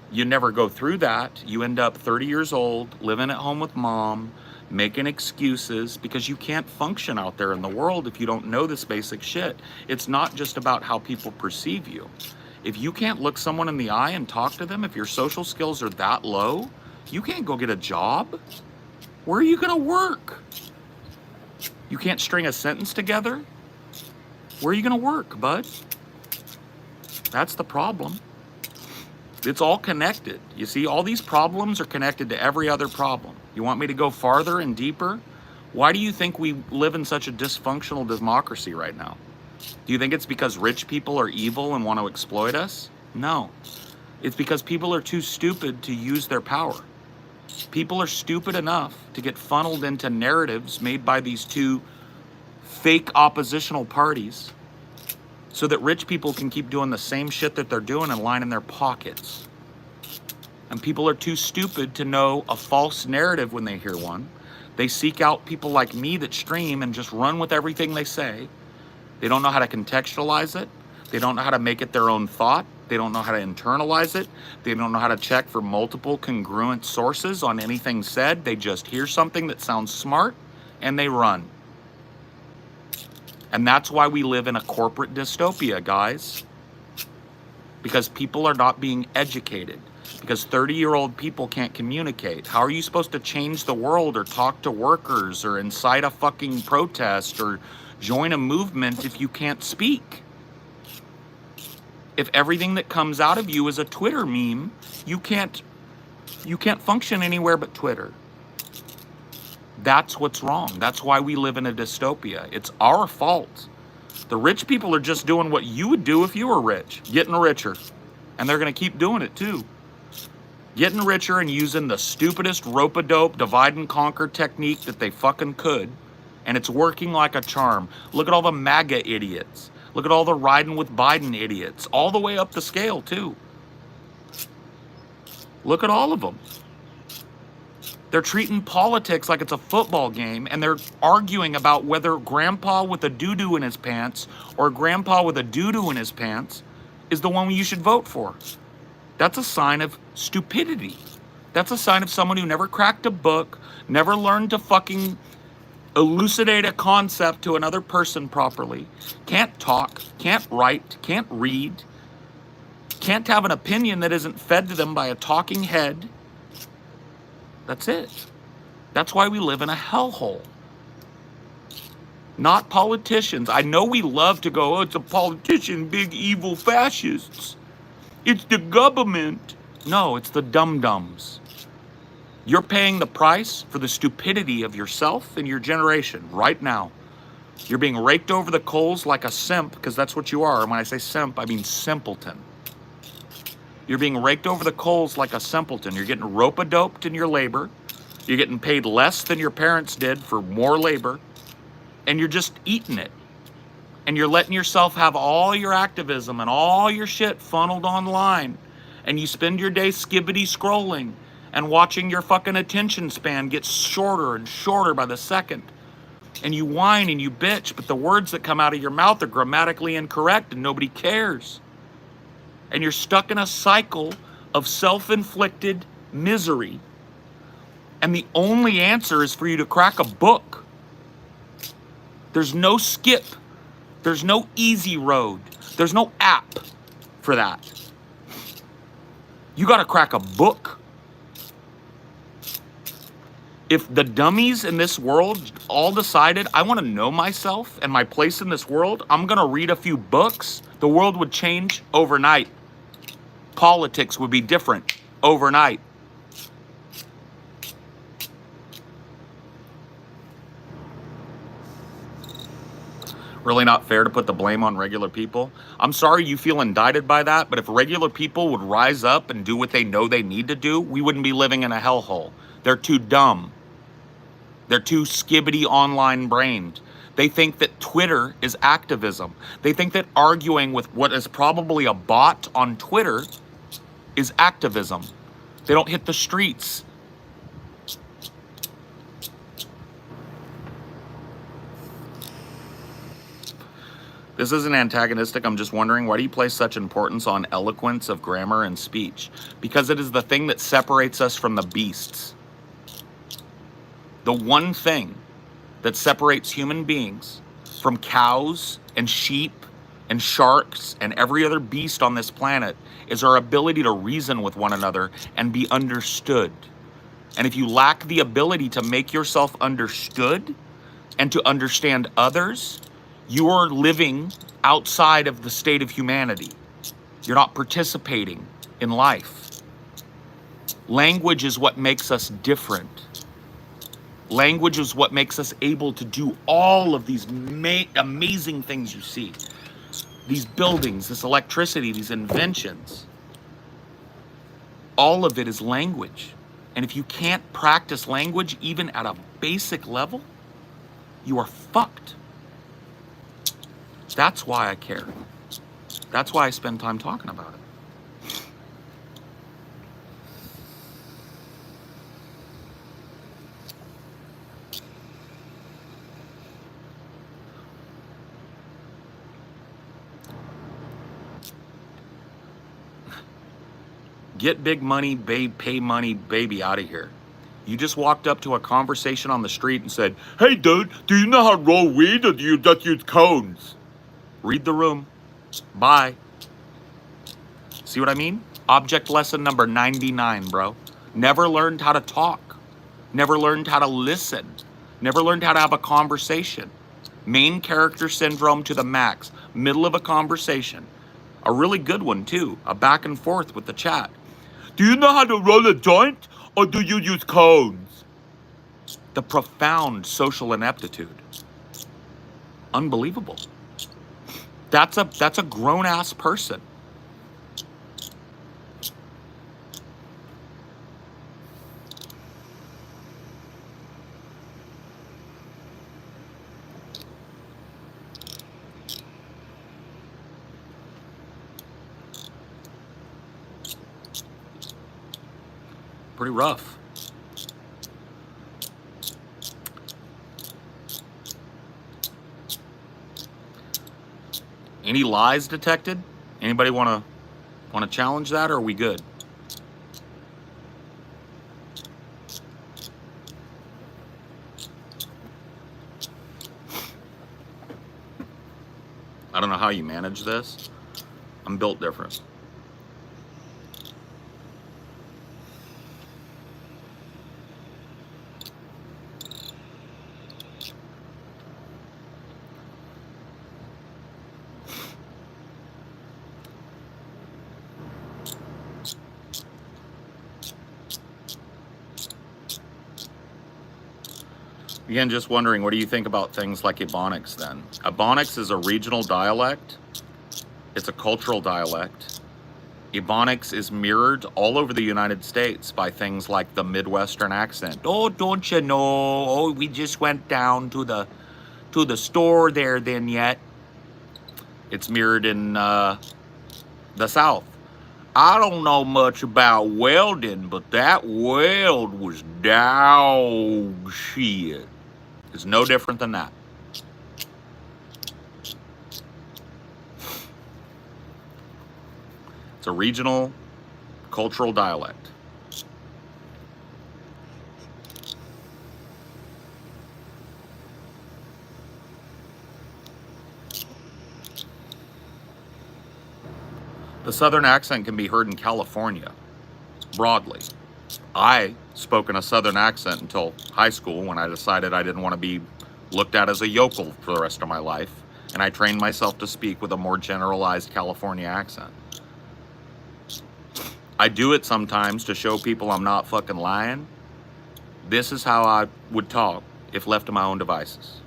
You never go through that. You end up 30 years old, living at home with mom, making excuses because you can't function out there in the world if you don't know this basic shit. It's not just about how people perceive you. If you can't look someone in the eye and talk to them, if your social skills are that low, you can't go get a job. Where are you gonna work? You can't string a sentence together? Where are you gonna work, bud? That's the problem. It's all connected. You see, all these problems are connected to every other problem. You want me to go farther and deeper? Why do you think we live in such a dysfunctional democracy right now? Do you think it's because rich people are evil and want to exploit us? No. It's because people are too stupid to use their power. People are stupid enough to get funneled into narratives made by these two fake oppositional parties so that rich people can keep doing the same shit that they're doing and lining their pockets. And people are too stupid to know a false narrative when they hear one. They seek out people like me that stream and just run with everything they say. They don't know how to contextualize it. They don't know how to make it their own thought. They don't know how to internalize it. They don't know how to check for multiple congruent sources on anything said. They just hear something that sounds smart and they run. And that's why we live in a corporate dystopia, guys. Because people are not being educated. Because 30-year-old people can't communicate. How are you supposed to change the world or talk to workers or incite a fucking protest or join a movement if you can't speak? If everything that comes out of you is a Twitter meme, you can't function anywhere but Twitter. That's what's wrong. That's why we live in a dystopia. It's our fault. The rich people are just doing what you would do if you were rich, getting richer. And they're going to keep doing it too. Getting richer and using the stupidest rope-a-dope divide and conquer technique that they fucking could. And it's working like a charm. Look at all the MAGA idiots. Look at all the riding with Biden idiots. All the way up the scale too. Look at all of them. They're treating politics like it's a football game, and they're arguing about whether grandpa with a doo-doo in his pants or grandpa with a doo-doo in his pants is the one you should vote for. That's a sign of stupidity. That's a sign of someone who never cracked a book, never learned to fucking elucidate a concept to another person properly, can't talk, can't write, can't read, can't have an opinion that isn't fed to them by a talking head. That's it. That's why we live in a hellhole. Not politicians. I know we love to go, oh, it's a politician, big evil fascists. It's the government. No, it's the dum-dums. You're paying the price for the stupidity of yourself and your generation right now. You're being raked over the coals like a simp, because that's what you are. And when I say simp, I mean simpleton. You're being raked over the coals like a simpleton. You're getting rope-a-doped in your labor. You're getting paid less than your parents did for more labor. And you're just eating it. And you're letting yourself have all your activism and all your shit funneled online. And you spend your day skibbity scrolling and watching your fucking attention span get shorter and shorter by the second. And you whine and you bitch, but the words that come out of your mouth are grammatically incorrect and nobody cares. And you're stuck in a cycle of self-inflicted misery. And the only answer is for you to crack a book. There's no skip. There's no easy road. There's no app for that. You got to crack a book. If the dummies in this world all decided, I want to know myself and my place in this world, I'm going to read a few books, the world would change overnight. Politics would be different overnight. Really not fair to put the blame on regular people. I'm sorry you feel indicted by that, but if regular people would rise up and do what they know they need to do, we wouldn't be living in a hellhole. They're too dumb. They're too skibbity online brained. They think that Twitter is activism. They think that arguing with what is probably a bot on Twitter is activism. They don't hit the streets. This isn't antagonistic. I'm just wondering, why do you place such importance on eloquence of grammar and speech? Because it is the thing that separates us from the beasts. The one thing that separates human beings from cows and sheep and sharks and every other beast on this planet is our ability to reason with one another and be understood. And if you lack the ability to make yourself understood and to understand others, you are living outside of the state of humanity. You're not participating in life. Language is what makes us different. Language is what makes us able to do all of these amazing things you see. These buildings, this electricity, these inventions. All of it is language. And if you can't practice language even at a basic level, you are fucked. That's why I care. That's why I spend time talking about it. Get big money, babe, pay money, baby, out of here. You just walked up to a conversation on the street and said, "Hey dude, do you know how to roll weed, or do you just use cones?" Read the room. Bye. See what I mean? Object lesson number 99, bro. Never learned how to talk. Never learned how to listen. Never learned how to have a conversation. Main character syndrome to the max. Middle of a conversation. A really good one too. A back and forth with the chat. "Do you know how to roll a joint, or do you use cones?" The profound social ineptitude. Unbelievable. That's a grown-ass person. Pretty rough. Any lies detected? Anybody want to challenge that, or are we good? I don't know how you manage this. I'm built different. Again, just wondering, what do you think about things like Ebonics then? Ebonics is a regional dialect. It's a cultural dialect. Ebonics is mirrored all over the United States by things like the Midwestern accent. "Oh, don't you know? Oh, we just went down to the store there then yet." It's mirrored in the South. "I don't know much about welding, but that weld was dog shit." It's no different than that. It's a regional cultural dialect. The Southern accent can be heard in California, broadly. I spoke in a Southern accent until high school, when I decided I didn't want to be looked at as a yokel for the rest of my life, and I trained myself to speak with a more generalized California accent. I do it sometimes to show people I'm not fucking lying. This is how I would talk if left to my own devices.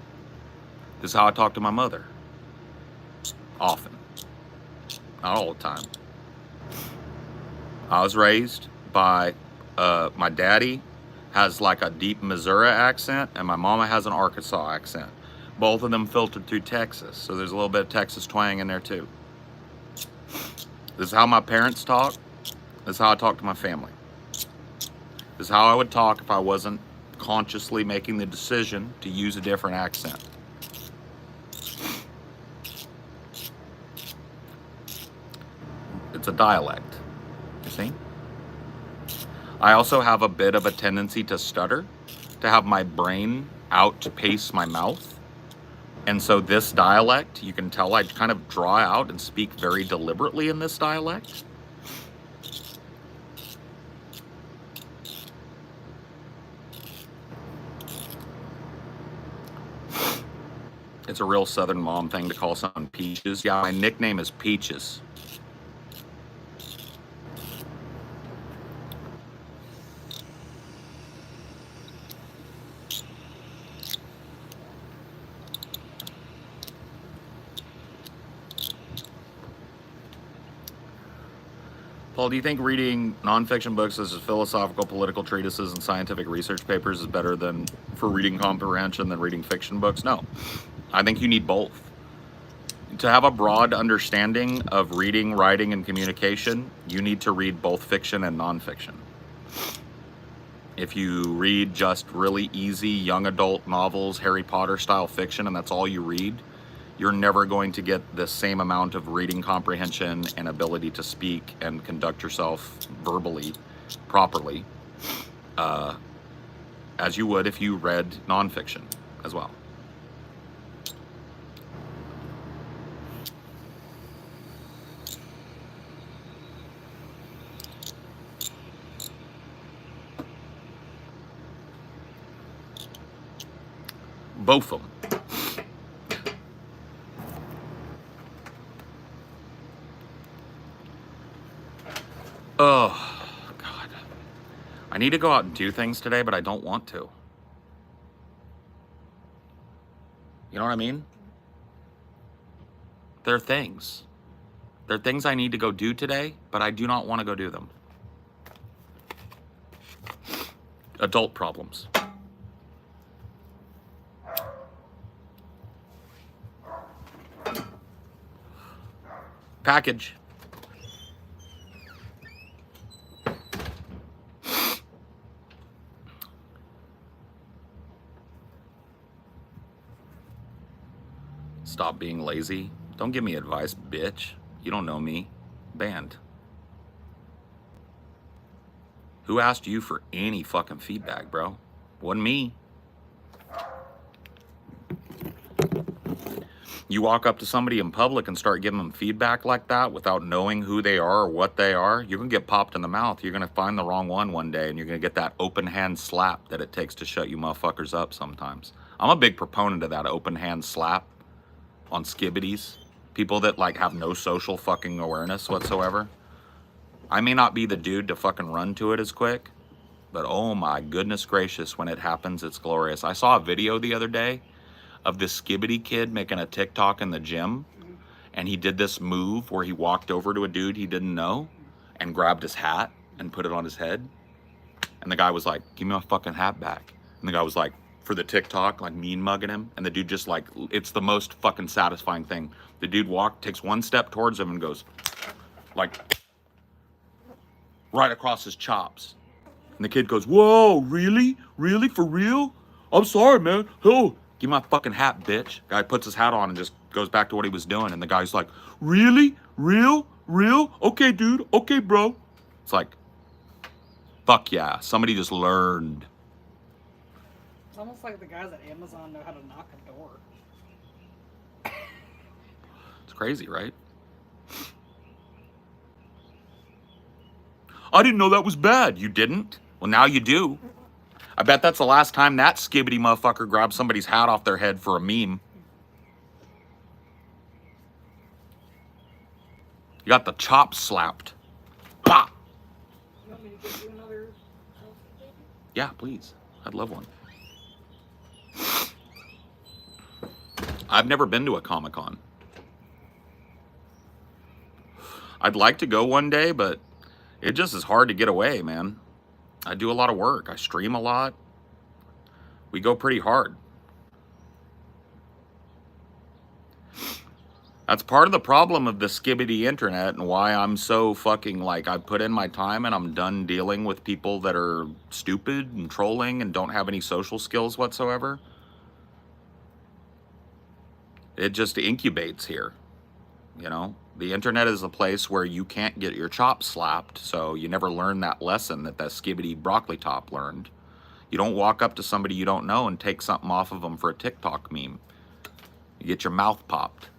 This is how I talk to my mother. often, not all the time. I was raised by my daddy has like a deep Missouri accent, and my mama has an Arkansas accent. Both of them filtered through Texas, so there's a little bit of Texas twang in there too. This is how my parents talk. This is how I talk to my family. This is how I would talk if I wasn't consciously making the decision to use a different accent. It's a dialect, you see? I also have a bit of a tendency to stutter, to have my brain outpace my mouth. And so this dialect, you can tell I kind of draw out and speak very deliberately in this dialect. It's a real Southern mom thing to call someone Peaches. Yeah, my nickname is Peaches. Paul, do you think reading nonfiction books such as philosophical, political treatises, and scientific research papers is better than for reading comprehension than reading fiction books? No. I think you need both. To have a broad understanding of reading, writing, and communication, you need to read both fiction and nonfiction. If you read just really easy young adult novels, Harry Potter style fiction, and that's all you read, you're never going to get the same amount of reading comprehension and ability to speak and conduct yourself verbally properly as you would if you read nonfiction as well. Both of them. Oh, God. I need to go out and do things today, but I don't want to. You know what I mean? They're things. They're things I need to go do today, but I do not want to go do them. Adult problems. Package. Stop being lazy. Don't give me advice, bitch. You don't know me. Banned. Who asked you for any fucking feedback, bro? Wasn't me. You walk up to somebody in public and start giving them feedback like that without knowing who they are or what they are, you're going to get popped in the mouth. You're going to find the wrong one day, and you're going to get that open hand slap that it takes to shut you motherfuckers up sometimes. I'm a big proponent of that open hand slap on skibbities. People that like have no social fucking awareness whatsoever. I may not be the dude to fucking run to it as quick, but oh my goodness gracious, when it happens, it's glorious. I saw a video the other day of this skibbity kid making a TikTok in the gym, and he did this move where he walked over to a dude he didn't know and grabbed his hat and put it on his head. And the guy was like, give me my fucking hat back. And the guy was like, for the TikTok, like mean mugging him. And the dude just like, it's the most fucking satisfying thing. The dude takes one step towards him and goes like right across his chops. And the kid goes, whoa, really? Really? For real? I'm sorry, man. Oh, give me my fucking hat, bitch. Guy puts his hat on and just goes back to what he was doing. And the guy's like, really? Real? Real? Okay, dude. Okay, bro. It's like, fuck yeah. Somebody just learned. It's almost like the guys at Amazon know how to knock a door. It's crazy, right? I didn't know that was bad. You didn't? Well, now you do. I bet that's the last time that skibbity motherfucker grabbed somebody's hat off their head for a meme. You got the chops slapped. Pop! You want me to give you another selfie, baby? Yeah, please. I'd love one. I've never been to a Comic-Con. I'd like to go one day, but it just is hard to get away, man. I do a lot of work. I stream a lot. We go pretty hard. That's part of the problem of the skibbity internet and why I'm so fucking like, I put in my time and I'm done dealing with people that are stupid and trolling and don't have any social skills whatsoever. It just incubates here. You know, the internet is a place where you can't get your chops slapped, so you never learn that lesson that skibbity broccoli top learned. You don't walk up to somebody you don't know and take something off of them for a TikTok meme. You get your mouth popped.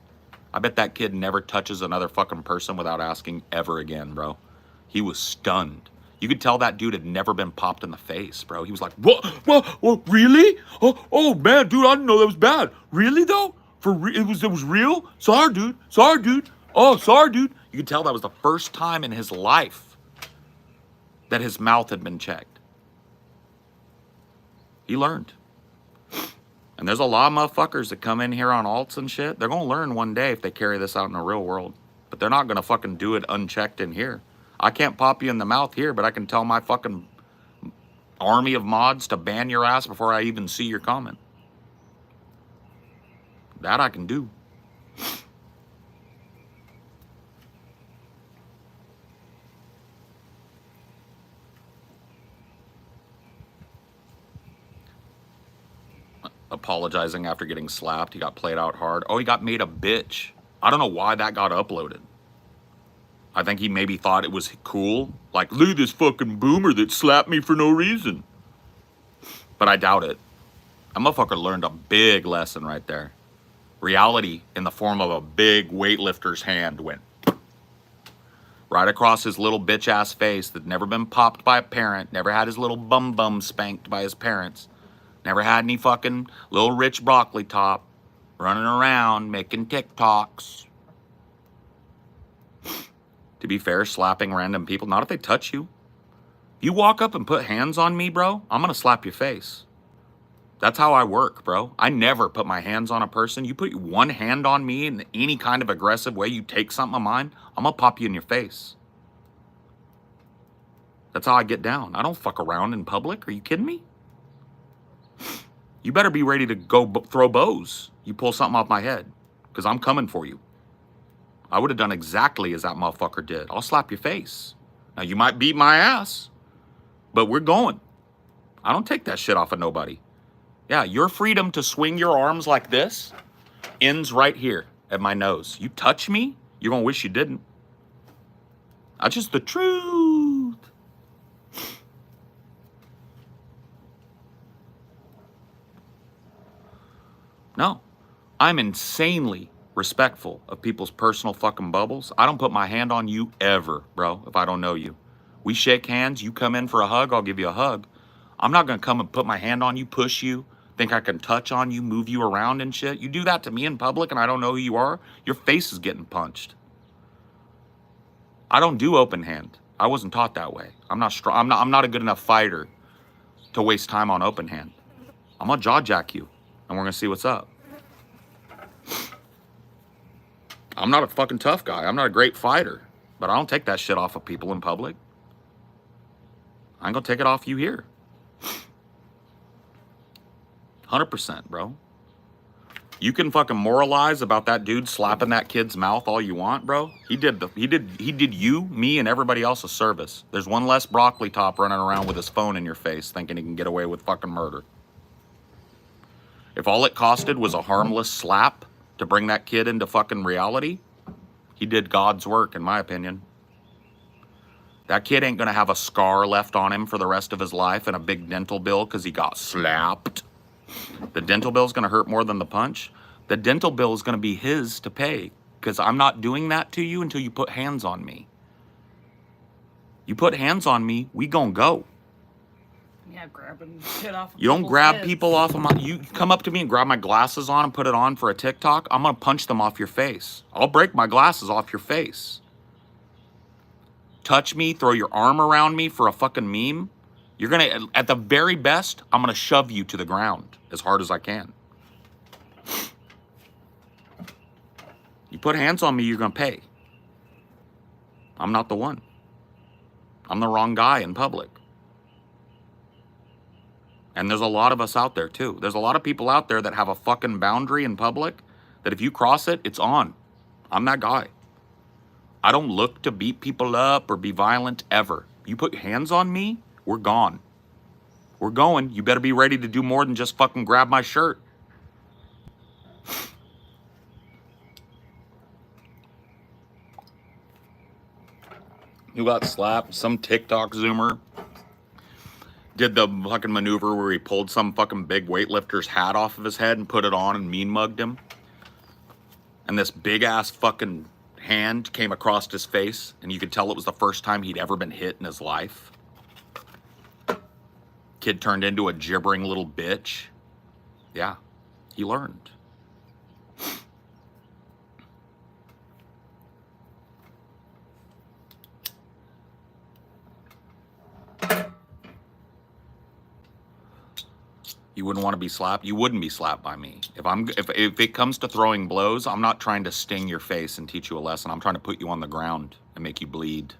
I bet that kid never touches another fucking person without asking ever again, bro. He was stunned. You could tell that dude had never been popped in the face, bro. He was like, what, really? Oh, man, dude, I didn't know that was bad. Really, though? It was real? Sorry, dude. Oh, sorry, dude. You could tell that was the first time in his life that his mouth had been checked. He learned. And there's a lot of motherfuckers that come in here on alts and shit. They're going to learn one day if they carry this out in the real world. But they're not going to fucking do it unchecked in here. I can't pop you in the mouth here, but I can tell my fucking army of mods to ban your ass before I even see your comment. That I can do. Apologizing after getting slapped. He got played out hard. Oh, he got made a bitch. I don't know why that got uploaded. I think he maybe thought it was cool. Like, look at this fucking boomer that slapped me for no reason. But I doubt it. That motherfucker learned a big lesson right there. Reality in the form of a big weightlifter's hand went right across his little bitch-ass face that never been popped by a parent, never had his little bum spanked by his parents, never had any fucking little rich broccoli top running around making TikToks. To be fair, slapping random people, not if they touch you. You walk up and put hands on me, bro, I'm gonna slap your face. That's how I work, bro. I never put my hands on a person. You put one hand on me in any kind of aggressive way, you take something of mine, I'm gonna pop you in your face. That's how I get down. I don't fuck around in public. Are you kidding me? You better be ready to go throw bows. You pull something off my head, because I'm coming for you. I would have done exactly as that motherfucker did. I'll slap your face. Now, you might beat my ass, but we're going. I don't take that shit off of nobody. Yeah, your freedom to swing your arms like this ends right here at my nose. You touch me, you're going to wish you didn't. That's just the truth. No, I'm insanely respectful of people's personal fucking bubbles. I don't put my hand on you ever, bro, if I don't know you. We shake hands, you come in for a hug, I'll give you a hug. I'm not going to come and put my hand on you, push you, think I can touch on you, move you around and shit. You do that to me in public and I don't know who you are, your face is getting punched. I don't do open hand. I wasn't taught that way. I'm not strong. I'm not a good enough fighter to waste time on open hand. I'm going to jaw jack you and we're going to see what's up. I'm not a fucking tough guy. I'm not a great fighter, but I don't take that shit off of people in public. I ain't gonna take it off you here. 100%, bro. You can fucking moralize about that dude slapping that kid's mouth all you want, bro. He did you, me, and everybody else a service. There's one less broccoli top running around with his phone in your face thinking he can get away with fucking murder. If all it costed was a harmless slap to bring that kid into fucking reality, he did God's work, in my opinion. That kid ain't gonna have a scar left on him for the rest of his life and a big dental bill because he got slapped. The dental bill's gonna hurt more than the punch. The dental bill is gonna be his to pay because I'm not doing that to you until you put hands on me. You put hands on me, we gonna go. Yeah, grabbing shit off of You don't grab heads. people off of my... You come up to me and grab my glasses on and put it on for a TikTok, I'm going to punch them off your face. I'll break my glasses off your face. Touch me, throw your arm around me for a fucking meme. You're going to... At the very best, I'm going to shove you to the ground as hard as I can. You put hands on me, you're going to pay. I'm not the one. I'm the wrong guy in public. And there's a lot of us out there too. There's a lot of people out there that have a fucking boundary in public that if you cross it, it's on. I'm that guy. I don't look to beat people up or be violent ever. You put hands on me, we're gone. We're going. You better be ready to do more than just fucking grab my shirt. You got slapped. Some TikTok Zoomer did the fucking maneuver where he pulled some fucking big weightlifter's hat off of his head and put it on and mean mugged him. And this big ass fucking hand came across his face, and you could tell it was the first time he'd ever been hit in his life. Kid turned into a gibbering little bitch. Yeah, he learned. You wouldn't want to be slapped. You wouldn't be slapped by me. If it comes to throwing blows, I'm not trying to sting your face and teach you a lesson. I'm trying to put you on the ground and make you bleed.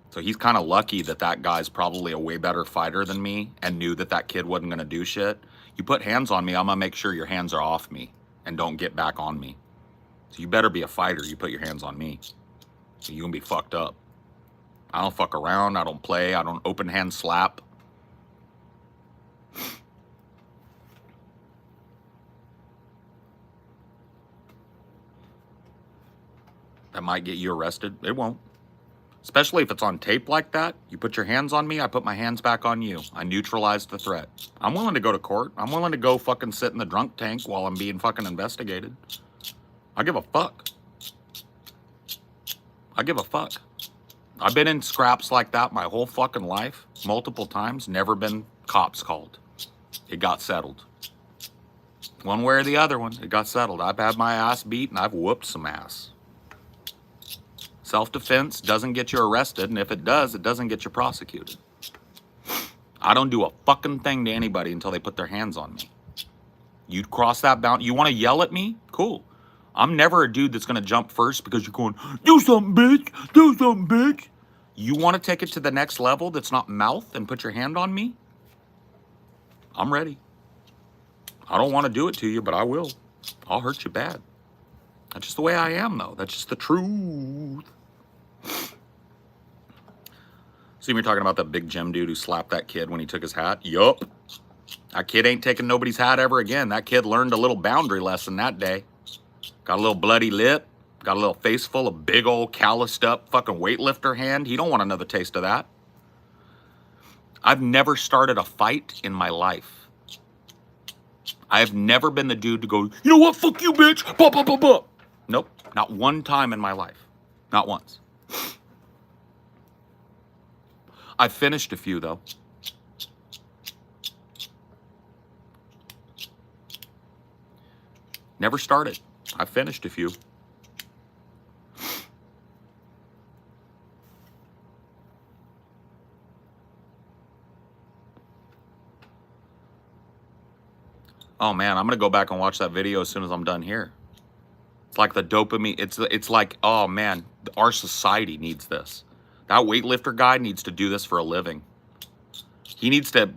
So he's kind of lucky that that guy's probably a way better fighter than me and knew that that kid wasn't going to do shit. You put hands on me, I'm going to make sure your hands are off me and don't get back on me. So you better be a fighter. You put your hands on me. So you're going to be fucked up. I don't fuck around. I don't play. I don't open hand slap. That might get you arrested. It won't. Especially if it's on tape like that. You put your hands on me, I put my hands back on you. I neutralized the threat. I'm willing to go to court. I'm willing to go fucking sit in the drunk tank while I'm being fucking investigated. I give a fuck. I give a fuck. I've been in scraps like that my whole fucking life. Multiple times. Never been cops called. It got settled. One way or the other one, it got settled. I've had my ass beat and I've whooped some ass. Self-defense doesn't get you arrested, and if it does, it doesn't get you prosecuted. I don't do a fucking thing to anybody until they put their hands on me. You cross that boundary. You want to yell at me? Cool. I'm never a dude that's going to jump first because you're going, do something, bitch. Do something, bitch. You want to take it to the next level that's not mouth and put your hand on me? I'm ready. I don't want to do it to you, but I will. I'll hurt you bad. That's just the way I am, though. That's just the truth. See, we're talking about that big gym dude who slapped that kid when he took his hat? Yup. That kid ain't taking nobody's hat ever again. That kid learned a little boundary lesson that day. Got a little bloody lip. Got a little face full of big old calloused up fucking weightlifter hand. He don't want another taste of that. I've never started a fight in my life. I have never been the dude to go, you know what, fuck you, bitch. Bah, bah, bah, bah. Nope. Not one time in my life. Not once. I've finished a few, though. Never started. I've finished a few. Oh, man, I'm going to go back and watch that video as soon as I'm done here. It's like the dopamine. It's like, oh, man, our society needs this. That weightlifter guy needs to do this for a living. He needs to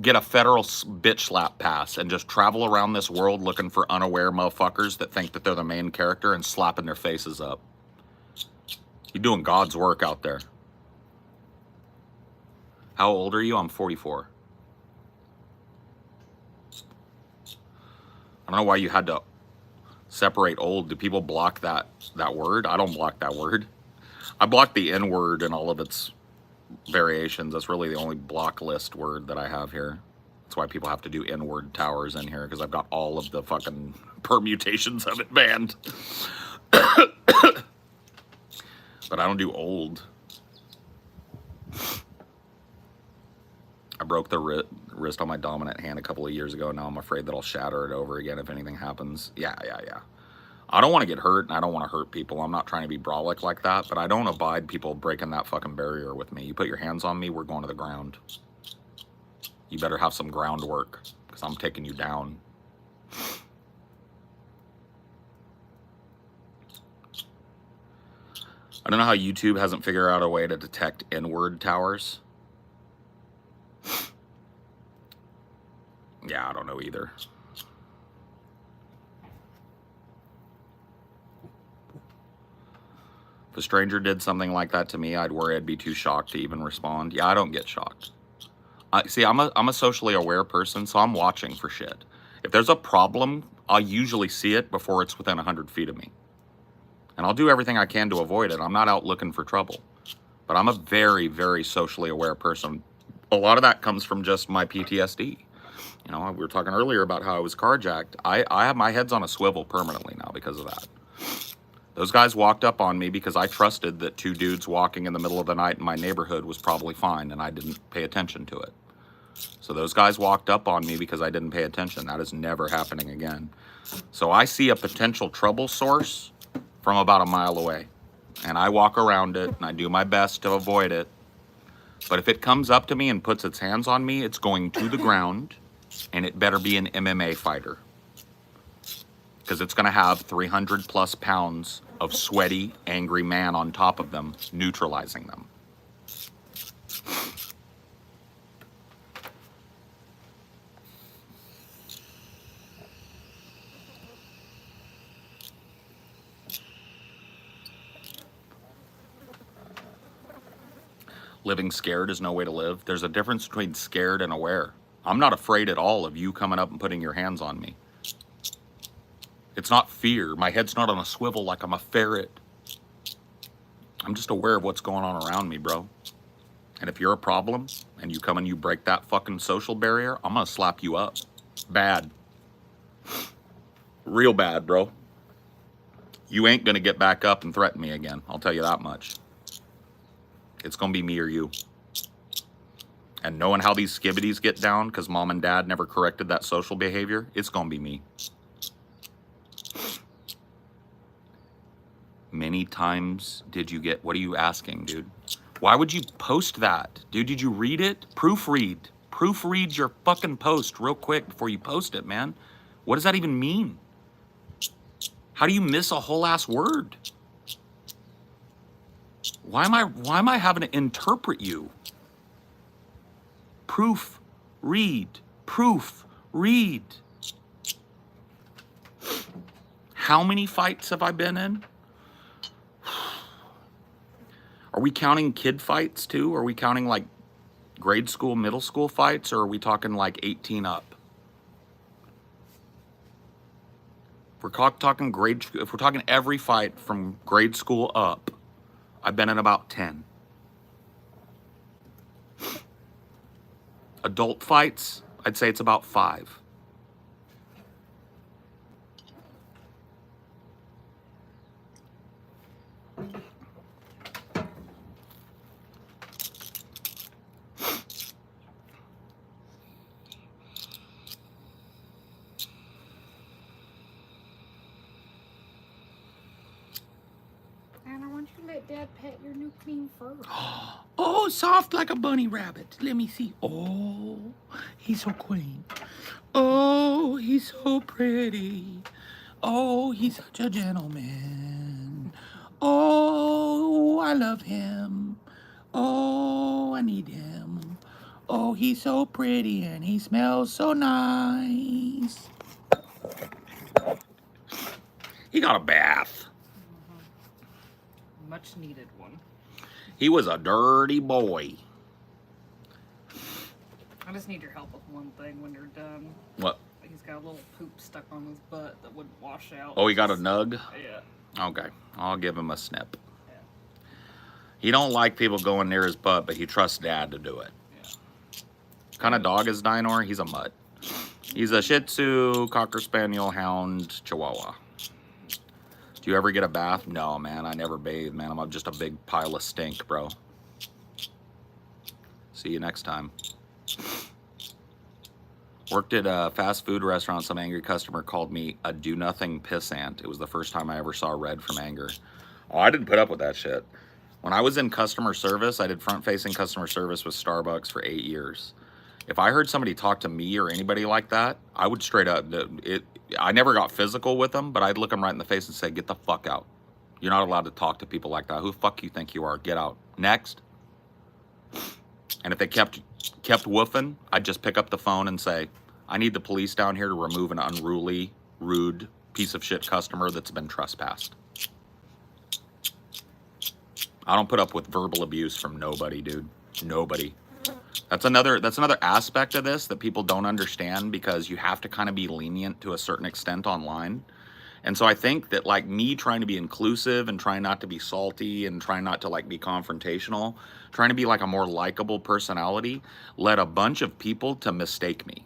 get a federal bitch slap pass and just travel around this world looking for unaware motherfuckers that think that they're the main character and slapping their faces up. You're doing God's work out there. How old are you? I'm 44. I don't know why you had to separate old. Do people block that word? I don't block that word. I block the N word and all of its variations. That's really the only block list word that I have here. That's why people have to do N word towers in here, because I've got all of the fucking permutations of it banned. But I don't do old. I broke the wrist on my dominant hand a couple of years ago. Now I'm afraid that I'll shatter it over again if anything happens. Yeah. I don't want to get hurt, and I don't want to hurt people. I'm not trying to be brolic like that, but I don't abide people breaking that fucking barrier with me. You put your hands on me, we're going to the ground. You better have some groundwork, because I'm taking you down. I don't know how YouTube hasn't figured out a way to detect N-word towers. Yeah, I don't know either. If a stranger did something like that to me, I'd worry I'd be too shocked to even respond. Yeah, I don't get shocked. See, I'm a socially aware person, so I'm watching for shit. If there's a problem, I'll usually see it before it's within 100 feet of me. And I'll do everything I can to avoid it. I'm not out looking for trouble. But I'm a very, very socially aware person. A lot of that comes from just my PTSD. You know, we were talking earlier about how I was carjacked. I have my head's on a swivel permanently now because of that. Those guys walked up on me because I trusted that two dudes walking in the middle of the night in my neighborhood was probably fine, and I didn't pay attention to it. So those guys walked up on me because I didn't pay attention. That is never happening again. So I see a potential trouble source from about a mile away, and I walk around it, and I do my best to avoid it. But if it comes up to me and puts its hands on me, it's going to the ground, and it better be an MMA fighter. Because it's going to have 300 plus pounds of sweaty, angry man on top of them, neutralizing them. Living scared is no way to live. There's a difference between scared and aware. I'm not afraid at all of you coming up and putting your hands on me. It's not fear. My head's not on a swivel like I'm a ferret. I'm just aware of what's going on around me, bro. And if you're a problem and you come and you break that fucking social barrier, I'm gonna slap you up. Bad. Real bad, bro. You ain't gonna get back up and threaten me again. I'll tell you that much. It's gonna be me or you. And knowing how these skibbities get down because mom and dad never corrected that social behavior, it's gonna be me. Many times did you get, what are you asking, dude? Why would you post that? Dude, did you read it? Proofread. Proofread your fucking post real quick before you post it, man. What does that even mean? How do you miss a whole ass word? Why am I having to interpret you? Proof, read, proof, read. How many fights have I been in? Are we counting kid fights too? Are we counting like grade school, middle school fights, or are we talking like 18 up? If we're talking every fight from grade school up, I've been in about 10. Adult fights, I'd say it's about 5. Anna, why don't you let Dad pet your new clean fur? Oh, soft like a bunny rabbit. Let me see. Oh, he's so clean. Oh, he's so pretty. Oh, he's such a gentleman. Oh, I love him. Oh, I need him. Oh, he's so pretty and he smells so nice. He got a bath. Much needed one. He was a dirty boy. I just need your help with one thing when you're done. What? He's got a little poop stuck on his butt that wouldn't wash out. Oh, he got a nug? Yeah. Okay, I'll give him a snip. Yeah. He don't like people going near his butt, but he trusts Dad to do it. Yeah. What kind of dog is Dinor? He's a mutt. He's a Shih Tzu, Cocker Spaniel, Hound, Chihuahua. Do you ever get a bath? No, man, I never bathe, man. I'm just a big pile of stink, bro. See you next time. Worked at a fast food restaurant. Some angry customer called me a do-nothing pissant. It was the first time I ever saw red from anger. Oh, I didn't put up with that shit. When I was in customer service, I did front-facing customer service with Starbucks for 8 years. If I heard somebody talk to me or anybody like that, I would straight up, I never got physical with them, but I'd look them right in the face and say, get the fuck out. You're not allowed to talk to people like that. Who the fuck you think you are? Get out. Next. And if they kept woofing, I'd just pick up the phone and say, I need the police down here to remove an unruly, rude piece of shit customer that's been trespassed. I don't put up with verbal abuse from nobody, dude. Nobody. That's another aspect of this that people don't understand, because you have to kind of be lenient to a certain extent online. And so I think that, like, me trying to be inclusive and trying not to be salty and trying not to, like, be confrontational, trying to be like a more likable personality, led a bunch of people to mistake me.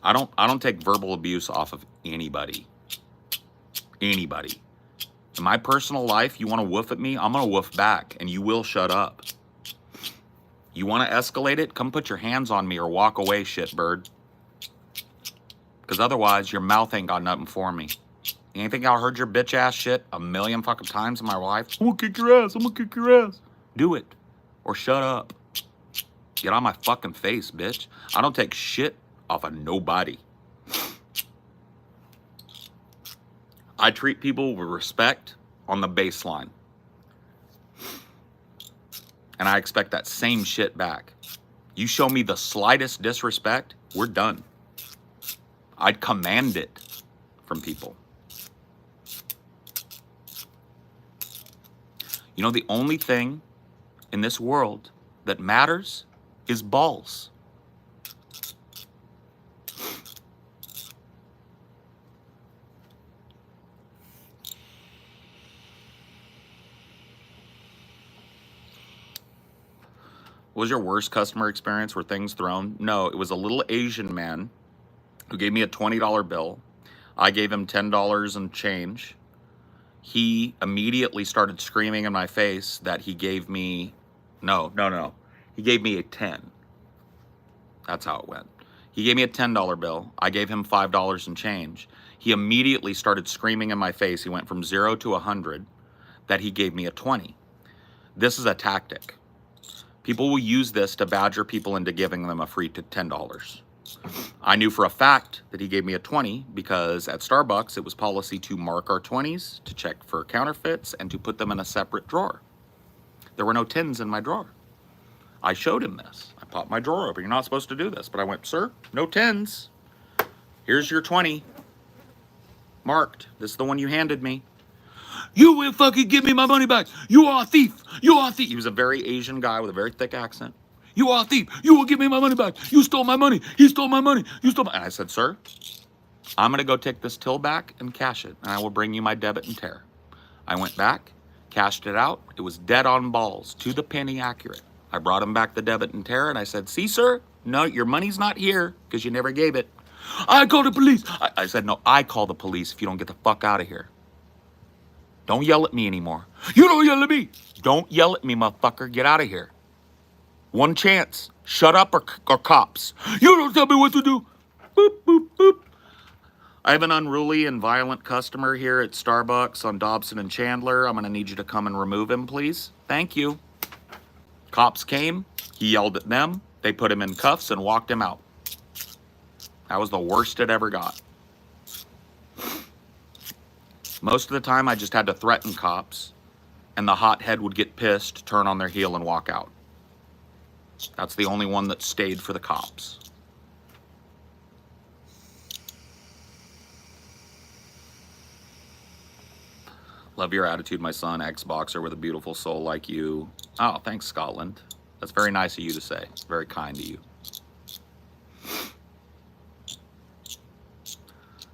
I don't take verbal abuse off of anybody. Anybody. In my personal life, you want to woof at me, I'm going to woof back, and you will shut up. You want to escalate it? Come put your hands on me or walk away, shitbird. Because otherwise, your mouth ain't got nothing for me. You ain't think I heard your bitch ass shit a million fucking times in my life? I'm gonna kick your ass. I'm gonna kick your ass. Do it. Or shut up. Get on my fucking face, bitch. I don't take shit off of nobody. I treat people with respect on the baseline. And I expect that same shit back. You show me the slightest disrespect, we're done. I'd command it from people. You know, the only thing in this world that matters is balls. What was your worst customer experience? Were things thrown? No, it was a little Asian man who gave me a $20 bill. I gave him $10 and change. He immediately started screaming in my face that he gave me, no. He gave me a 10. That's how it went. He gave me a $10 bill. I gave him $5 and change. He immediately started screaming in my face. He went from 0 to 100 that he gave me a 20. This is a tactic. People will use this to badger people into giving them a free $10. I knew for a fact that he gave me a 20 because at Starbucks, it was policy to mark our 20s, to check for counterfeits, and to put them in a separate drawer. There were no 10s in my drawer. I showed him this. I popped my drawer open. You're not supposed to do this. But I went, sir, no 10s. Here's your 20. Marked. This is the one you handed me. You will fucking give me my money back. You are a thief. You are a thief. He was a very Asian guy with a very thick accent. You are a thief. You will give me my money back. You stole my money. He stole my money. You stole my... And I said, sir, I'm going to go take this till back and cash it, and I will bring you my debit and tear. I went back, cashed it out. It was dead on balls, to the penny accurate. I brought him back the debit and tear, and I said, see, sir, no, your money's not here because you never gave it. I call the police. I said, no, I call the police if you don't get the fuck out of here. Don't yell at me anymore. You don't yell at me. Don't yell at me, motherfucker. Get out of here. One chance. Shut up or cops. You don't tell me what to do. Boop, boop, boop. I have an unruly and violent customer here at Starbucks on Dobson and Chandler. I'm going to need you to come and remove him, please. Thank you. Cops came. He yelled at them. They put him in cuffs and walked him out. That was the worst it ever got. Most of the time, I just had to threaten cops, and the hothead would get pissed, turn on their heel, and walk out. That's the only one that stayed for the cops. Love your attitude, my son, ex-boxer with a beautiful soul like you. Oh, thanks, Scotland. That's very nice of you to say. Very kind of you.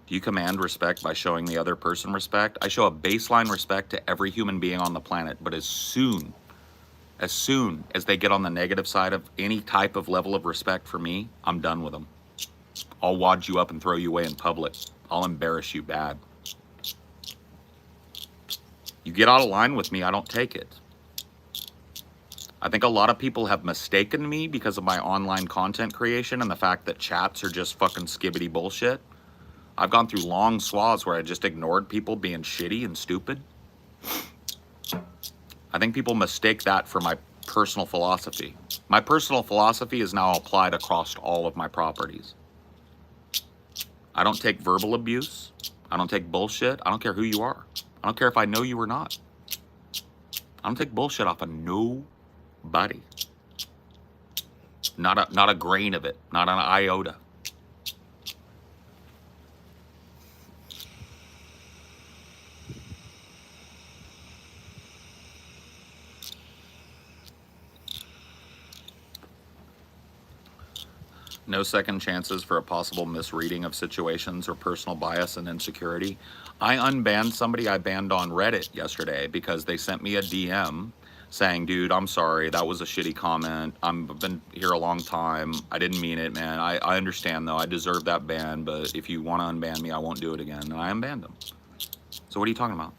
Do you command respect by showing the other person respect? I show a baseline respect to every human being on the planet, but as soon as they get on the negative side of any type of level of respect for me, I'm done with them. I'll wad you up and throw you away in public. I'll embarrass you bad. You get out of line with me, I don't take it. I think a lot of people have mistaken me because of my online content creation and the fact that chats are just fucking skibbity bullshit. I've gone through long swaths where I just ignored people being shitty and stupid. I think people mistake that for my personal philosophy. My personal philosophy is now applied across all of my properties. I don't take verbal abuse. I don't take bullshit. I don't care who you are. I don't care if I know you or not. I don't take bullshit off of nobody. Not a grain of it. Not an iota. No second chances for a possible misreading of situations or personal bias and insecurity. I unbanned somebody I banned on Reddit yesterday because they sent me a DM saying, dude, I'm sorry, that was a shitty comment. I've been here a long time. I didn't mean it, man. I understand, though. I deserve that ban, but if you want to unban me, I won't do it again. And I unbanned them. So what are you talking about?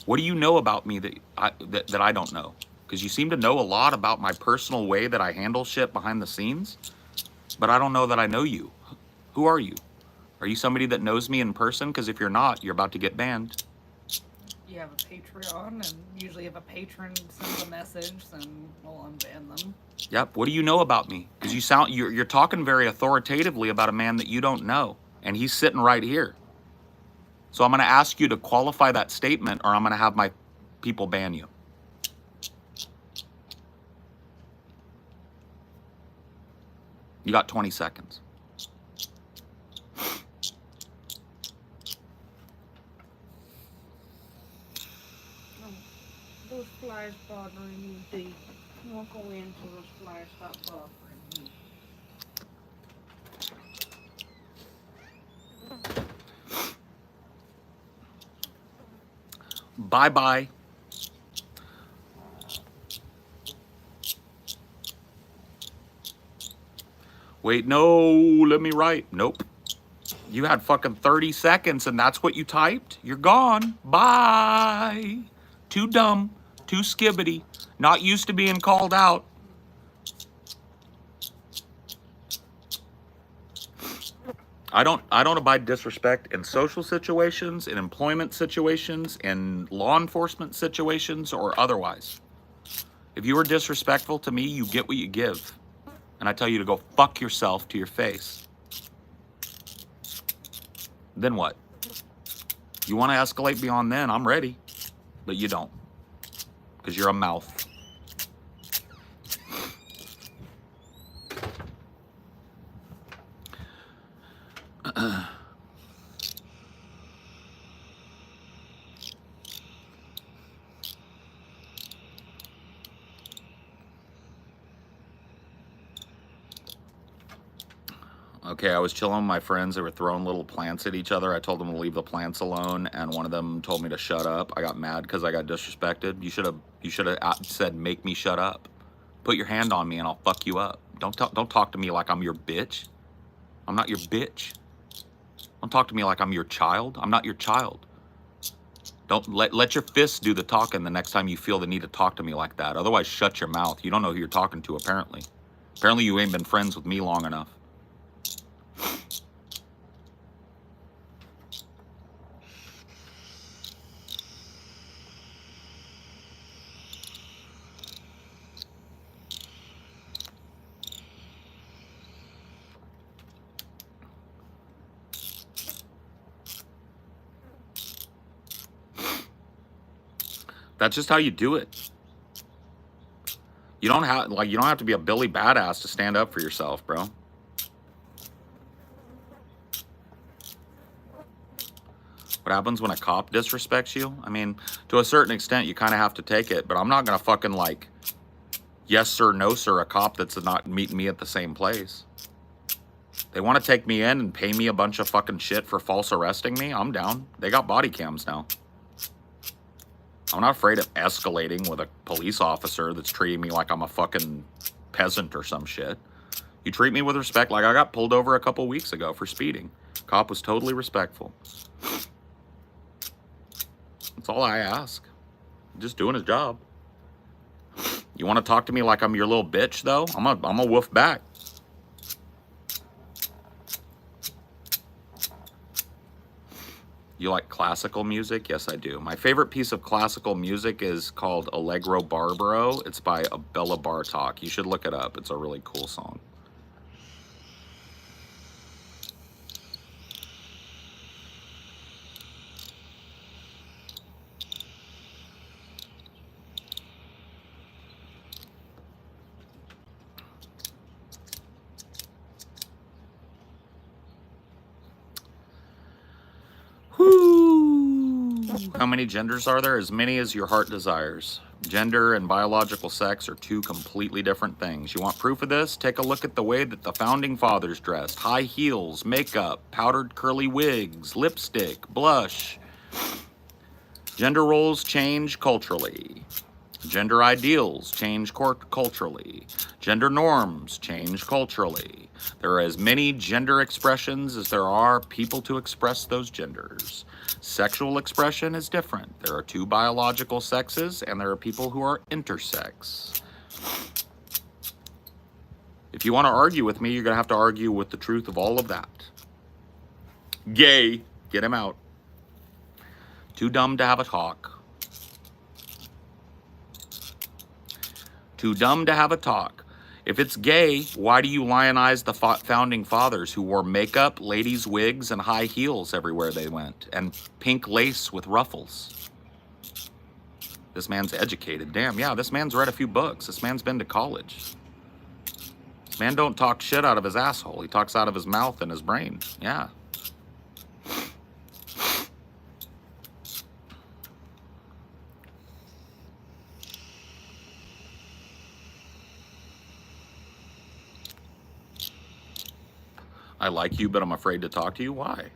What do you know about me that I don't know? Because you seem to know a lot about my personal way that I handle shit behind the scenes. But I don't know that I know you. Who are you? Are you somebody that knows me in person? Because if you're not, you're about to get banned. You have a Patreon, and usually if a patron sends a message, then we'll unban them. Yep. What do you know about me? Because you're talking very authoritatively about a man that you don't know, and he's sitting right here. So I'm going to ask you to qualify that statement, or I'm going to have my people ban you. You got 20 seconds. Those flies bothering you, Dee. You won't go into those flies. Stop bothering you. Bye-bye. Wait, no, let me write. Nope. You had fucking 30 seconds and that's what you typed? You're gone. Bye. Too dumb. Too skibbity. Not used to being called out. I don't abide disrespect in social situations, in employment situations, in law enforcement situations, or otherwise. If you are disrespectful to me, you get what you give. And I tell you to go fuck yourself to your face. Then what? You want to escalate beyond then, I'm ready. But you don't. Because you're a mouth. Okay, I was chilling with my friends. They were throwing little plants at each other. I told them to leave the plants alone, and one of them told me to shut up. I got mad because I got disrespected. You should have said, "Make me shut up." Put your hand on me, and I'll fuck you up. Don't talk to me like I'm your bitch. I'm not your bitch. Don't talk to me like I'm your child. I'm not your child. Don't let your fists do the talking the next time you feel the need to talk to me like that. Otherwise, shut your mouth. You don't know who you're talking to, apparently. Apparently, you ain't been friends with me long enough. That's just how you do it. You don't have to be a Billy Badass to stand up for yourself, bro. What happens when a cop disrespects you? I mean, to a certain extent, you kind of have to take it, but I'm not gonna fucking like, yes sir, no sir, a cop that's not meeting me at the same place. They want to take me in and pay me a bunch of fucking shit for false arresting me. I'm down. They got body cams now. I'm not afraid of escalating with a police officer that's treating me like I'm a fucking peasant or some shit. You treat me with respect. Like I got pulled over a couple weeks ago for speeding. Cop was totally respectful. That's all I ask. Just doing his job. You want to talk to me like I'm your little bitch, though? I'm a woof back. You like classical music? Yes, I do. My favorite piece of classical music is called Allegro Barbaro. It's by Bella Bartok. You should look it up. It's a really cool song. How many genders are there? As many as your heart desires. Gender and biological sex are two completely different things. You want proof of this? Take a look at the way that the founding fathers dressed. High heels, makeup, powdered curly wigs, lipstick, blush. Gender roles change culturally. Gender ideals change culturally. Gender norms change culturally. There are as many gender expressions as there are people to express those genders. Sexual expression is different. There are two biological sexes, and there are people who are intersex. If you want to argue with me, you're going to have to argue with the truth of all of that. Gay, get him out. Too dumb to have a talk. Too dumb to have a talk. If it's gay, why do you lionize the founding fathers who wore makeup, ladies' wigs, and high heels everywhere they went, and pink lace with ruffles? This man's educated. Damn, yeah, this man's read a few books. This man's been to college. This man don't talk shit out of his asshole. He talks out of his mouth and his brain. Yeah. I like you, but I'm afraid to talk to you. Why?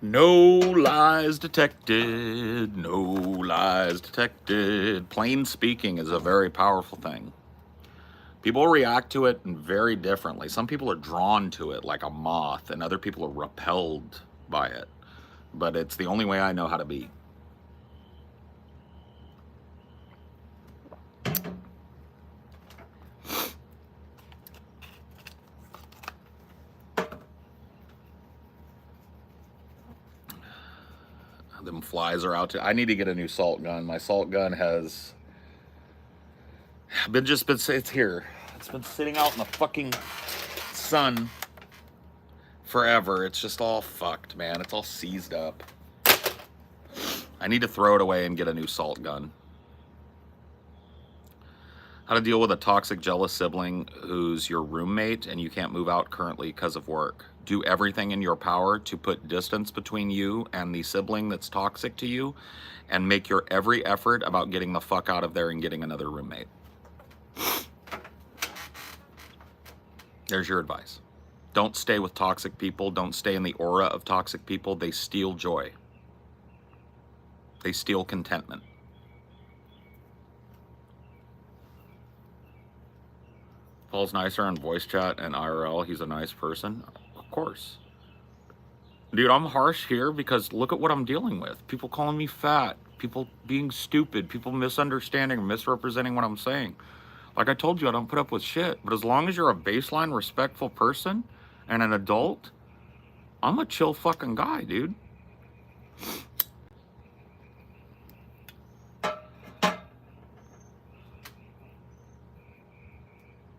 No lies detected, no lies detected. Plain speaking is a very powerful thing. People react to it very differently. Some people are drawn to it like a moth, and other people are repelled by it. But it's the only way I know how to be. Them flies are out. I need to get a new salt gun. My salt gun has it's here. It's been sitting out in the fucking sun forever. It's just all fucked, man. It's all seized up. I need to throw it away and get a new salt gun. How to deal with a toxic, jealous sibling who's your roommate and you can't move out currently because of work. Do everything in your power to put distance between you and the sibling that's toxic to you, and make your every effort about getting the fuck out of there and getting another roommate. There's your advice. Don't stay with toxic people. Don't stay in the aura of toxic people. They steal joy. They steal contentment. Paul's nicer on voice chat and IRL. He's a nice person. Of course. Dude, I'm harsh here because look at what I'm dealing with. People calling me fat. People being stupid. People misunderstanding or misrepresenting what I'm saying. Like I told you, I don't put up with shit. But as long as you're a baseline respectful person and an adult, I'm a chill fucking guy, dude.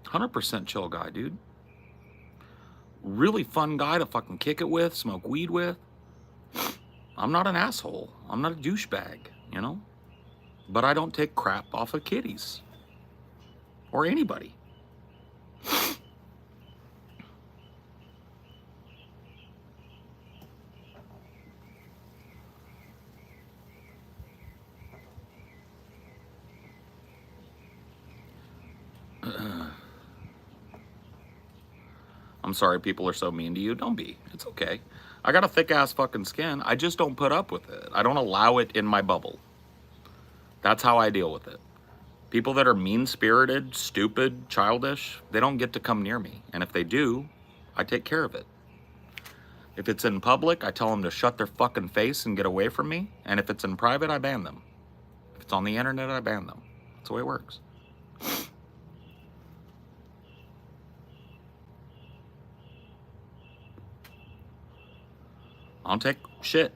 100% chill guy, dude. Really fun guy to fucking kick it with, smoke weed with. I'm not an asshole. I'm not a douchebag, you know? But I don't take crap off of kitties. Or anybody. I'm sorry people are so mean to you. Don't be. It's okay. I got a thick ass fucking skin. I just don't put up with it. I don't allow it in my bubble. That's how I deal with it. People that are mean-spirited, stupid, childish, they don't get to come near me. And if they do, I take care of it. If it's in public, I tell them to shut their fucking face and get away from me. And if it's in private, I ban them. If it's on the internet, I ban them. That's the way it works. I don't take shit.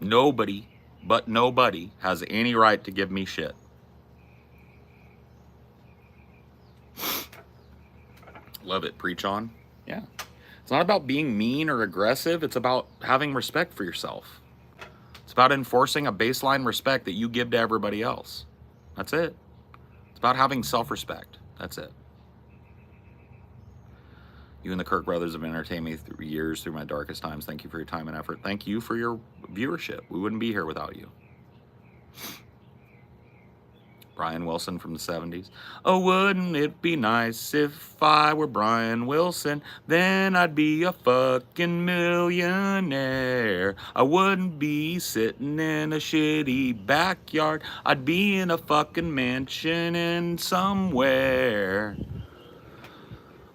Nobody, but nobody, has any right to give me shit. Love it. Preach on. Yeah. It's not about being mean or aggressive. It's about having respect for yourself. It's about enforcing a baseline respect that you give to everybody else. That's it. It's about having self-respect. That's it. You and the Kirk brothers have entertained me through years, through my darkest times. Thank you for your time and effort. Thank you for your viewership. We wouldn't be here without you. Brian Wilson from the 70s. Oh, wouldn't it be nice if I were Brian Wilson? Then I'd be a fucking millionaire. I wouldn't be sitting in a shitty backyard. I'd be in a fucking mansion in somewhere.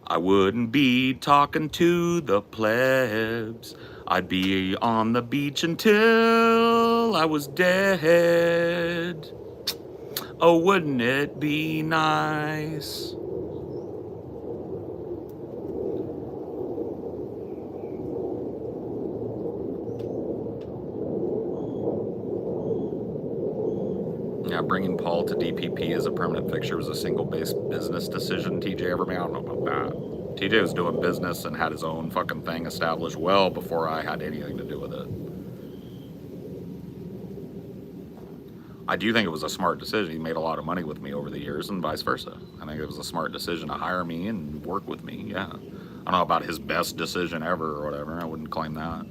I wouldn't be talking to the plebs. I'd be on the beach until I was dead. Oh, wouldn't it be nice? Yeah, bringing Paul to DPP as a permanent fixture was a single-based business decision. TJ Everman, I don't know about that. TJ was doing business and had his own fucking thing established well before I had anything to do with it. I do think it was a smart decision. He made a lot of money with me over the years and vice versa. I think it was a smart decision to hire me and work with me, yeah. I don't know about his best decision ever or whatever. I wouldn't claim that.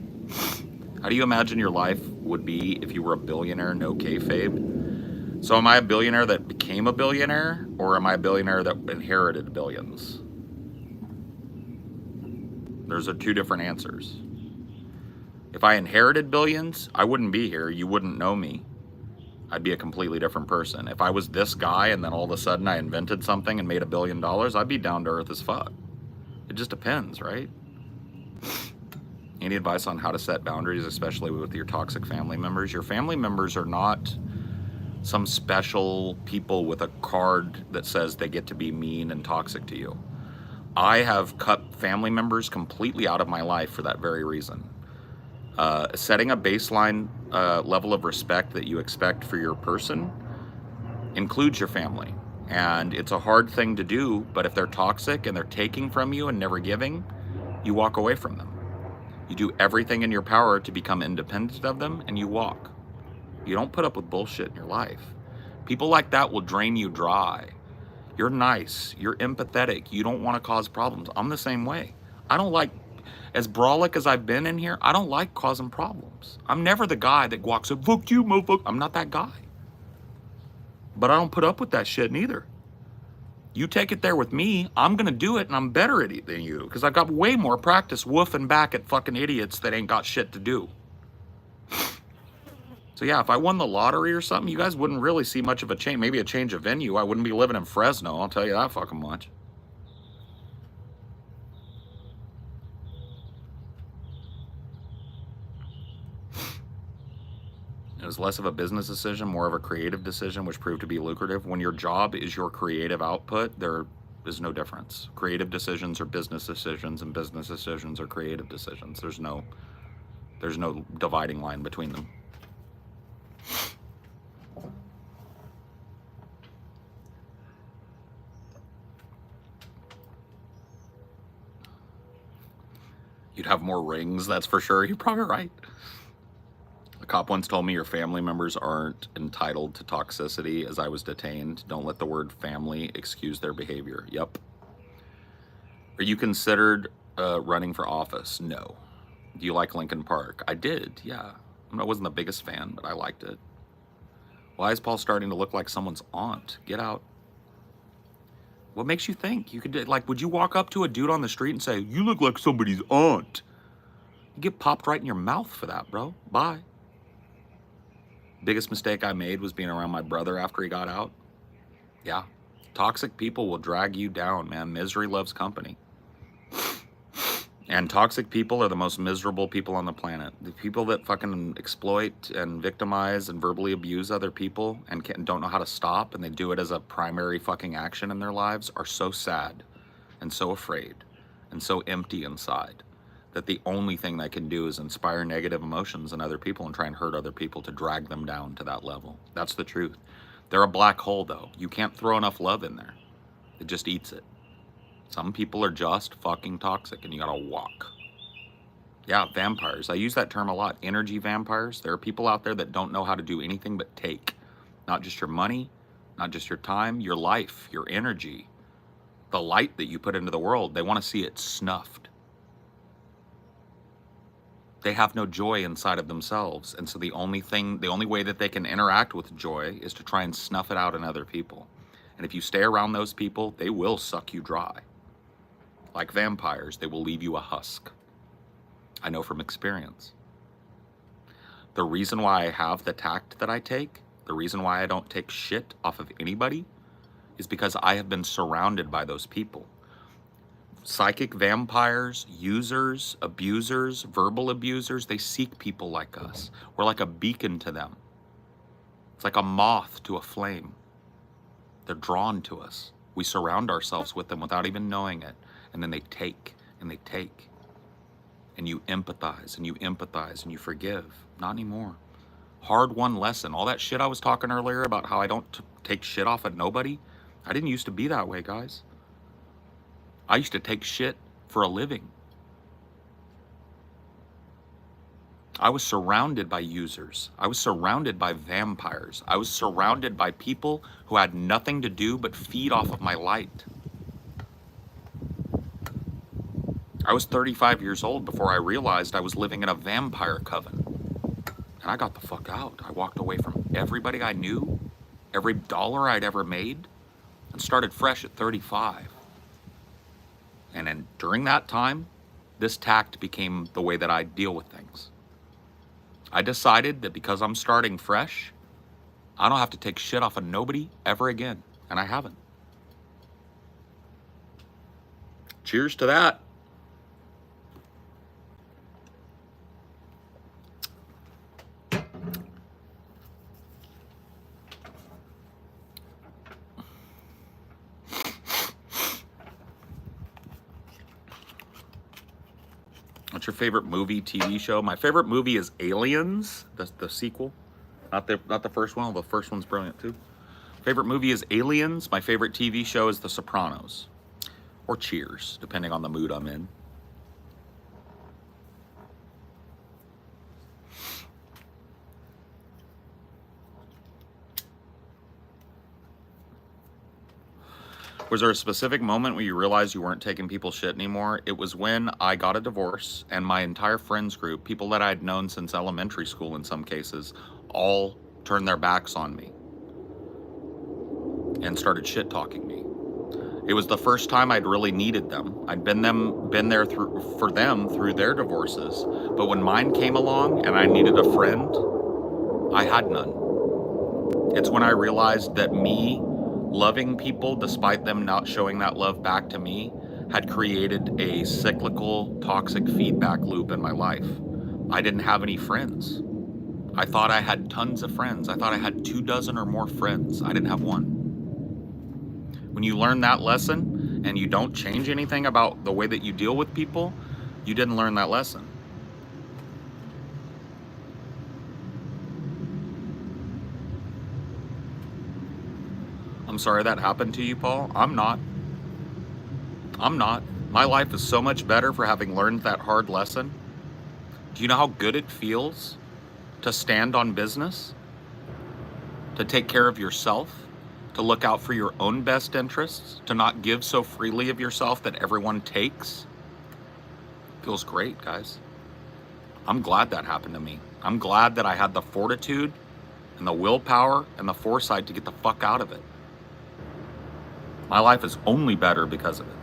How do you imagine your life would be if you were a billionaire, no kayfabe? So am I a billionaire that became a billionaire, or am I a billionaire that inherited billions? Those are two different answers. If I inherited billions, I wouldn't be here. You wouldn't know me. I'd be a completely different person. If I was this guy and then all of a sudden I invented something and made $1 billion, I'd be down to earth as fuck. It just depends, right? Any advice on how to set boundaries, especially with your toxic family members? Your family members are not some special people with a card that says they get to be mean and toxic to you. I have cut family members completely out of my life for that very reason. Setting a baseline level of respect that you expect for your person includes your family. And it's a hard thing to do, but if they're toxic and they're taking from you and never giving, you walk away from them. You do everything in your power to become independent of them, and you walk. You don't put up with bullshit in your life. People like that will drain you dry. You're nice, you're empathetic, you don't want to cause problems. I'm the same way. I don't like, as brolic as I've been in here, I don't like causing problems. I'm never the guy that walks up, fuck you, motherfucker. I'm not that guy. But I don't put up with that shit neither. You take it there with me, I'm gonna do it, and I'm better at it than you, because I've got way more practice woofing back at fucking idiots that ain't got shit to do. So yeah, if I won the lottery or something, you guys wouldn't really see much of a change. Maybe a change of venue. I wouldn't be living in Fresno, I'll tell you that fucking much. It was less of a business decision, more of a creative decision, which proved to be lucrative. When your job is your creative output, there is no difference. Creative decisions are business decisions, and business decisions are creative decisions. There's no dividing line between them. You'd have more rings, that's for sure. You're probably right. A cop once told me your family members aren't entitled to toxicity as I was detained. Don't let the word family excuse their behavior. Yep. Are you considered running for office? No. Do you like Lincoln Park? I did, yeah. I wasn't the biggest fan, but I liked it. Why is Paul starting to look like someone's aunt? Get out. What makes you think? You could, like, would you walk up to a dude on the street and say, you look like somebody's aunt? You get popped right in your mouth for that, bro. Bye. Biggest mistake I made was being around my brother after he got out. Yeah. Toxic people will drag you down, man. Misery loves company. And toxic people are the most miserable people on the planet. The people that fucking exploit and victimize and verbally abuse other people and don't know how to stop, and they do it as a primary fucking action in their lives, are so sad and so afraid and so empty inside that the only thing they can do is inspire negative emotions in other people and try and hurt other people to drag them down to that level. That's the truth. They're a black hole, though. You can't throw enough love in there. It just eats it. Some people are just fucking toxic and you gotta walk. Yeah, vampires. I use that term a lot. Energy vampires. There are people out there that don't know how to do anything but take. Not just your money, not just your time, your life, your energy, the light that you put into the world. They want to see it snuffed. They have no joy inside of themselves. And so the only way that they can interact with joy is to try and snuff it out in other people. And if you stay around those people, they will suck you dry. Like vampires, they will leave you a husk. I know from experience. The reason why I have the tact that I take, the reason why I don't take shit off of anybody, is because I have been surrounded by those people. Psychic vampires, users, abusers, verbal abusers, they seek people like us. We're like a beacon to them. It's like a moth to a flame. They're drawn to us. We surround ourselves with them without even knowing it. And then they take and they take. And you empathize and you empathize and you forgive. Not anymore. Hard-won lesson. All that shit I was talking earlier about how I don't take shit off of nobody. I didn't used to be that way, guys. I used to take shit for a living. I was surrounded by users. I was surrounded by vampires. I was surrounded by people who had nothing to do but feed off of my light. I was 35 years old before I realized I was living in a vampire coven. And I got the fuck out. I walked away from everybody I knew, every dollar I'd ever made, and started fresh at 35. And then during that time, this tact became the way that I deal with things. I decided that because I'm starting fresh, I don't have to take shit off of nobody ever again. And I haven't. Cheers to that. What's your favorite movie, TV show? My favorite movie is Aliens, the sequel. Not the first one, the first one's brilliant too. Favorite movie is Aliens. My favorite TV show is The Sopranos. Or Cheers, depending on the mood I'm in. Was there a specific moment where you realized you weren't taking people's shit anymore? It was when I got a divorce and my entire friends group, people that I'd known since elementary school in some cases, all turned their backs on me and started shit talking me. It was the first time I'd really needed them. I'd been there for them through their divorces. But when mine came along and I needed a friend, I had none. It's when I realized that me loving people, despite them not showing that love back to me, had created a cyclical, toxic feedback loop in my life. I didn't have any friends. I thought I had tons of friends. I thought I had 24 or more friends. I didn't have one. When you learn that lesson and you don't change anything about the way that you deal with people, you didn't learn that lesson. I'm sorry that happened to you, Paul. I'm not. My life is so much better for having learned that hard lesson. Do you know how good it feels to stand on business? To take care of yourself? To look out for your own best interests? To not give so freely of yourself that everyone takes? Feels great, guys. I'm glad that happened to me. I'm glad that I had the fortitude and the willpower and the foresight to get the fuck out of it. My life is only better because of it.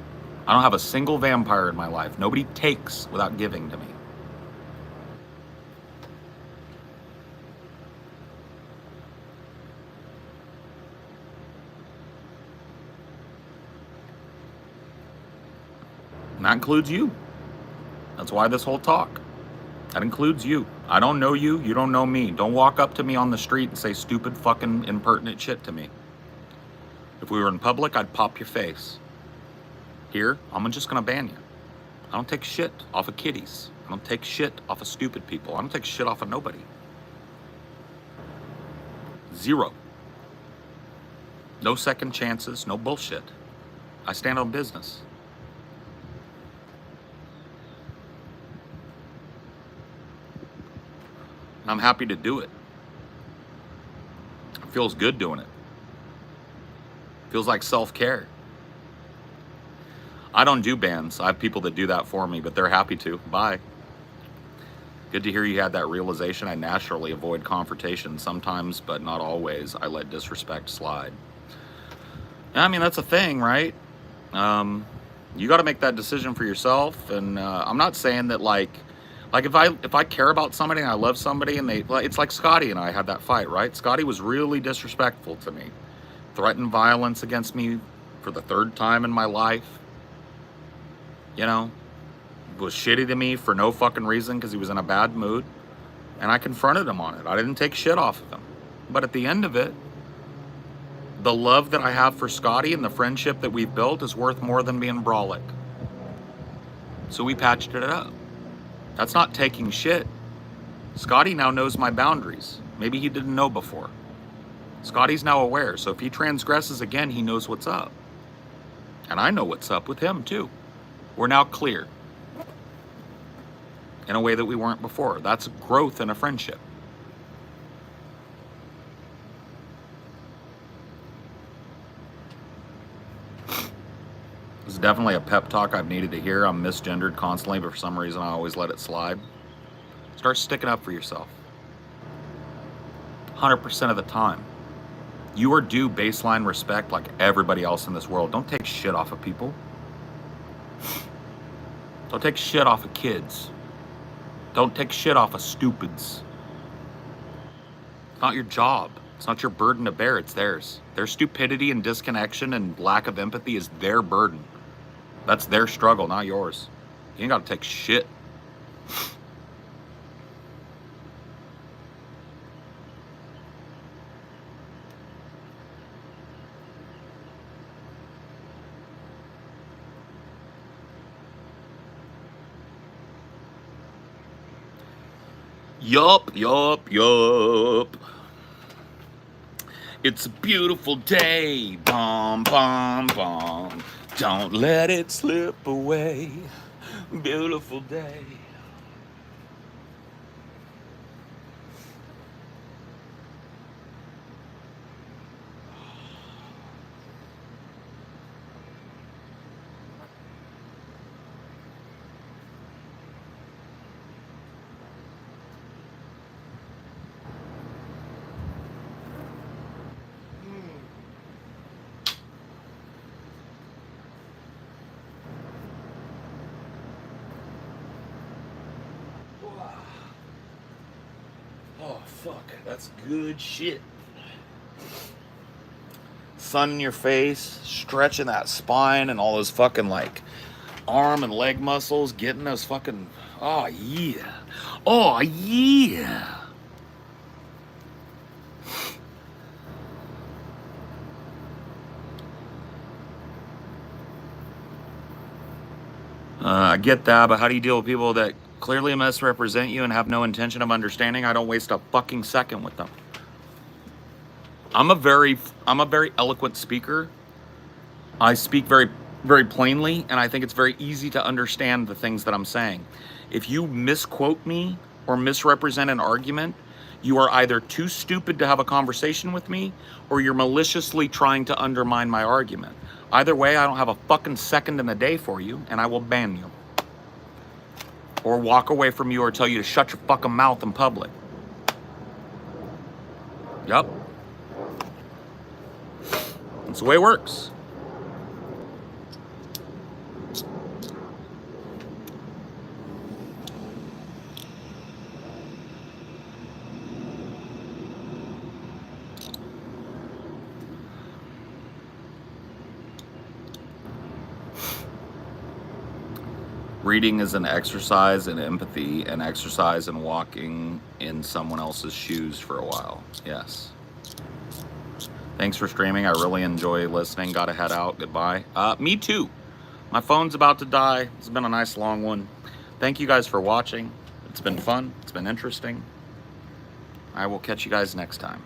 I don't have a single vampire in my life. Nobody takes without giving to me. And that includes you. That's why this whole talk. That includes you. I don't know you. You don't know me. Don't walk up to me on the street and say stupid fucking impertinent shit to me. If we were in public, I'd pop your face. Here, I'm just gonna ban you. I don't take shit off of kitties. I don't take shit off of stupid people. I don't take shit off of nobody. Zero. No second chances, no bullshit. I stand on business. I'm happy to do it. It feels good doing it. Feels like self-care. I don't do bands. I have people that do that for me, but they're happy to. Bye. Good to hear you had that realization. I naturally avoid confrontation sometimes, but not always. I let disrespect slide. I mean, that's a thing, right? You got to make that decision for yourself. And I'm not saying that like if I care about somebody and I love somebody and it's like Scotty and I had that fight, right? Scotty was really disrespectful to me, threatened violence against me for the 3rd time in my life. You know, was shitty to me for no fucking reason because he was in a bad mood, and I confronted him on it. I didn't take shit off of him, but at the end of it, the love that I have for Scotty and the friendship that we've built is worth more than being brawlic. So we patched it up. That's not taking shit. Scotty now knows my boundaries. Maybe he didn't know before. Scotty's now aware, so if he transgresses again, he knows what's up. And I know what's up with him too. We're now clear in a way that we weren't before. That's growth in a friendship. This is definitely a pep talk I've needed to hear. I'm misgendered constantly, but for some reason I always let it slide. Start sticking up for yourself. 100% of the time. You are due baseline respect like everybody else in this world. Don't take shit off of people. Don't take shit off of kids. Don't take shit off of stupids. It's not your job. It's not your burden to bear. It's theirs. Their stupidity and disconnection and lack of empathy is their burden. That's their struggle, not yours. You ain't got to take shit. Yup. It's a beautiful day. Bom, bom, bom. Don't let it slip away. Beautiful day. Oh, fuck. That's good shit. Sun in your face, stretching that spine and all those fucking, like, arm and leg muscles, getting those fucking... Oh, yeah. Oh, yeah. I get that, but how do you deal with people that clearly misrepresent you and have no intention of understanding? I don't waste a fucking second with them. I'm a very eloquent speaker. I speak very, very plainly, and I think it's very easy to understand the things that I'm saying. If you misquote me or misrepresent an argument, you are either too stupid to have a conversation with me, or you're maliciously trying to undermine my argument. Either way, I don't have a fucking second in the day for you, and I will ban you. Or walk away from you or tell you to shut your fucking mouth in public. Yup. That's the way it works. Reading is an exercise in empathy, an exercise in walking in someone else's shoes for a while. Yes. Thanks for streaming. I really enjoy listening. Gotta head out. Goodbye. Me too. My phone's about to die. It's been a nice long one. Thank you guys for watching. It's been fun. It's been interesting. I will catch you guys next time.